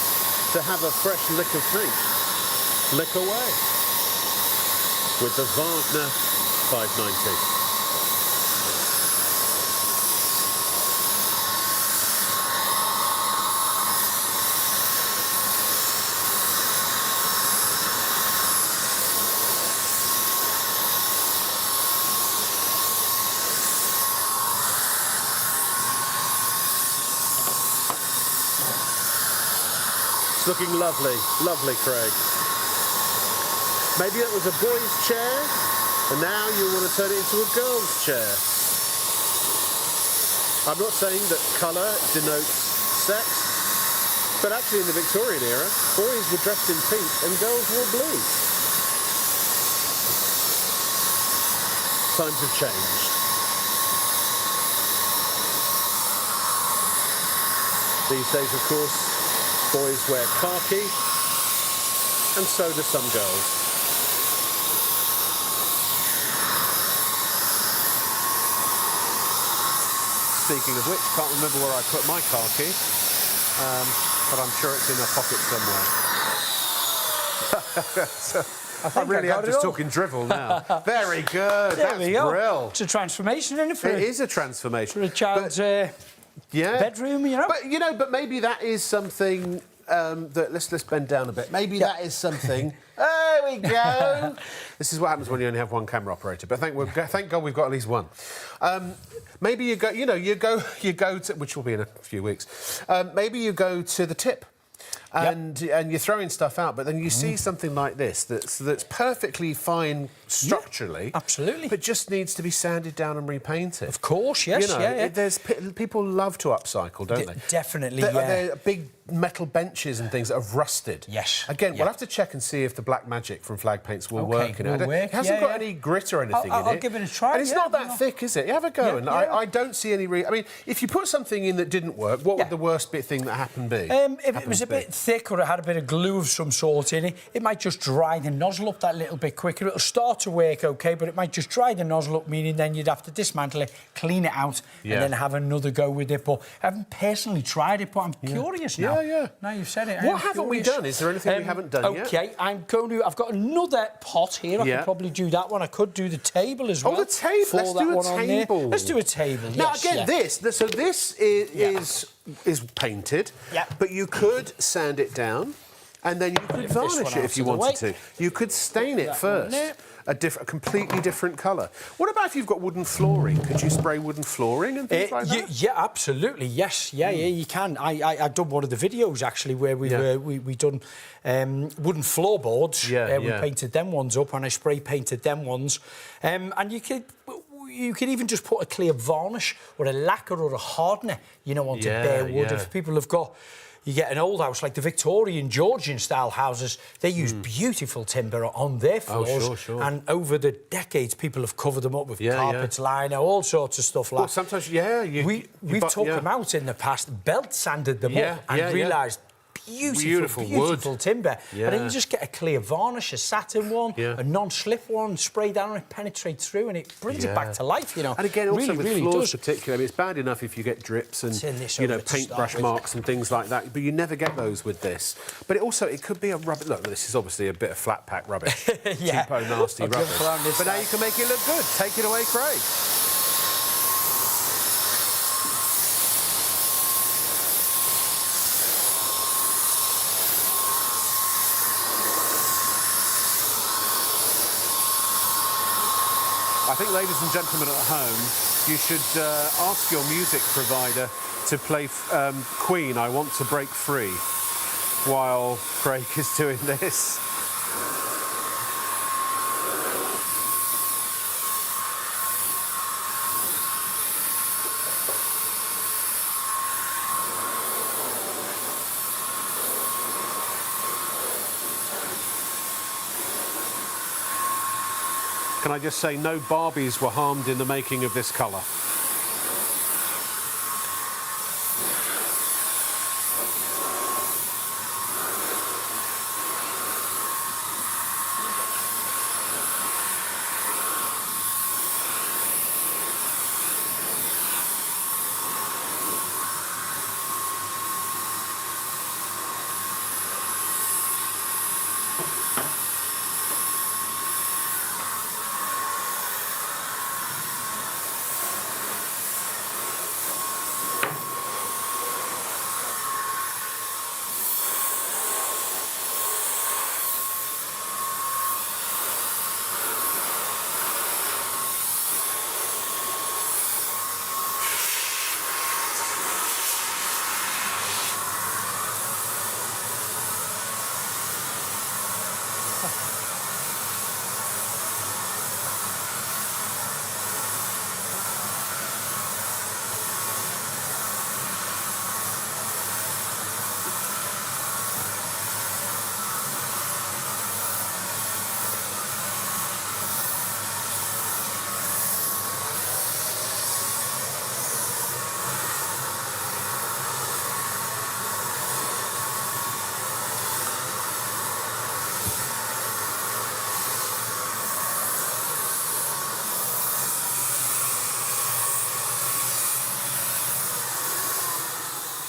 to have a fresh lick of paint. Lick away with the Wagner 590. Looking lovely, lovely, Craig. Maybe it was a boy's chair, and now you want to turn it into a girl's chair. I'm not saying that colour denotes sex, but actually in the Victorian era, boys were dressed in pink and girls wore blue. Times have changed. These days, of course, boys wear khaki, and so do some girls. Speaking of which, can't remember where I put my khaki, but I'm sure it's in a pocket somewhere. I really am just talking drivel now. Very good. There we go. Brill. It's a transformation, isn't it? It is a transformation. For a child's bedroom, you know. But you know, but maybe that is something that let's bend down a bit. Maybe that is something. There we go. This is what happens when you only have one camera operator. But thank God we've got at least one. Maybe you go. You know, you go to, which will be in a few weeks. Maybe you go to the tip. And you're throwing stuff out, but then you see something like this that's perfectly fine structurally, absolutely, but just needs to be sanded down and repainted. Of course, yes, you know, there's people love to upcycle, don't they? Definitely, They're big metal benches and things that have rusted. Yes. Again, we'll have to check and see if the black magic from Flag Paints will work in it. It hasn't got any grit or anything in it. I'll give it a try. And it's not that thick, is it? You have a go, and I don't see any. I mean, if you put something in that didn't work, what would the worst thing that happened be? If it was a bit thick or it had a bit of glue of some sort in it, it might just dry the nozzle up that little bit quicker. It'll start to work okay, but it might just dry the nozzle up, meaning then you'd have to dismantle it, clean it out, and then have another go with it. But I haven't personally tried it, but I'm curious now. Yeah. Now you've said it. What haven't we done? Is there anything we haven't done yet? Okay, I've got another pot here. I can probably do that one. I could do the table as well. Oh, the table. Let's do a table. Let's do a table. Now, yes, again, this is painted, but you could sand it down and then you could varnish it if you wanted to. You could stain it first, a completely different colour. What about if you've got wooden flooring? Could you spray wooden flooring and things like that? Yeah, absolutely, yes. Yeah, you can. I done one of the videos, actually, where we done wooden floorboards. We painted them ones up and I spray painted them ones. And you could even just put a clear varnish or a lacquer or a hardener, onto bare wood. If people have got... You get an old house like the Victorian, Georgian-style houses, they use beautiful timber on their floors. Sure. And over the decades, people have covered them up with carpets, liner, all sorts of stuff like that. Sometimes, We've took them out in the past, belt sanded them up and realised... Beautiful timber. And then you just get a clear varnish, a satin one, a non-slip one, spray down and it penetrates through and it brings it back to life, And again, also with floors particularly, it's bad enough if you get drips and, paintbrush marks and things like that, but you never get those with this. But it could be a rubbish... Look, this is obviously a bit of flat pack rubbish. Cheapo, nasty rubbish. But now you can make it look good. Take it away, Craig. I think, ladies and gentlemen at home, you should ask your music provider to play Queen, I Want to Break Free, while Craig is doing this. Can I just say, no Barbies were harmed in the making of this colour.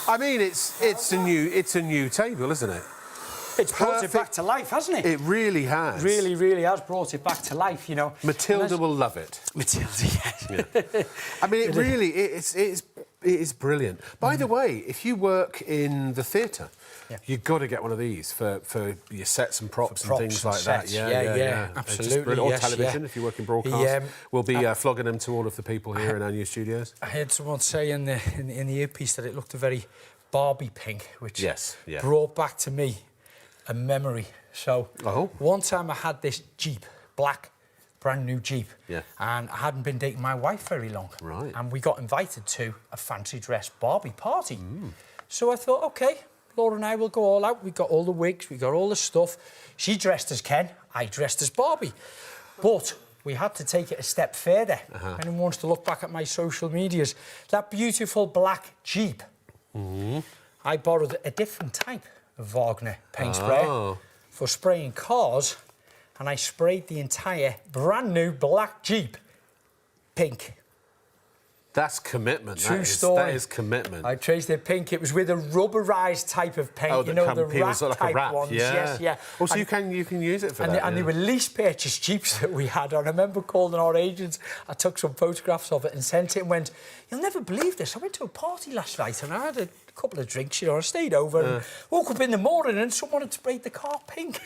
I mean, it's a new table, isn't it? It's brought it back to life, hasn't it? It really has. Really has brought it back to life, Matilda will love it. Matilda, yes. Yeah. I mean, it is brilliant. By the way, if you work in the theatre, you've got to get one of these for your sets and props and things like that. Yeah, absolutely. Or television, if you work in broadcast. We'll be flogging them to all of the people here in our new studios. I heard someone say in the earpiece that it looked a very Barbie pink, which brought back to me a memory. So one time I had this Jeep, black, brand new Jeep, and I hadn't been dating my wife very long. Right. And we got invited to a fancy dress Barbie party. So I thought, OK, Laura and I will go all out. We got all the wigs, we got all the stuff. She dressed as Ken, I dressed as Barbie. But we had to take it a step further. Anyone wants to look back at my social medias, that beautiful black Jeep, I borrowed a different type a Wagner paint sprayer for spraying cars, and I sprayed the entire brand new black Jeep pink. That's commitment. True story. That is commitment. I traced it pink. It was with a rubberised type of paint. You know, the wrap like type a wrap. ones. Yeah. Yes, yeah. Also, you can use it for that. And they were lease purchase Jeeps that we had. I remember calling our agents. I took some photographs of it and sent it and went, "You'll never believe this. I went to a party last night and I had a couple of drinks. You know, I stayed over and woke up in the morning and someone had sprayed the car pink."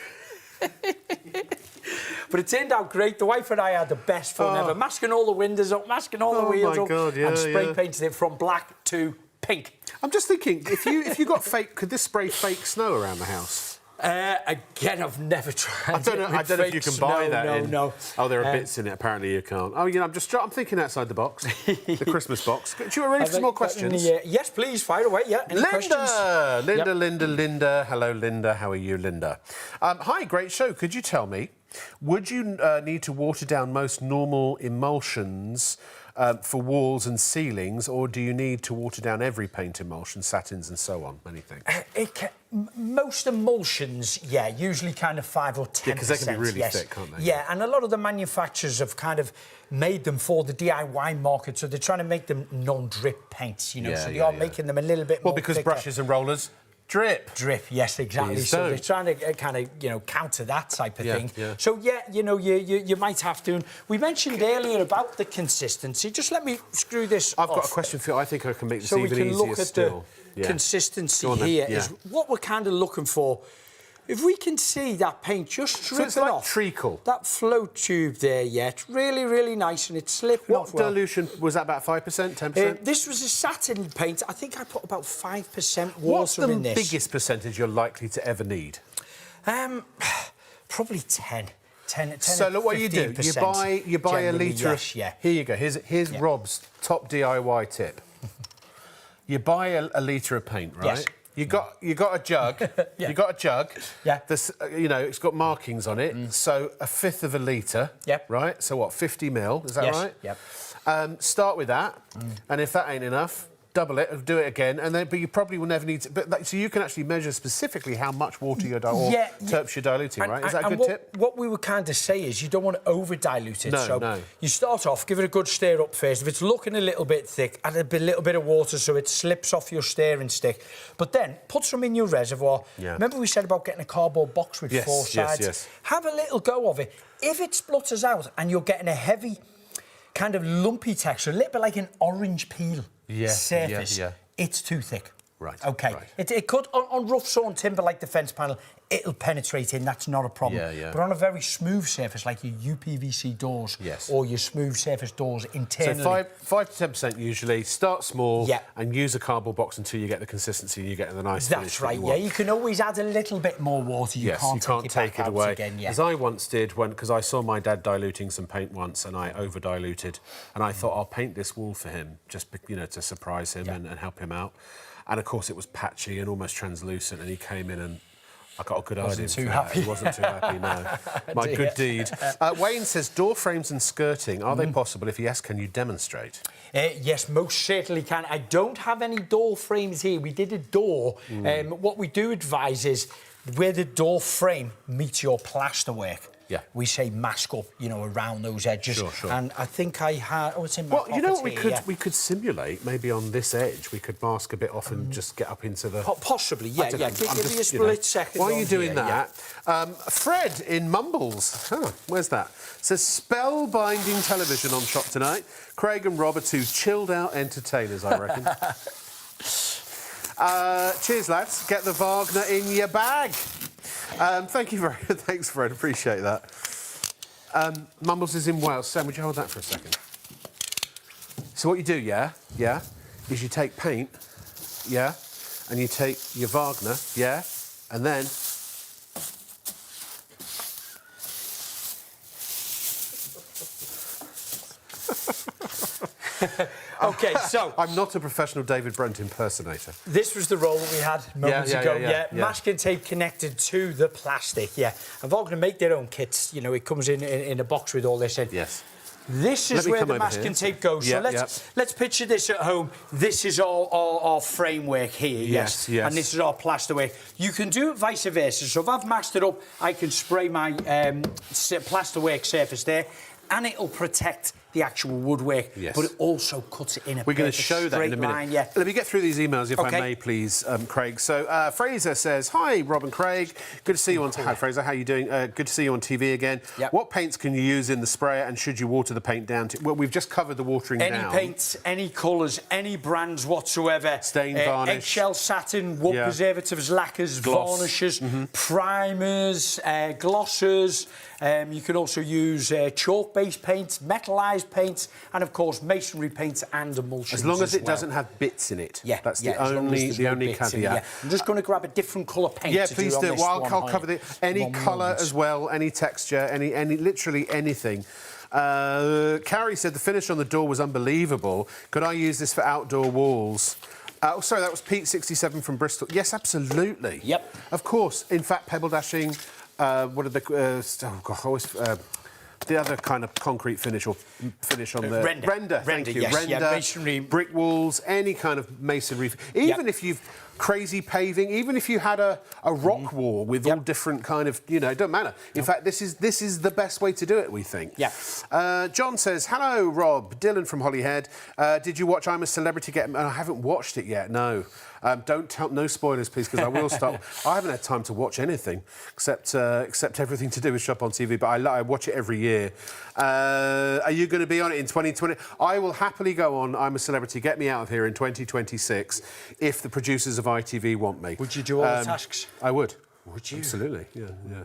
But it turned out great. The wife and I had the best fun ever. Masking all the windows up, masking all the wheels up, and spray painted it from black to pink. I'm just thinking, if you got fake, could this spray fake snow around the house? Again, I've never tried. I don't know if you can buy that. No. Oh, there are bits in it. Apparently, you can't. Oh, you know, I'm thinking outside the box, the Christmas box. Do you ready for some more questions? Yes, please, fire away. Yeah. Any questions? Linda. Hello, Linda. How are you, Linda? Hi, great show. Could you tell me, would you need to water down most normal emulsions for walls and ceilings, or do you need to water down every paint emulsion, satins and so on? Many things. Most emulsions, yeah, usually kind of 5 or 10%. Yeah, because they can be really thick, can't they? Yeah, and a lot of the manufacturers have kind of made them for the DIY market, so they're trying to make them non-drip paints, you know, so they are making them a little bit more because thicker. brushes and rollers drip, yes, exactly. So they're trying to kind of, you know, counter that type of thing. Yeah. So, yeah, you know, you might have to. And we mentioned earlier about the consistency. Just let me screw this I've off. got a question for you. I think I can make this so even we can easier look at still. The consistency here is what we're kind of looking for. If we can see that paint just dripping it's like off. treacle. That flow tube there, yeah, it's really, really nice and it's slipping off well. What dilution was that, about 5%, 10%? This was a satin paint. I think I put about 5% water What's the in this. biggest percentage you're likely to ever need? Probably 10. 10 so look what you do. You buy a litre of... Yeah. Here you go. Here's Rob's top DIY tip. You buy a litre of paint, right? Yes. You got a jug. You got a jug. Yeah. You know, it's got markings on it. So a fifth of a litre. Yep. Right. So what? 50 ml. Is that right? Yep. Start with that, and if that ain't enough, double it, do it again, and then. But you probably will never need to. But so you can actually measure specifically how much water you're terps you're diluting, right? Is that a good tip? What we would kind of say is you don't want to over dilute it. No. You start off, give it a good stir up first. If it's looking a little bit thick, add a little bit of water so it slips off your stirring stick. But then put some in your reservoir. Yeah. Remember we said about getting a cardboard box with 4 sides? Yes. Have a little go of it. If it splutters out and you're getting a heavy, kind of lumpy texture, a little bit like an orange peel surface, it's too thick. Right. OK. Right. It could, on rough sawn timber like the fence panel, it'll penetrate in, that's not a problem. Yeah. But on a very smooth surface, like your UPVC doors or your smooth surface doors internally... So 5 to 10% usually. Start small and use a cardboard box until you get the consistency and you get the nice finish. That's right, you can always add a little bit more water. You can't take it away. As I once did, because I saw my dad diluting some paint once and I over-diluted, and I thought, I'll paint this wall for him, just, you know, to surprise him and help him out. And, of course, it was patchy and almost translucent, and he came in and I got a good idea. He wasn't too happy, no. My good deed. Wayne says, door frames and skirting, are they possible? If yes, can you demonstrate? Yes, most certainly can. I don't have any door frames here. We did a door. What we do advise is where the door frame meets your plasterwork. We say mask up, you know, around those edges. Sure. And I think I had... Oh, it's in my Well, you know what here, we could simulate? Maybe on this edge, we could mask a bit off and just get up into the... Possibly, yeah. Give me a split second. While you're doing that, Fred in Mumbles, where's that? Says, spellbinding television on Shop tonight. Craig and Rob are 2 chilled-out entertainers, I reckon. Cheers, lads. Get the Wagner in your bag. Thanks, Fred. Appreciate that. Mumbles is in Wales. Sam, would you hold that for a second? So what you do, is you take paint, and you take your Wagner, and then... OK, so... I'm not a professional David Brent impersonator. This was the roll that we had moments ago. Masking tape connected to the plastic, And Wagner make their own kits. You know, it comes in a box with all this in. Yes. This is where the masking tape goes. So let's picture this at home. This is our framework here. Yes. And this is our plasterwork. You can do it vice versa. So if I've masked it up, I can spray my plasterwork surface there, and it'll protect the actual woodwork, but it also cuts it in a We're going to show that in a minute. Line, Let me get through these emails, if I may, please, Craig. So Fraser says, hi, Rob and Craig. Good to see you on... Hi, Fraser. How are you doing? Good to see you on TV again. What paints can you use in the sprayer, and should you water the paint down? Well, we've just covered the watering down. Any paints, any colours, any brands whatsoever. Stain, varnish. Eggshell, satin, wood preservatives, lacquers, varnishes, primers, glossers. You can also use chalk-based paints, metallised paints, and of course masonry paints and emulsions. As long as it doesn't have bits in it. That's the only caveat. I'm just going to grab a different colour paint. Yeah, please do. Well, I'll cover any colour as well, any texture, literally anything. Carrie said the finish on the door was unbelievable. Could I use this for outdoor walls? Oh, sorry, that was Pete 67 from Bristol. Yes, absolutely. Yep. Of course. In fact, pebble dashing. What are the... the other kind of concrete finish or finish on the... Render. Thank you. Yes, render, masonry. brick walls, any kind of masonry. Even if you've crazy paving, even if you had a rock wall with all different kind of, it doesn't matter. In fact, this is the best way to do it, we think. John says, hello, Rob. Dylan from Holyhead. Did you watch I'm a Celebrity Get... I haven't watched it yet, no. Don't tell... No spoilers, please, because I will stop. I haven't had time to watch anything except everything to do with Shop on TV, but I watch it every year. Are you going to be on it in 2020? I will happily go on I'm a Celebrity, Get Me Out of Here in 2026 if the producers of ITV want me. Would you do all the tasks? I would. Would you? Absolutely, yeah.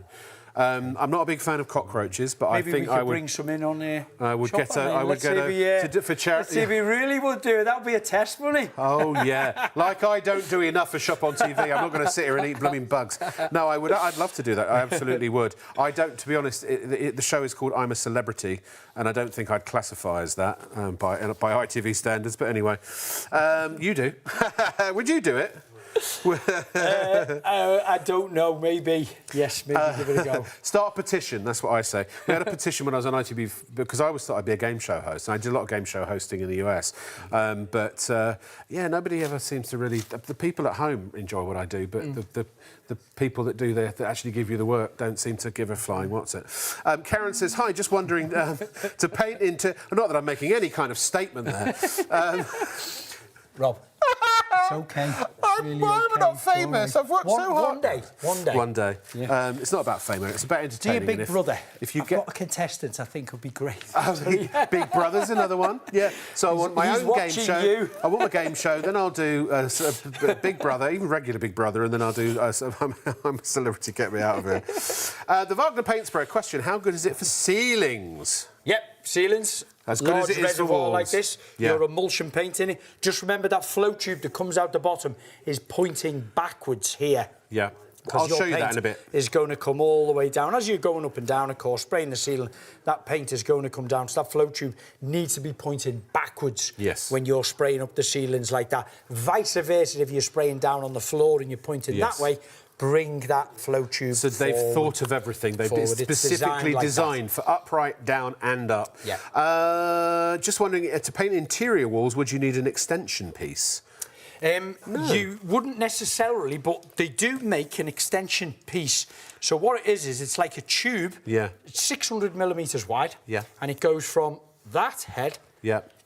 I'm not a big fan of cockroaches, but I think I would bring some in on there. I would get for charity. Let's see if we really would do it. That would be a test, wouldn't it? Oh yeah, like I don't do enough for Shop on TV. I'm not going to sit here and eat blooming bugs. No, I would. I'd love to do that. I absolutely would. I don't. To be honest, the show is called I'm a Celebrity, and I don't think I'd classify as that by ITV standards. But anyway, you do. Would you do it? I don't know, maybe. Yes, maybe give it a go. Start a petition, that's what I say. We had a petition when I was on ITV, because I always thought I'd be a game show host, and I did a lot of game show hosting in the US. Nobody ever seems to really... The people at home enjoy what I do, but the people that actually give you the work don't seem to give a flying what's it. Karen says, hi, just wondering to paint into... Not that I'm making any kind of statement there. Rob. It's OK. I'm not famous. I've worked so hard. One day. Yeah. It's not about fame, it's about entertaining. Dear Big Brother, if you I've got a contestant I think would be great. Big Brother's another one. Yeah. So I want my own game show. I want a game show. Then I'll do Big Brother, even regular Big Brother, and then I'll do I'm a Celebrity, Get Me Out of Here. The Wagner paint spray question: how good is it for ceilings? Yep, ceilings. As good as it is for walls. Like this, your emulsion paint in it. Just remember that flow tube that comes out the bottom is pointing backwards here. Yeah. I'll show you that in a bit. Is going to come all the way down. As you're going up and down, of course, spraying the ceiling, that paint is going to come down. So that flow tube needs to be pointing backwards when you're spraying up the ceilings like that. Vice versa, if you're spraying down on the floor and you're pointing that way, bring that flow tube So they've thought of everything. They've specifically designed for upright, down and up. Yeah. Just wondering, to paint interior walls, would you need an extension piece? No. You wouldn't necessarily, but they do make an extension piece. So what it is it's like a tube. Yeah. It's 600 millimetres wide. Yeah. And it goes from that head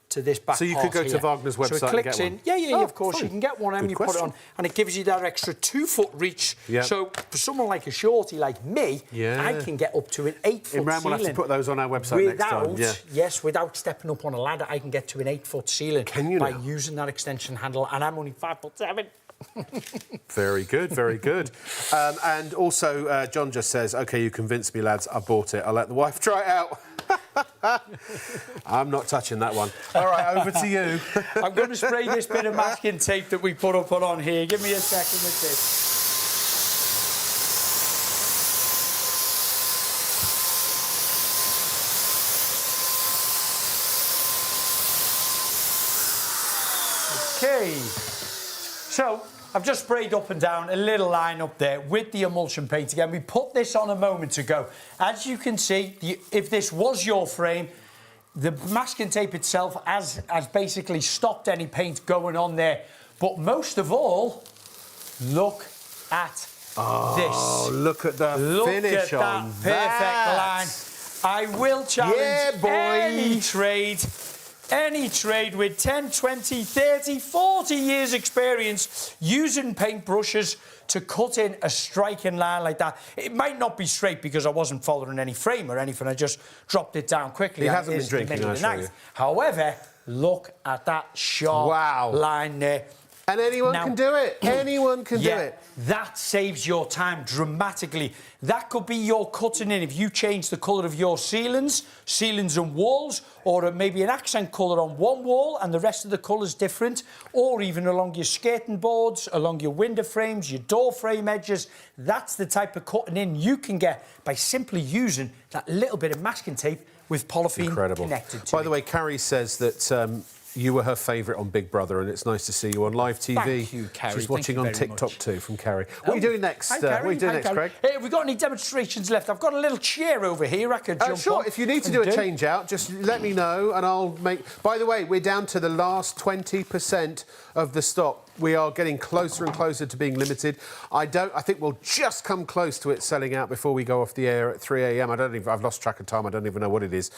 to this back So you could go to Wagner's website so it clicks and get one? in. Yeah, of course. Fine. You can get one and you put it on. And it gives you that extra 2-foot reach. Yeah. So for someone like a shorty like me, I can get up to an 8-foot ceiling. Imran will have to put those on our website next time. Yes, without stepping up on a ladder, I can get to an 8-foot ceiling. Can you by now? Using that extension handle, and I'm only 5'7". Very good, very good. And also, John just says, OK, you convinced me, lads, I bought it. I'll let the wife try it out. I'm not touching that one. All right, over to you. I'm going to spray this bit of masking tape that we put up on here. Give me a second with this. OK. So, I've just sprayed up and down a little line up there with the emulsion paint again. We put this on a moment ago. As you can see, if this was your frame, the masking tape itself has basically stopped any paint going on there. But most of all, look at this. Oh, look at the finish on that perfect line. I will challenge any trade with 10, 20, 30, 40 years experience using paintbrushes to cut in a striking line like that. It might not be straight because I wasn't following any frame or anything. I just dropped it down quickly. He hasn't been drinking, I assure you. However, look at that sharp line there. And anyone can do it. Anyone can do it. That saves your time dramatically. That could be your cutting in. If you change the colour of your ceilings and walls, or maybe an accent colour on one wall and the rest of the colour's different, or even along your skirting boards, along your window frames, your door frame edges, that's the type of cutting in you can get by simply using that little bit of masking tape with polythene connected to it. By the way, Carrie says that you were her favourite on Big Brother, and it's nice to see you on live TV. Thank you, Carrie. She's watching on TikTok too, from Carrie. What are you doing next? Hi, what are you doing next, Craig? Hey, have we got any demonstrations left? I've got a little chair over here I could jump sure, on. if you need to do a change out, just let me know and I'll make... By the way, we're down to the last 20% of the stock. We are getting closer and closer to being limited. I think we'll just come close to it selling out before we go off the air at 3 a.m. I've lost track of time. I don't even know what it is.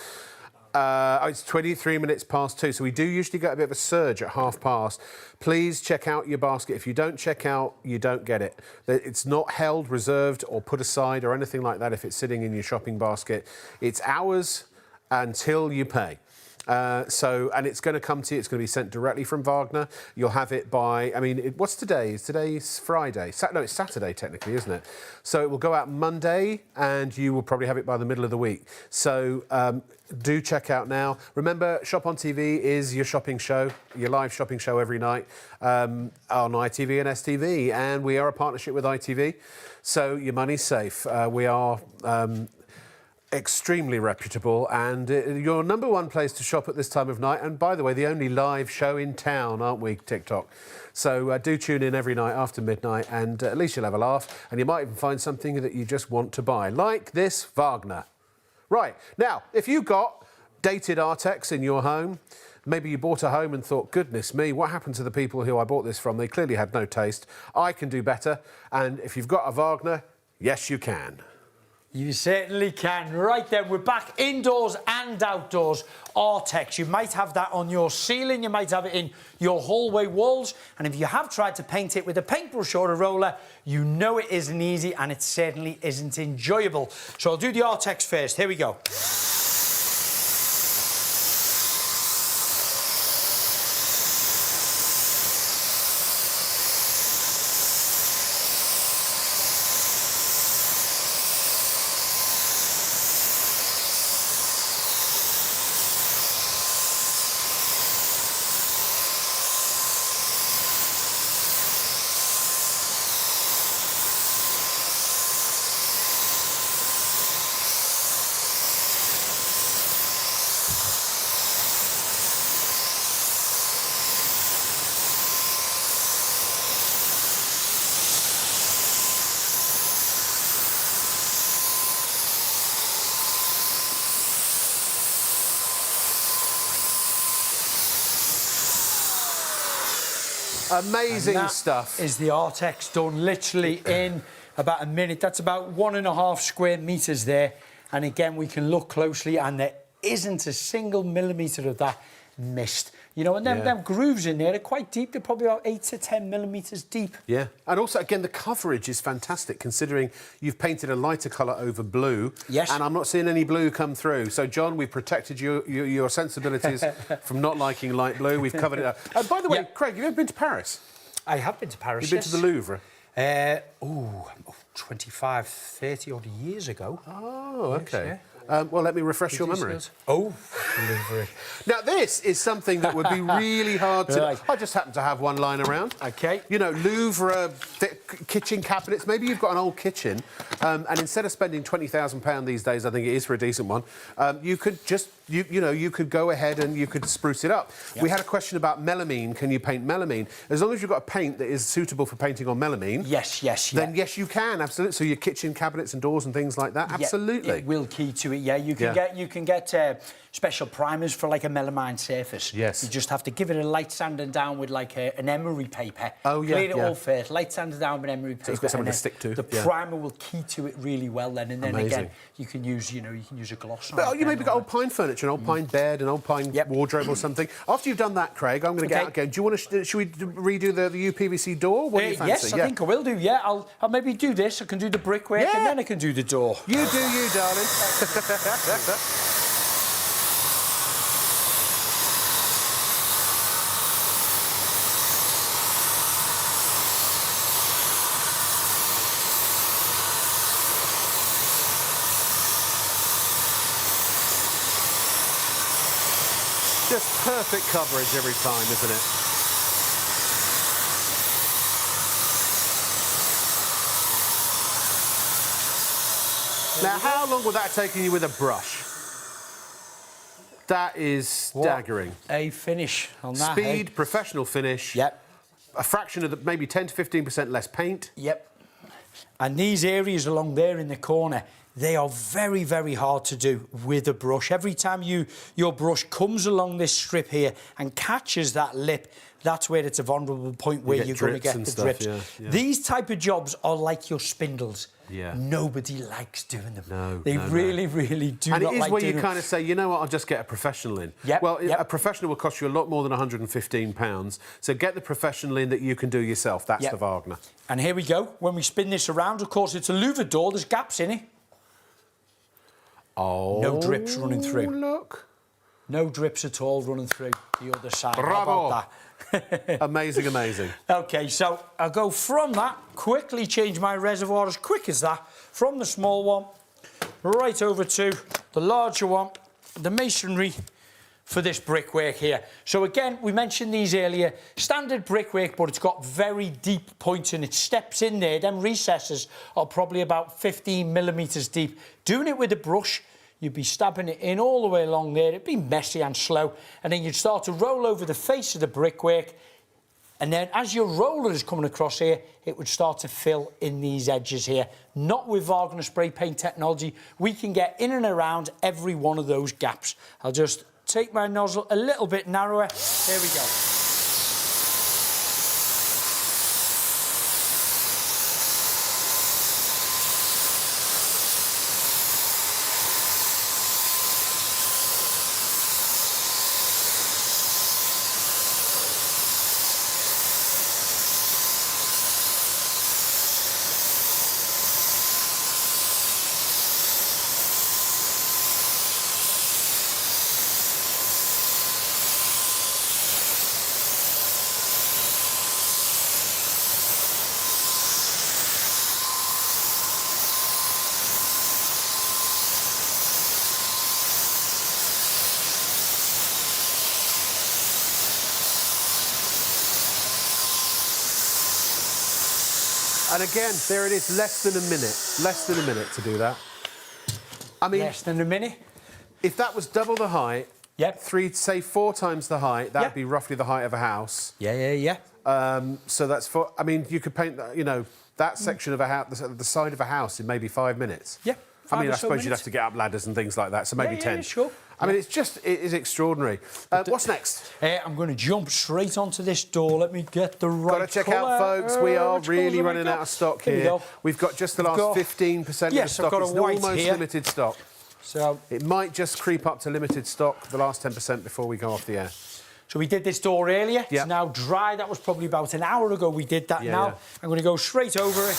It's 23 minutes past 2, so we do usually get a bit of a surge at past. Please check out your basket. If you don't check out, you don't get it. It's not held, reserved or put aside or anything like that if it's sitting in your shopping basket. It's ours until you pay. And it's going to come to you. It's going to be sent directly from Wagner. You'll have it by... what's today? Today's Friday. No, it's Saturday, technically, isn't it? So it will go out Monday, and you will probably have it by the middle of the week. So do check out now. Remember, Shop on TV is your shopping show, your live shopping show every night on ITV and STV. And we are a partnership with ITV, so your money's safe. We are... extremely reputable and your number one place to shop at this time of night, and by the way, the only live show in town, aren't we, TikTok? So do tune in every night after midnight, and at least you'll have a laugh, and you might even find something that you just want to buy, like this Wagner. Right, now, if you've got dated Artex in your home, maybe you bought a home and thought, goodness me, what happened to the people who I bought this from? They clearly had no taste. I can do better, and if you've got a Wagner, yes, you can. You certainly can. Right then, we're back indoors and outdoors. Artex, you might have that on your ceiling, you might have it in your hallway walls, and if you have tried to paint it with a paintbrush or a roller, you know it isn't easy and it certainly isn't enjoyable. So I'll do the Artex first. Here we go. Amazing stuff. Is the Artex done literally in about a minute. That's about 1.5 square metres there. And again, we can look closely and there isn't a single millimetre of that missed. You know, and them grooves in there are quite deep. They're probably about 8 to 10 millimetres deep. Yeah. And also, again, the coverage is fantastic, considering you've painted a lighter colour over blue. Yes. And I'm not seeing any blue come through. So, John, we've protected your sensibilities from not liking light blue. We've covered it up. And by the way, Craig, have you ever been to Paris? I have been to Paris, You've been to the Louvre? 25, 30 odd years ago. Oh, OK. Yes, well, let me refresh your memory. Louvre. Now, this is something that would be really hard to... I just happen to have one lying around. OK. You know, Louvre, thick kitchen cabinets. Maybe you've got an old kitchen, and instead of spending £20,000 these days, I think it is for a decent one, you could just, you could go ahead and you could spruce it up. Yep. We had a question about melamine. Can you paint melamine? As long as you've got a paint that is suitable for painting on melamine. Yes. Then yes, you can, absolutely. So your kitchen cabinets and doors and things like that, absolutely. It will key to it. Yeah, you can get special primers for like a melamine surface. Yes. You just have to give it a light sanding down with like an emery paper. Oh yeah. Clean it all first. Light sanding down with emery paper. So it's got something to stick to. The primer will key to it really well then, and then Amazing. again you can use a gloss on. But you maybe got old pine furniture, an old pine bed, an old pine wardrobe or something. After you've done that, Craig, I'm going to get out again. Do you want to? Should we redo the UPVC door? What do you fancy? Yes, I think I will do. Yeah, I'll maybe do this. I can do the brickwork and then I can do the door. You do you, darling. Just perfect coverage every time, isn't it? Now, how long will that take you with a brush? That is staggering. A finish on that. Speed, professional finish. Yep. A fraction of maybe 10 to 15% less paint. Yep. And these areas along there in the corner, they are very, very hard to do with a brush. Every time your brush comes along this strip here and catches that lip, that's where it's a vulnerable point where you're going to get the drips. Yeah. These type of jobs are like your spindles. Yeah. Nobody likes doing them. No, they really do not like doing them. And it is where you kind of say, you know what, I'll just get a professional in. Yep, Well, a professional will cost you a lot more than £115. So get the professional in that you can do yourself. That's the Wagner. And here we go. When we spin this around, of course, it's a louvered door. There's gaps in it. Oh, no drips running through. Look. No drips at all running through the other side. Bravo. How about that? Amazing, amazing. OK, so I'll go from that, quickly change my reservoir as quick as that, from the small one right over to the larger one, the masonry for this brickwork here. So again, we mentioned these earlier, standard brickwork, but it's got very deep points and it steps in there. Them recesses are probably about 15 millimetres deep. Doing it with a brush, you'd be stabbing it in all the way along there. It'd be messy and slow. And then you'd start to roll over the face of the brickwork. And then as your roller is coming across here, it would start to fill in these edges here. Not with Wagner spray paint technology. We can get in and around every one of those gaps. I'll just take my nozzle a little bit narrower. There we go. And again, there it is, less than a minute. Less than a minute to do that. I mean... Less than a minute? If that was double the height, say 4 times the height, that would be roughly the height of a house. Yeah. So that's for... I mean, you could paint, that section of a house, the side of a house in maybe 5 minutes. Yeah. I mean, I suppose you'd have to get up ladders and things like that, so maybe 10. Yeah, sure. I mean, it is extraordinary. What's next? I'm going to jump straight onto this door. Let me get the right Got to check out, folks. We are really running out of stock here. We've got just the last 15% of the stock. I've got it's a white almost here. limited stock. So it might just creep up to limited stock, the last 10% before we go off the air. So we did this door earlier. It's now dry. That was probably about an hour ago we did that now. I'm going to go straight over it.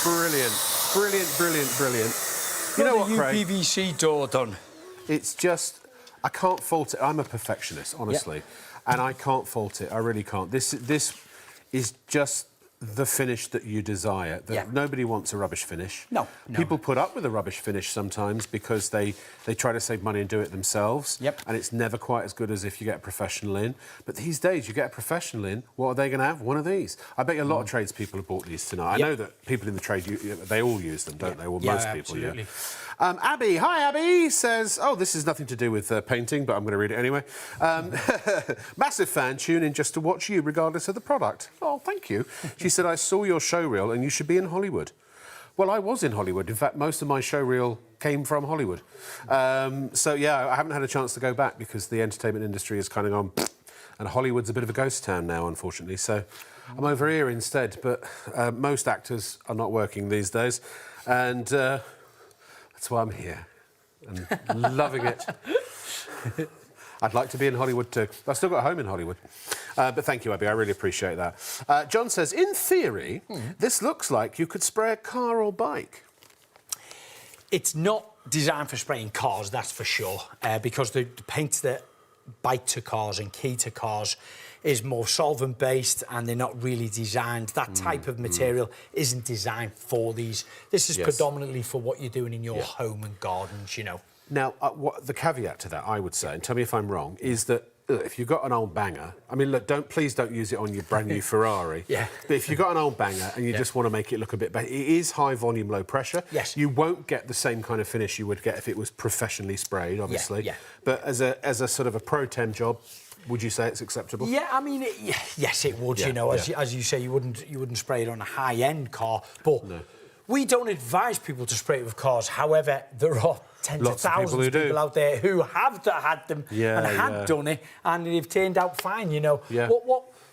brilliant. Brilliant, brilliant, brilliant. You know what, Craig? UPVC door done. It's just, I can't fault it. I'm a perfectionist, honestly, and I can't fault it. I really can't. This is just the finish that you desire. Nobody wants a rubbish finish. No. People put up with a rubbish finish sometimes because they try to save money and do it themselves. Yep. And it's never quite as good as if you get a professional in. But these days, you get a professional in, what are they going to have? One of these. I bet you a lot of tradespeople have bought these tonight. I know that people in the trade, they all use them, don't they? Well, most people, absolutely. Abby, hi Abby, says, oh, this is nothing to do with painting, but I'm going to read it anyway. Massive fan, tune in just to watch you, regardless of the product. Oh, thank you. She said, I saw your show reel and you should be in Hollywood. Well, I was in Hollywood. In fact, most of my show reel came from Hollywood. So, yeah, I haven't had a chance to go back because the entertainment industry has kind of gone... And Hollywood's a bit of a ghost town now, unfortunately. So I'm over here instead. But most actors are not working these days. And... that's why I'm here and loving it. I'd like to be in Hollywood too. I've still got a home in Hollywood. But thank you, Abby. I really appreciate that. John says, in theory, this looks like you could spray a car or bike. It's not designed for spraying cars, that's for sure, because the paints that bite to cars and key to cars is more solvent-based and they're not really designed. That type of material isn't designed for these. This is predominantly for what you're doing in your home and gardens, you know. Now, what the caveat to that, I would say, and tell me if I'm wrong, is that if you've got an old banger, I mean, look, please don't use it on your brand new Ferrari. But if you've got an old banger and you just want to make it look a bit better, it is high volume, low pressure. Yes. You won't get the same kind of finish you would get if it was professionally sprayed, obviously. But as a sort of a pro-tem job, would you say it's acceptable? Yeah, I mean, yes, it would. You know, as you say, you wouldn't spray it on a high-end car, but we don't advise people to spray it with cars. However, there are tens of thousands of people out there who have had them and had done it, and they've turned out fine. You know,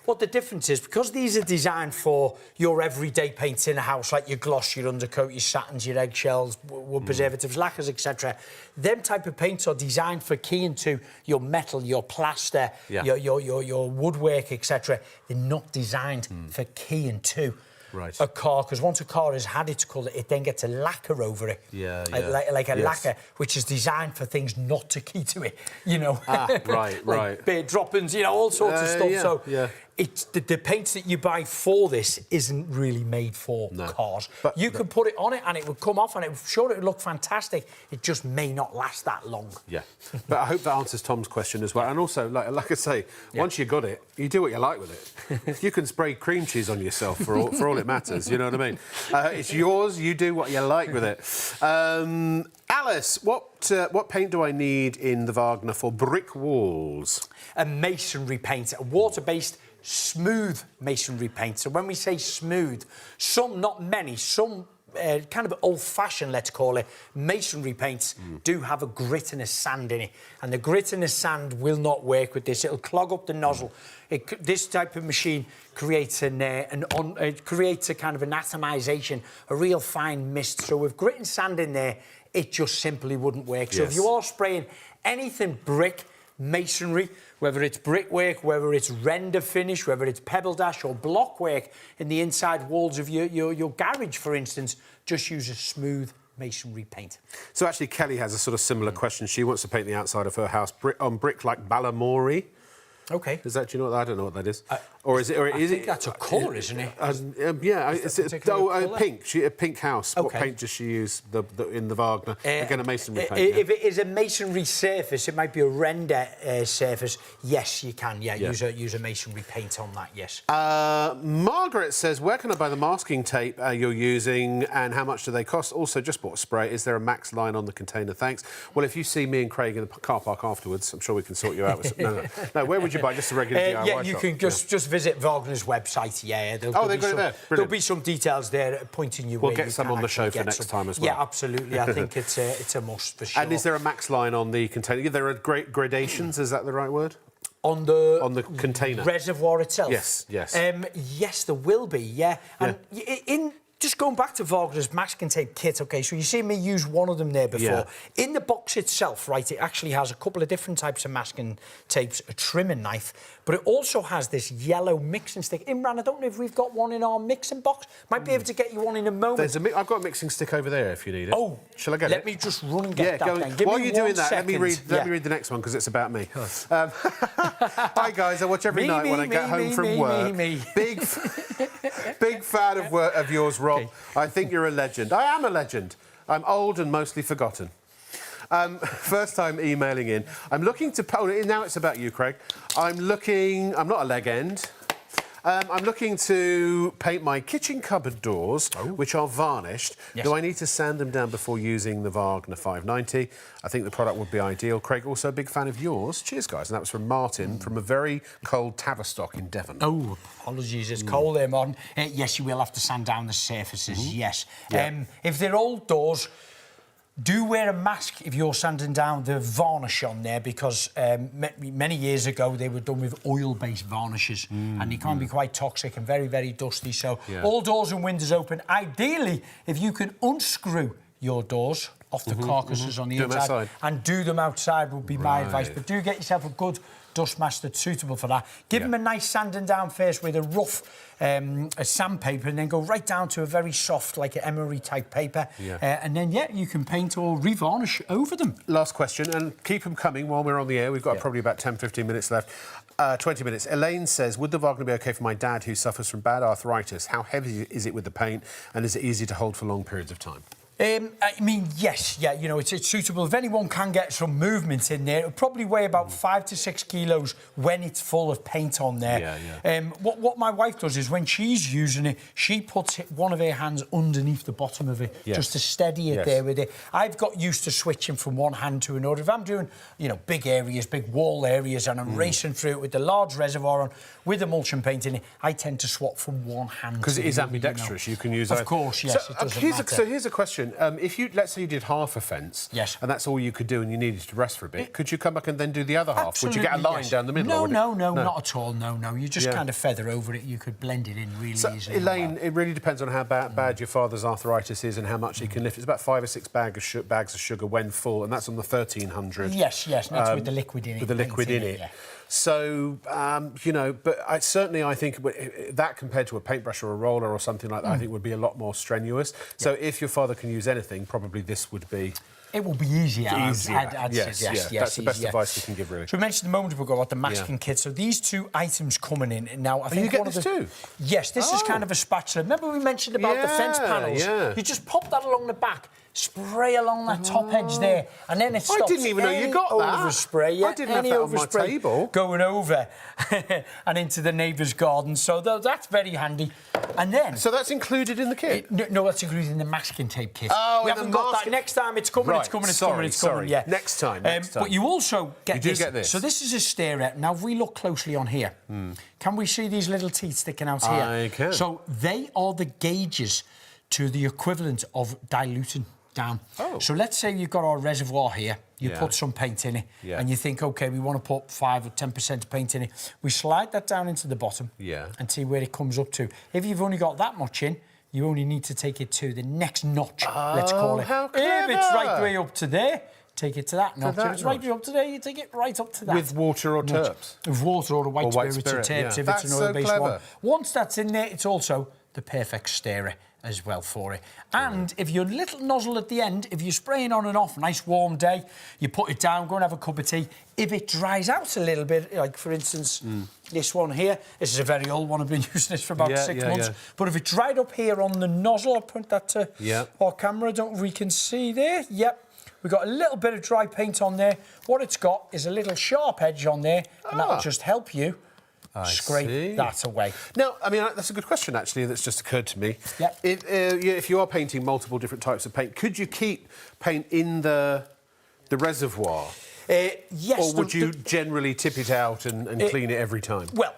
what the difference is, because these are designed for your everyday paints in a house, like your gloss, your undercoat, your satins, your eggshells, wood preservatives, lacquers, etc. Them type of paints are designed for keying to your metal, your plaster, your woodwork, etc. They're not designed for keying to a car, because once a car has had its colour, it then gets a lacquer over it. Like a lacquer, which is designed for things not to key to it, you know. Like beer droppings, you know, all sorts of stuff. It's the paints that you buy for this isn't really made for cars. But you could put it on it and it would come off and it would look fantastic. It just may not last that long. But I hope that answers Tom's question as well. And also, like I say, once you got it, you do what you like with it. You can spray cream cheese on yourself for all it matters. You know what I mean? It's yours. You do what you like with it. Alice, what paint do I need in the Wagner for brick walls? A masonry paint, a water-based smooth masonry paint. So when we say smooth, some, not many, some kind of old-fashioned, let's call it, masonry paints do have a grit and a sand in it. And the grit and the sand will not work with this. It'll clog up the nozzle. This type of machine creates creates a kind of an atomization, a real fine mist. So with grit and sand in there, it just simply wouldn't work. So if you are spraying anything brick, masonry, whether it's brickwork, whether it's render finish, whether it's pebble dash or block work in the inside walls of your garage, for instance, just use a smooth masonry paint. So actually, Kelly has a sort of similar question. She wants to paint the outside of her house on brick like Balamory. Okay. Is that, do you know what, I don't know what that is. Or is it? Or I think that's a colour, isn't it? It's pink. A pink house. Okay. What paint does she use in the Wagner? Again, a masonry paint. If it is a masonry surface, it might be a render surface. Yes, you can. Use a masonry paint on that. Yes. Margaret says, where can I buy the masking tape you're using, and how much do they cost? Also, just bought a spray. Is there a max line on the container? Thanks. Well, if you see me and Craig in the car park afterwards, I'm sure we can sort you out with some. No. Where would you buy? Just a regular DIY shop? You can just visit Wagner's website. They've got it there. Brilliant. There'll be some details there pointing you. We'll get some on the show for next time as well. Yeah, absolutely. I think it's a must for sure. And is there a max line on the container? There are great gradations. Is that the right word? On the container reservoir itself. Yes. Yes, there will be. And just going back to Wagner's masking tape kit, OK, so you see me use one of them there before. Yeah. In the box itself, right, it actually has a couple of different types of masking tapes, a trimming knife, but it also has this yellow mixing stick. Imran, I don't know if we've got one in our mixing box. Might be able to get you one in a moment. I've got a mixing stick over there if you need it. Oh, shall I get it? Let me just run and get that then. Give While me you're doing that, second. let me read the next one because it's about me. Hi guys, I watch every night when I get home from work. Big fan of yours, Rob. Okay. I think you're a legend. I am a legend. I'm old and mostly forgotten. First time emailing in. I'm looking to... Oh, now it's about you, Craig. I'm not a leg end. I'm looking to paint my kitchen cupboard doors, which are varnished. Yes. Do I need to sand them down before using the Wagner 590? I think the product would be ideal. Craig, also a big fan of yours. Cheers, guys. And that was from Martin from a very cold Tavistock in Devon. Oh, apologies. It's cold there, Martin. Yes, you will have to sand down the surfaces, yes. Yeah. If they're old doors... Do wear a mask if you're sanding down the varnish on there because many years ago they were done with oil-based varnishes and they can be quite toxic and very, very dusty. So all doors and windows open. Ideally, if you can unscrew your doors off the carcasses on the inside and do them outside would be my advice. But do get yourself a good dust mask that's suitable for that. Give them a nice sanding down first with a rough a sandpaper and then go right down to a very soft, like an emery type paper. And then, you can paint or revarnish over them. Last question, and keep them coming while we're on the air. We've got probably about 10-15 minutes left. 20 minutes. Elaine says, would the Wagner be OK for my dad who suffers from bad arthritis? How heavy is it with the paint and is it easy to hold for long periods of time? I mean, yes, you know, it's suitable. If anyone can get some movement in there, it'll probably weigh about 5 to 6 kilos when it's full of paint on there. What my wife does is when she's using it, she puts one of her hands underneath the bottom of it just to steady it there with it. I've got used to switching from one hand to another. If I'm doing, you know, big areas, big wall areas, and I'm racing through it with the large reservoir on, with emulsion paint in it, I tend to swap from one hand because it is ambidextrous. You can use Of course, yes, so, it doesn't matter. So here's a question. If you, let's say you did half a fence, and that's all you could do and you needed to rest for a bit, could you come back and then do the other half? Would you get a line down the middle? No, not at all, no. You just kind of feather over it. You could blend it in really easily. Elaine, it really depends on how bad your father's arthritis is and how much he can lift. It's about 5 or 6 bags of sugar when full, and that's on the 1300. Yes, that's with the liquid in it. With the liquid in it. So, you know, but I think that compared to a paintbrush or a roller or something like that, I think would be a lot more strenuous. So if your father can use anything, probably this would be... It will be easier. I'd yes, suggest. That's the best advice we can give, really. So we mentioned a moment ago about the masking kit. So these two items coming in now. I think you get this too? Yes, this is kind of a spatula. Remember we mentioned about the fence panels? You just pop that along the back, spray along that top edge there, and then it stops. I didn't even know you got that. Overspray, I didn't have that on my table. Going over and into the neighbour's garden. So that's very handy. And then... So that's included in the kit? No, that's included in the masking tape kit. Oh, we haven't got that. Next time it's coming, it's coming. Yeah. Next time. But you also get this. Get this. So this is a starer. Now, if we look closely on here, can we see these little teeth sticking out here? I can. So they are the gauges to the equivalent of diluting down. So let's say you've got our reservoir here. You put some paint in it, and you think, OK, we want to put 5 or 10% of paint in it. We slide that down into the bottom and see where it comes up to. If you've only got that much in, you only need to take it to the next notch, let's call it. How clever. If it's right the way up to there, take it to that notch. If it's right up to there, you take it right up to that. With water or terps? With water or the white spirits or terps, if it's an oil-based one. Once that's in there, it's also the perfect stirrer as well for it. And if your little nozzle at the end, if you're spraying on and off, nice warm day, you put it down, go and have a cup of tea. If it dries out a little bit, like for instance, this one here, this is a very old one, I've been using this for about 6 months. But if it dried up here on the nozzle, I'll point that to our camera, don't we can see there? We've got a little bit of dry paint on there. What it's got is a little sharp edge on there, and that'll just help you scrape that away. Now, I mean, that's a good question, actually, that's just occurred to me. If you are painting multiple different types of paint, could you keep paint in the reservoir? Yes. Or would you generally tip it out and clean it every time? Well,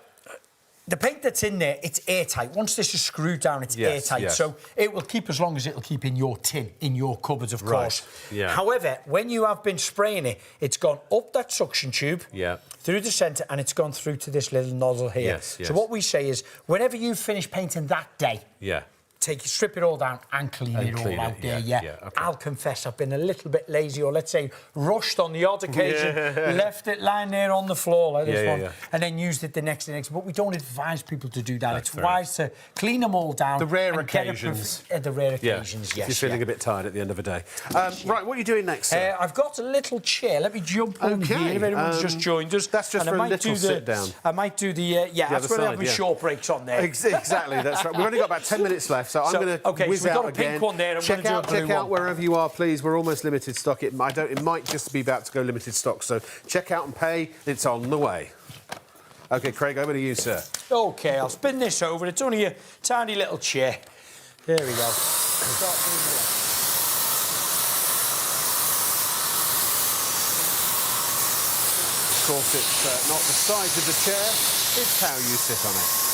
the paint that's in there, it's airtight. Once this is screwed down, it's airtight. So it will keep as long as it'll keep in your tin, in your cupboards, of course. However, when you have been spraying it, it's gone up that suction tube, through the centre, and it's gone through to this little nozzle here. So what we say is, whenever you finish painting that day, strip it all down and clean it all out there. Yeah. Okay. I'll confess I've been a little bit lazy, or let's say rushed on the odd occasion. Left it lying there on the floor like this one, and then used it the next day. But we don't advise people to do that. It's wise to clean them all down. The rare and occasions. The rare occasions, yes. If you're feeling a bit tired at the end of the day. Right, what are you doing next, sir? I've got a little chair. Let me jump on here. If anyone's just joined us. That's just for a little sit down. I might do the that's where I have my short breaks on there. Exactly, that's right. We've only got about 10 minutes left, so I'm going to whiz out again. Pink one there. I'm check out wherever you are, please. We're almost limited stock. It might just be about to go limited stock, so check out and pay. It's on the way. OK, Craig, over to you, sir. OK, I'll spin this over. It's only a tiny little chair. There we go. Of course, it's not the size of the chair, it's how you sit on it.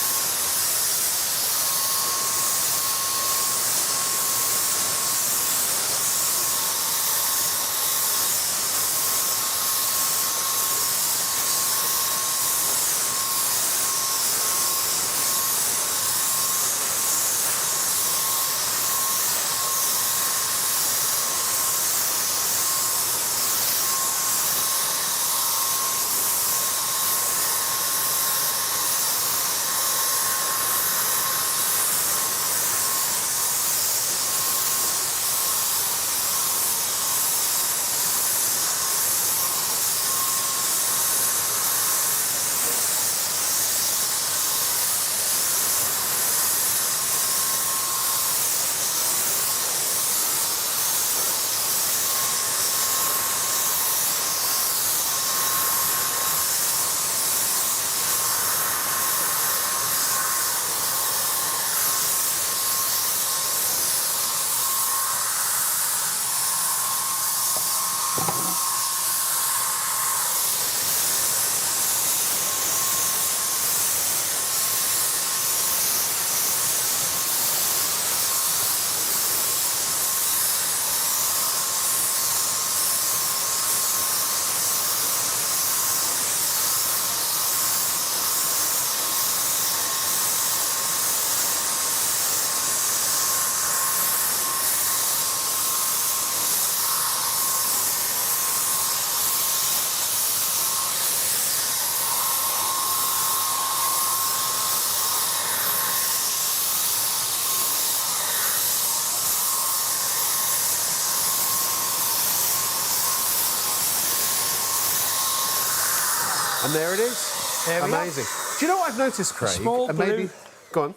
And there it is. Amazing. Do you know what I've noticed, Craig? Small blue. Go on.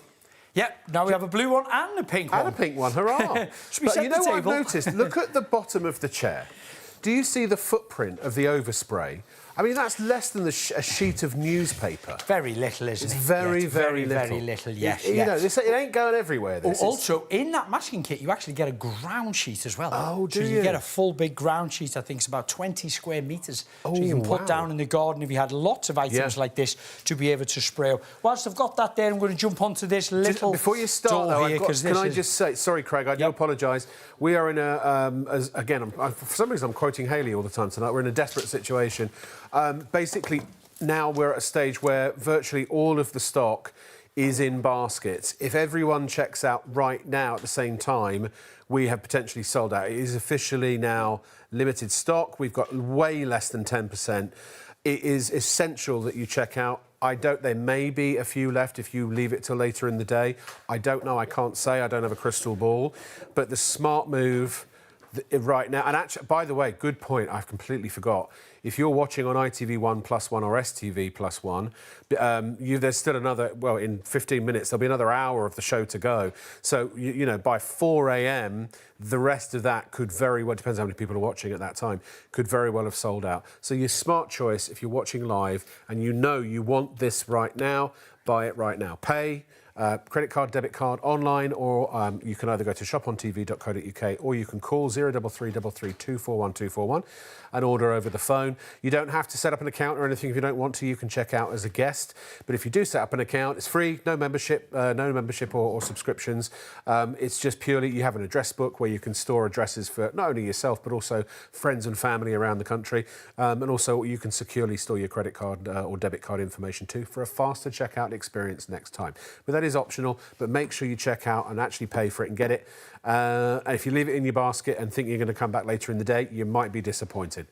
Yep, now we have a blue one and a pink one. And a pink one, hurrah. Should we but set you know the what I've table? noticed? Look at the bottom of the chair. Do you see the footprint of the overspray? I mean, that's less than a sheet of newspaper. Very little, isn't it? It's very, it's very little. Very little, yes. You know, it ain't going everywhere, this. Also, in that masking kit, you actually get a ground sheet as well. Oh, do so you? you get a full big ground sheet, I think it's about 20 square metres. Oh, so you can put wow. down in the garden if you had lots of items like this to be able to spray out. Whilst I've got that there, I'm going to jump onto this little Before you start, though, here, can I just say, sorry, Craig, I do apologise. We are in a, again, for some reason I'm quoting Hayley all the time tonight. We're in a desperate situation. Basically, now we're at a stage where virtually all of the stock is in baskets. If everyone checks out right now at the same time, we have potentially sold out. It is officially now limited stock. We've got way less than 10%. It is essential that you check out. There may be a few left if you leave it till later in the day. I don't know, I can't say, I don't have a crystal ball. But the smart move right now, and actually, by the way, good point, I completely forgot. If you're watching on ITV1+1 or STV+1, there's still another, well, in 15 minutes, there'll be another hour of the show to go. So, you know, by 4 a.m, the rest of that could very well, depends how many people are watching at that time, could very well have sold out. So your smart choice, if you're watching live and you know you want this right now, buy it right now. Pay. Credit card, debit card, online, or you can either go to shopontv.co.uk or you can call 0333 241 241 and order over the phone. You don't have to set up an account or anything if you don't want to. You can check out as a guest. But if you do set up an account, it's free, no membership or subscriptions. It's just purely you have an address book where where you can store addresses for not only yourself but also friends and family around the country, and also you can securely store your credit card or debit card information too for a faster checkout experience next time. But that is optional, but make sure you check out and actually pay for it and get it. And if you leave it in your basket and think you're going to come back later in the day, you might be disappointed.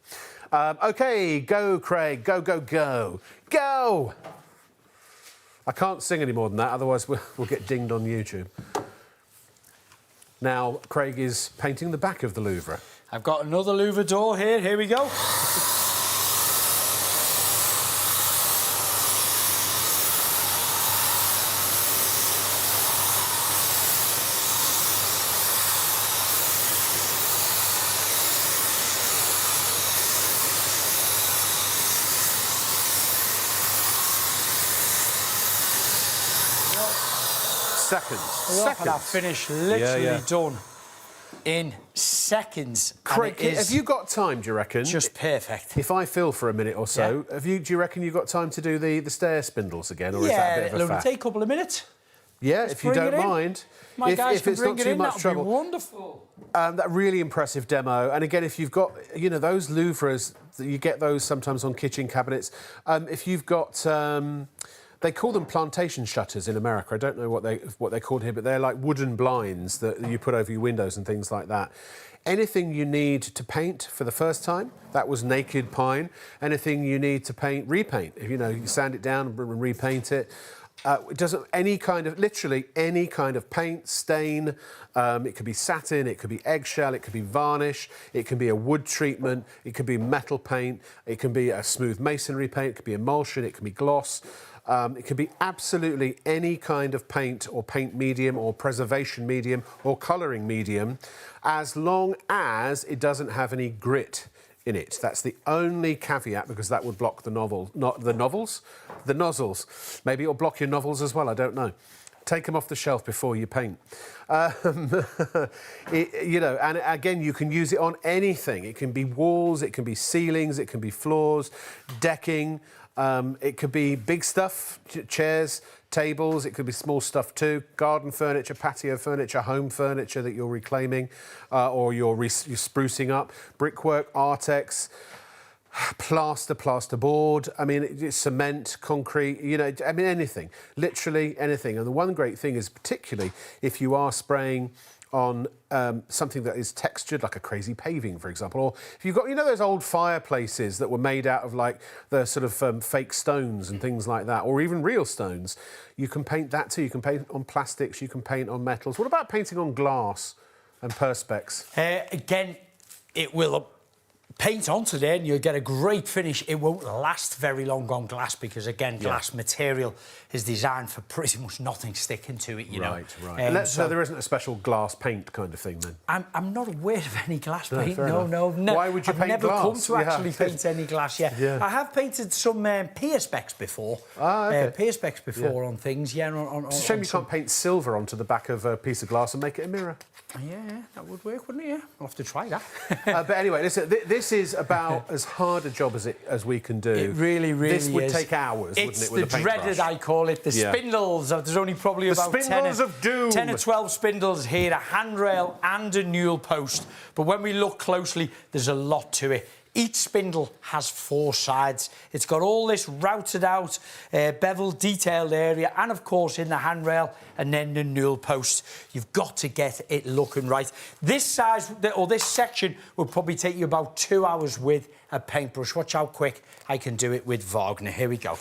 OK, go, Craig. Go, go, go. Go! I can't sing any more than that, otherwise we'll get dinged on YouTube. Now, Craig is painting the back of the Louvre. I've got another Louvre door here. Here we go. Seconds. And I'll finish literally done in seconds. Craig, have you got time, do you reckon? Just perfect. If I fill for a minute or so, do you reckon you've got time to do the stair spindles again, or is that a bit of a it'll faff? take a couple of minutes. Yeah, if you don't mind. My guys if can it's bring not it too in, much that'll trouble. be wonderful. That really impressive demo. And again, if you've got, you know, those louvres, you get those sometimes on kitchen cabinets. If you've got, they call them plantation shutters in America. I don't know what they're called here, but they're like wooden blinds that you put over your windows and things like that. Anything you need to paint for the first time, that was naked pine. Anything you need to paint, repaint. If you know, you sand it down and repaint it. It doesn't, literally any kind of paint, stain, it could be satin, it could be eggshell, it could be varnish, it can be a wood treatment, it could be metal paint, it can be a smooth masonry paint, it could be emulsion, it can be gloss. It could be absolutely any kind of paint or paint medium or preservation medium or colouring medium, as long as it doesn't have any grit in it. That's the only caveat, because that would block the nozzles. Maybe it'll block your novels as well, I don't know. Take them off the shelf before you paint. You know, and again, you can use it on anything. It can be walls, it can be ceilings, it can be floors, decking. It could be big stuff, chairs, tables. It could be small stuff too. Garden furniture, patio furniture, home furniture that you're reclaiming or you're sprucing up. Brickwork, Artex, plasterboard. I mean, it's cement, concrete. You know, I mean, anything. Literally anything. And the one great thing is, particularly if you are spraying on something that is textured, like a crazy paving, for example, or if you've got, you know, those old fireplaces that were made out of like the sort of fake stones and things like that, or even real stones, you can paint that too. You can paint on plastics, you can paint on metals. What about painting on glass and perspex? Again, it will paint onto there and you'll get a great finish. It won't last very long on glass because, again, glass material is designed for pretty much nothing sticking to it, you know. Right. So there isn't a special glass paint kind of thing then? I'm not aware of any glass paint. No. Why would you paint I've never glass? come to actually paint any glass yet. Yeah. I have painted some perspex before. Perspex before on things, It's a shame you can't paint silver onto the back of a piece of glass and make it a mirror. Yeah, that would work, wouldn't it? Yeah, I'll have to try that. But anyway, listen, this is about as hard a job as we can do. It really is. This would take hours, wouldn't it, with a It's the paintbrush? dreaded, I call it, the spindles. There's only probably about 10 or 12 spindles here, a handrail and a newel post. But when we look closely, there's a lot to it. Each spindle has 4 sides. It's got all this routed out, beveled, detailed area, and of course in the handrail, and then the newel post. You've got to get it looking right. This size, or this section, will probably take you about 2 hours with a paintbrush. Watch how quick I can do it with Wagner. Here we go.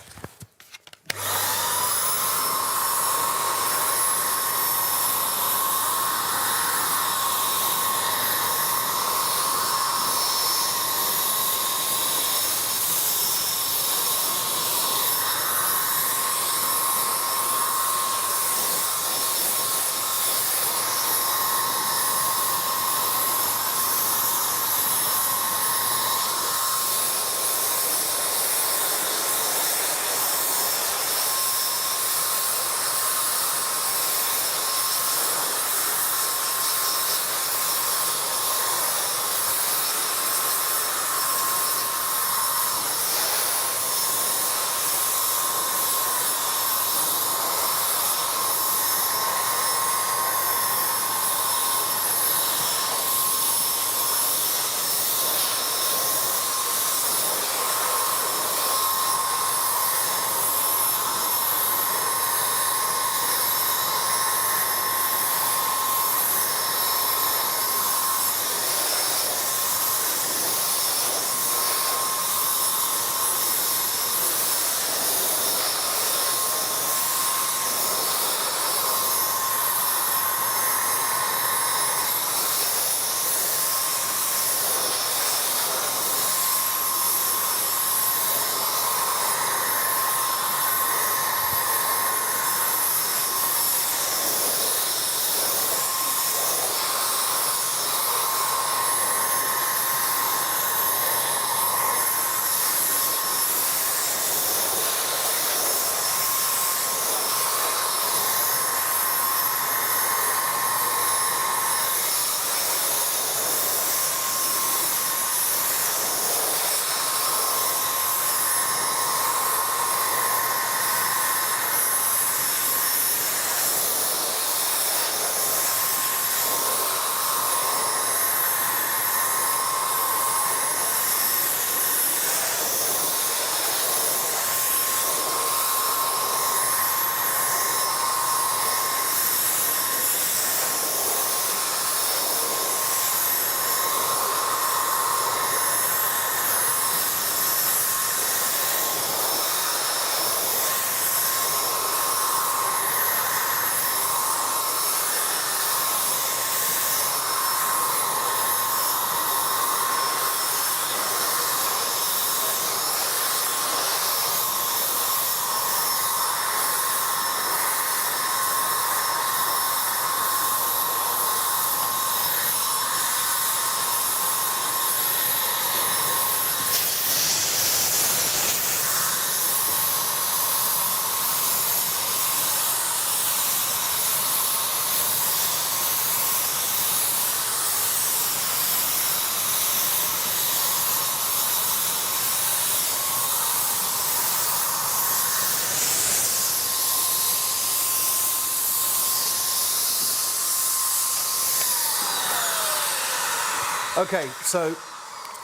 Okay, so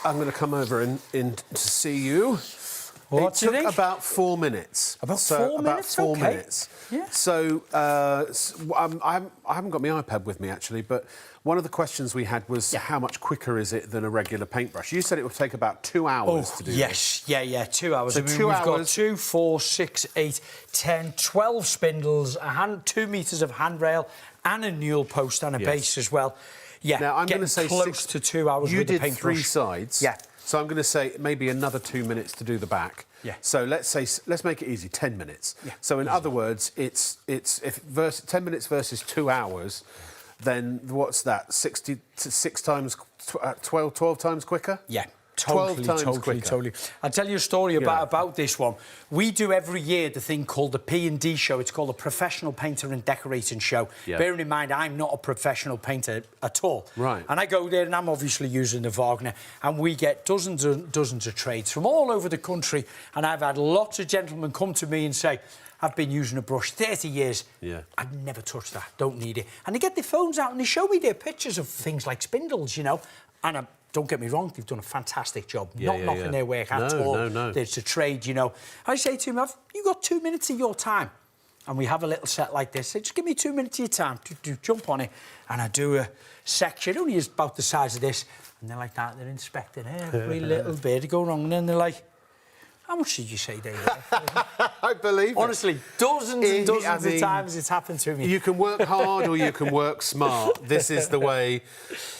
I'm going to come over in to see you. What do you think? About 4 minutes. About 4 minutes? About 4 Okay. minutes. Yeah. So I haven't got my iPad with me actually, but one of the questions we had was how much quicker is it than a regular paintbrush? You said it would take about 2 hours to do yes. this. Yeah, 2 hours. So I mean, 2 we've hours. got 2, 4, 6, 8, 10, 12 spindles, 2 metres of handrail, and a newel post and a base as well. Yeah, Now I'm going to say close to 2 hours you with the did paintbrush. 3 sides. Yeah. So I'm going to say maybe another 2 minutes to do the back. Yeah. So let's make it easy, 10 minutes. Yeah. So in other words, if 10 minutes versus 2 hours, then what's that? 66 times, 12 times quicker? Yeah. 12 times quicker. Totally. I'll tell you a story about this one. We do every year the thing called the P&D show. It's called the Professional Painter and Decorating Show. Yeah. Bearing in mind, I'm not a professional painter at all. Right. And I go there and I'm obviously using the Wagner, and we get dozens and dozens of trades from all over the country. And I've had lots of gentlemen come to me and say, I've been using a brush 30 years. Yeah. I've never touched that. Don't need it. And they get their phones out and they show me their pictures of things like spindles, you know. And don't get me wrong, they've done a fantastic job. Not knocking their work at all. No. It's a trade, you know. I say to them, you got 2 minutes of your time. And we have a little set like this. Say, just give me 2 minutes of your time to jump on it. And I do a section, only is about the size of this. And they're like that, they're inspecting every little bit. They go wrong, and then they're like, how much did you say they were? I believe it. Honestly, dozens and dozens of times it's happened to me. You can work hard or you can work smart. This is the way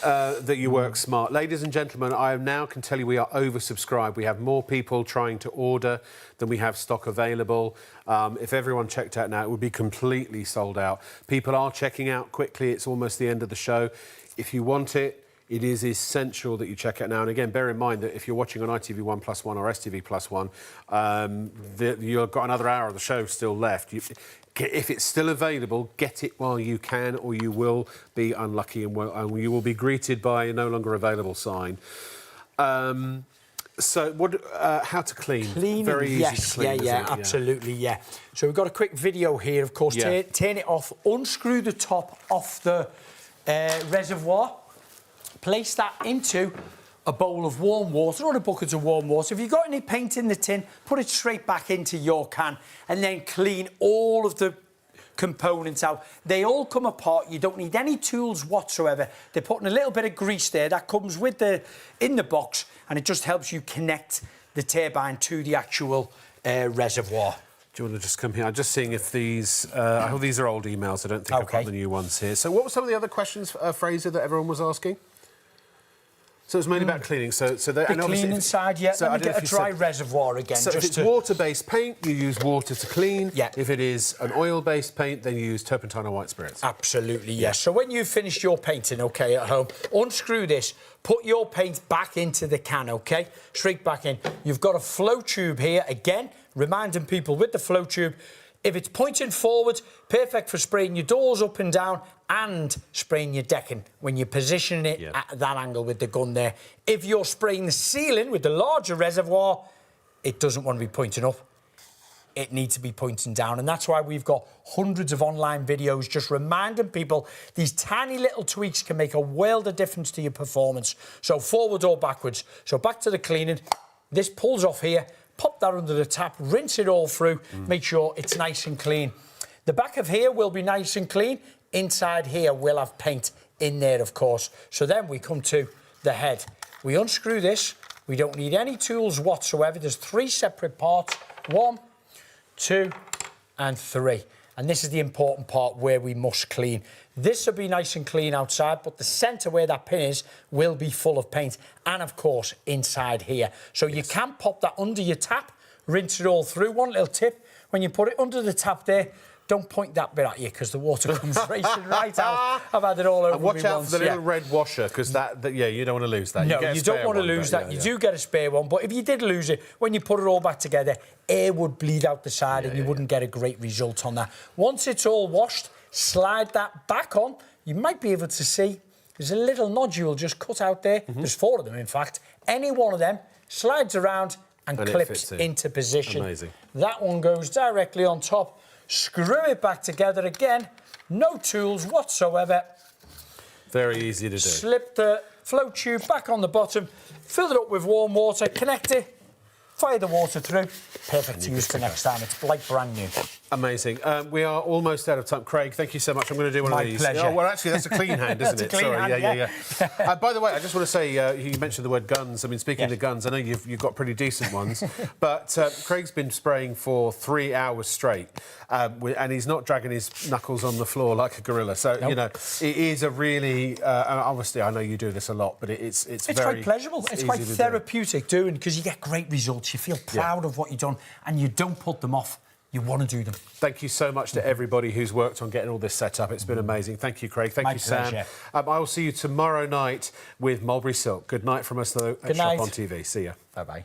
that you work smart. Ladies and gentlemen, I now can tell you we are oversubscribed. We have more people trying to order than we have stock available. If everyone checked out now, it would be completely sold out. People are checking out quickly. It's almost the end of the show. If you want it, it is essential that you check it now. And again, bear in mind that if you're watching on ITV1+1 or STV+1, you've got another hour of the show still left. If it's still available, get it while you can, or you will be unlucky and you will be greeted by a no longer available sign. So, how to clean? Clean, very easy yes, to clean. absolutely, yeah. So we've got a quick video here, of course. Yeah. Turn it off, unscrew the top off the reservoir. Place that into a bowl of warm water or a bucket of warm water. If you've got any paint in the tin, put it straight back into your can and then clean all of the components out. They all come apart. You don't need any tools whatsoever. They're putting a little bit of grease there that comes with in the box, and it just helps you connect the turbine to the actual reservoir. Do you want to just come here? I'm just seeing if these... I hope these are old emails. I don't think I've got the new ones here. So what were some of the other questions, Fraser, that everyone was asking? So it was mainly about cleaning. So the cleaning side, yeah. So Let me get a dry reservoir again. So just if it's water-based paint, you use water to clean. Yeah. If it is an oil-based paint, then you use turpentine or white spirits. Absolutely, yes. So when you've finished your painting, OK, at home, unscrew this, put your paint back into the can, OK? Straight back in. You've got a flow tube here, again, reminding people with the flow tube, if it's pointing forward, perfect for spraying your doors up and down and spraying your decking when you're positioning it at that angle with the gun there. If you're spraying the ceiling with the larger reservoir, it doesn't want to be pointing up. It needs to be pointing down. And that's why we've got hundreds of online videos just reminding people these tiny little tweaks can make a world of difference to your performance. So forward or backwards. So back to the cleaning. This pulls off here. Pop that under the tap, rinse it all through, make sure it's nice and clean. The back of here will be nice and clean. Inside here, we'll have paint in there, of course. So then we come to the head. We unscrew this. We don't need any tools whatsoever. There's 3 separate parts. 1, 2, and 3. And this is the important part where we must clean. This will be nice and clean outside, but the centre where that pin is will be full of paint. And, of course, inside here. So you can pop that under your tap, rinse it all through. One little tip, when you put it under the tap there, don't point that bit at you because the water comes racing right out. I've had it all over and watch me out once, for the little red washer because you don't want to lose that. No, you don't want to lose that. You do get a spare one, but if you did lose it, when you put it all back together, air would bleed out the side and you wouldn't get a great result on that. Once it's all washed, slide that back on. You might be able to see there's a little nodule just cut out there. There's 4 of them, in fact. Any one of them slides around and clips into position. Amazing. That one goes directly on top. Screw it back together again. No tools whatsoever. Very easy to do. Slip the flow tube back on the bottom, fill it up with warm water, connect it, fire the water through. Perfect to use for next time. It's like brand new. Amazing. We are almost out of time. Craig, thank you so much. I'm going to do one My of these. pleasure. Oh, well, actually, that's a clean hand, isn't it? That's a clean hand, yeah. By the way, I just want to say, you mentioned the word guns. I mean, speaking of guns, I know you've got pretty decent ones, but Craig's been spraying for 3 hours straight, and he's not dragging his knuckles on the floor like a gorilla. So, you know, it is a really... obviously, I know you do this a lot, but it's very... quite pleasurable. It's quite therapeutic doing, because you get great results. You feel proud of what you've done, and you don't put them off. You want to do them. Thank you so much to everybody who's worked on getting all this set up. It's been amazing. Thank you, Craig. Thank you, Sam. I will see you tomorrow night with Mulberry Silk. Good night from us, though, at Shop on TV. See ya. Bye-bye.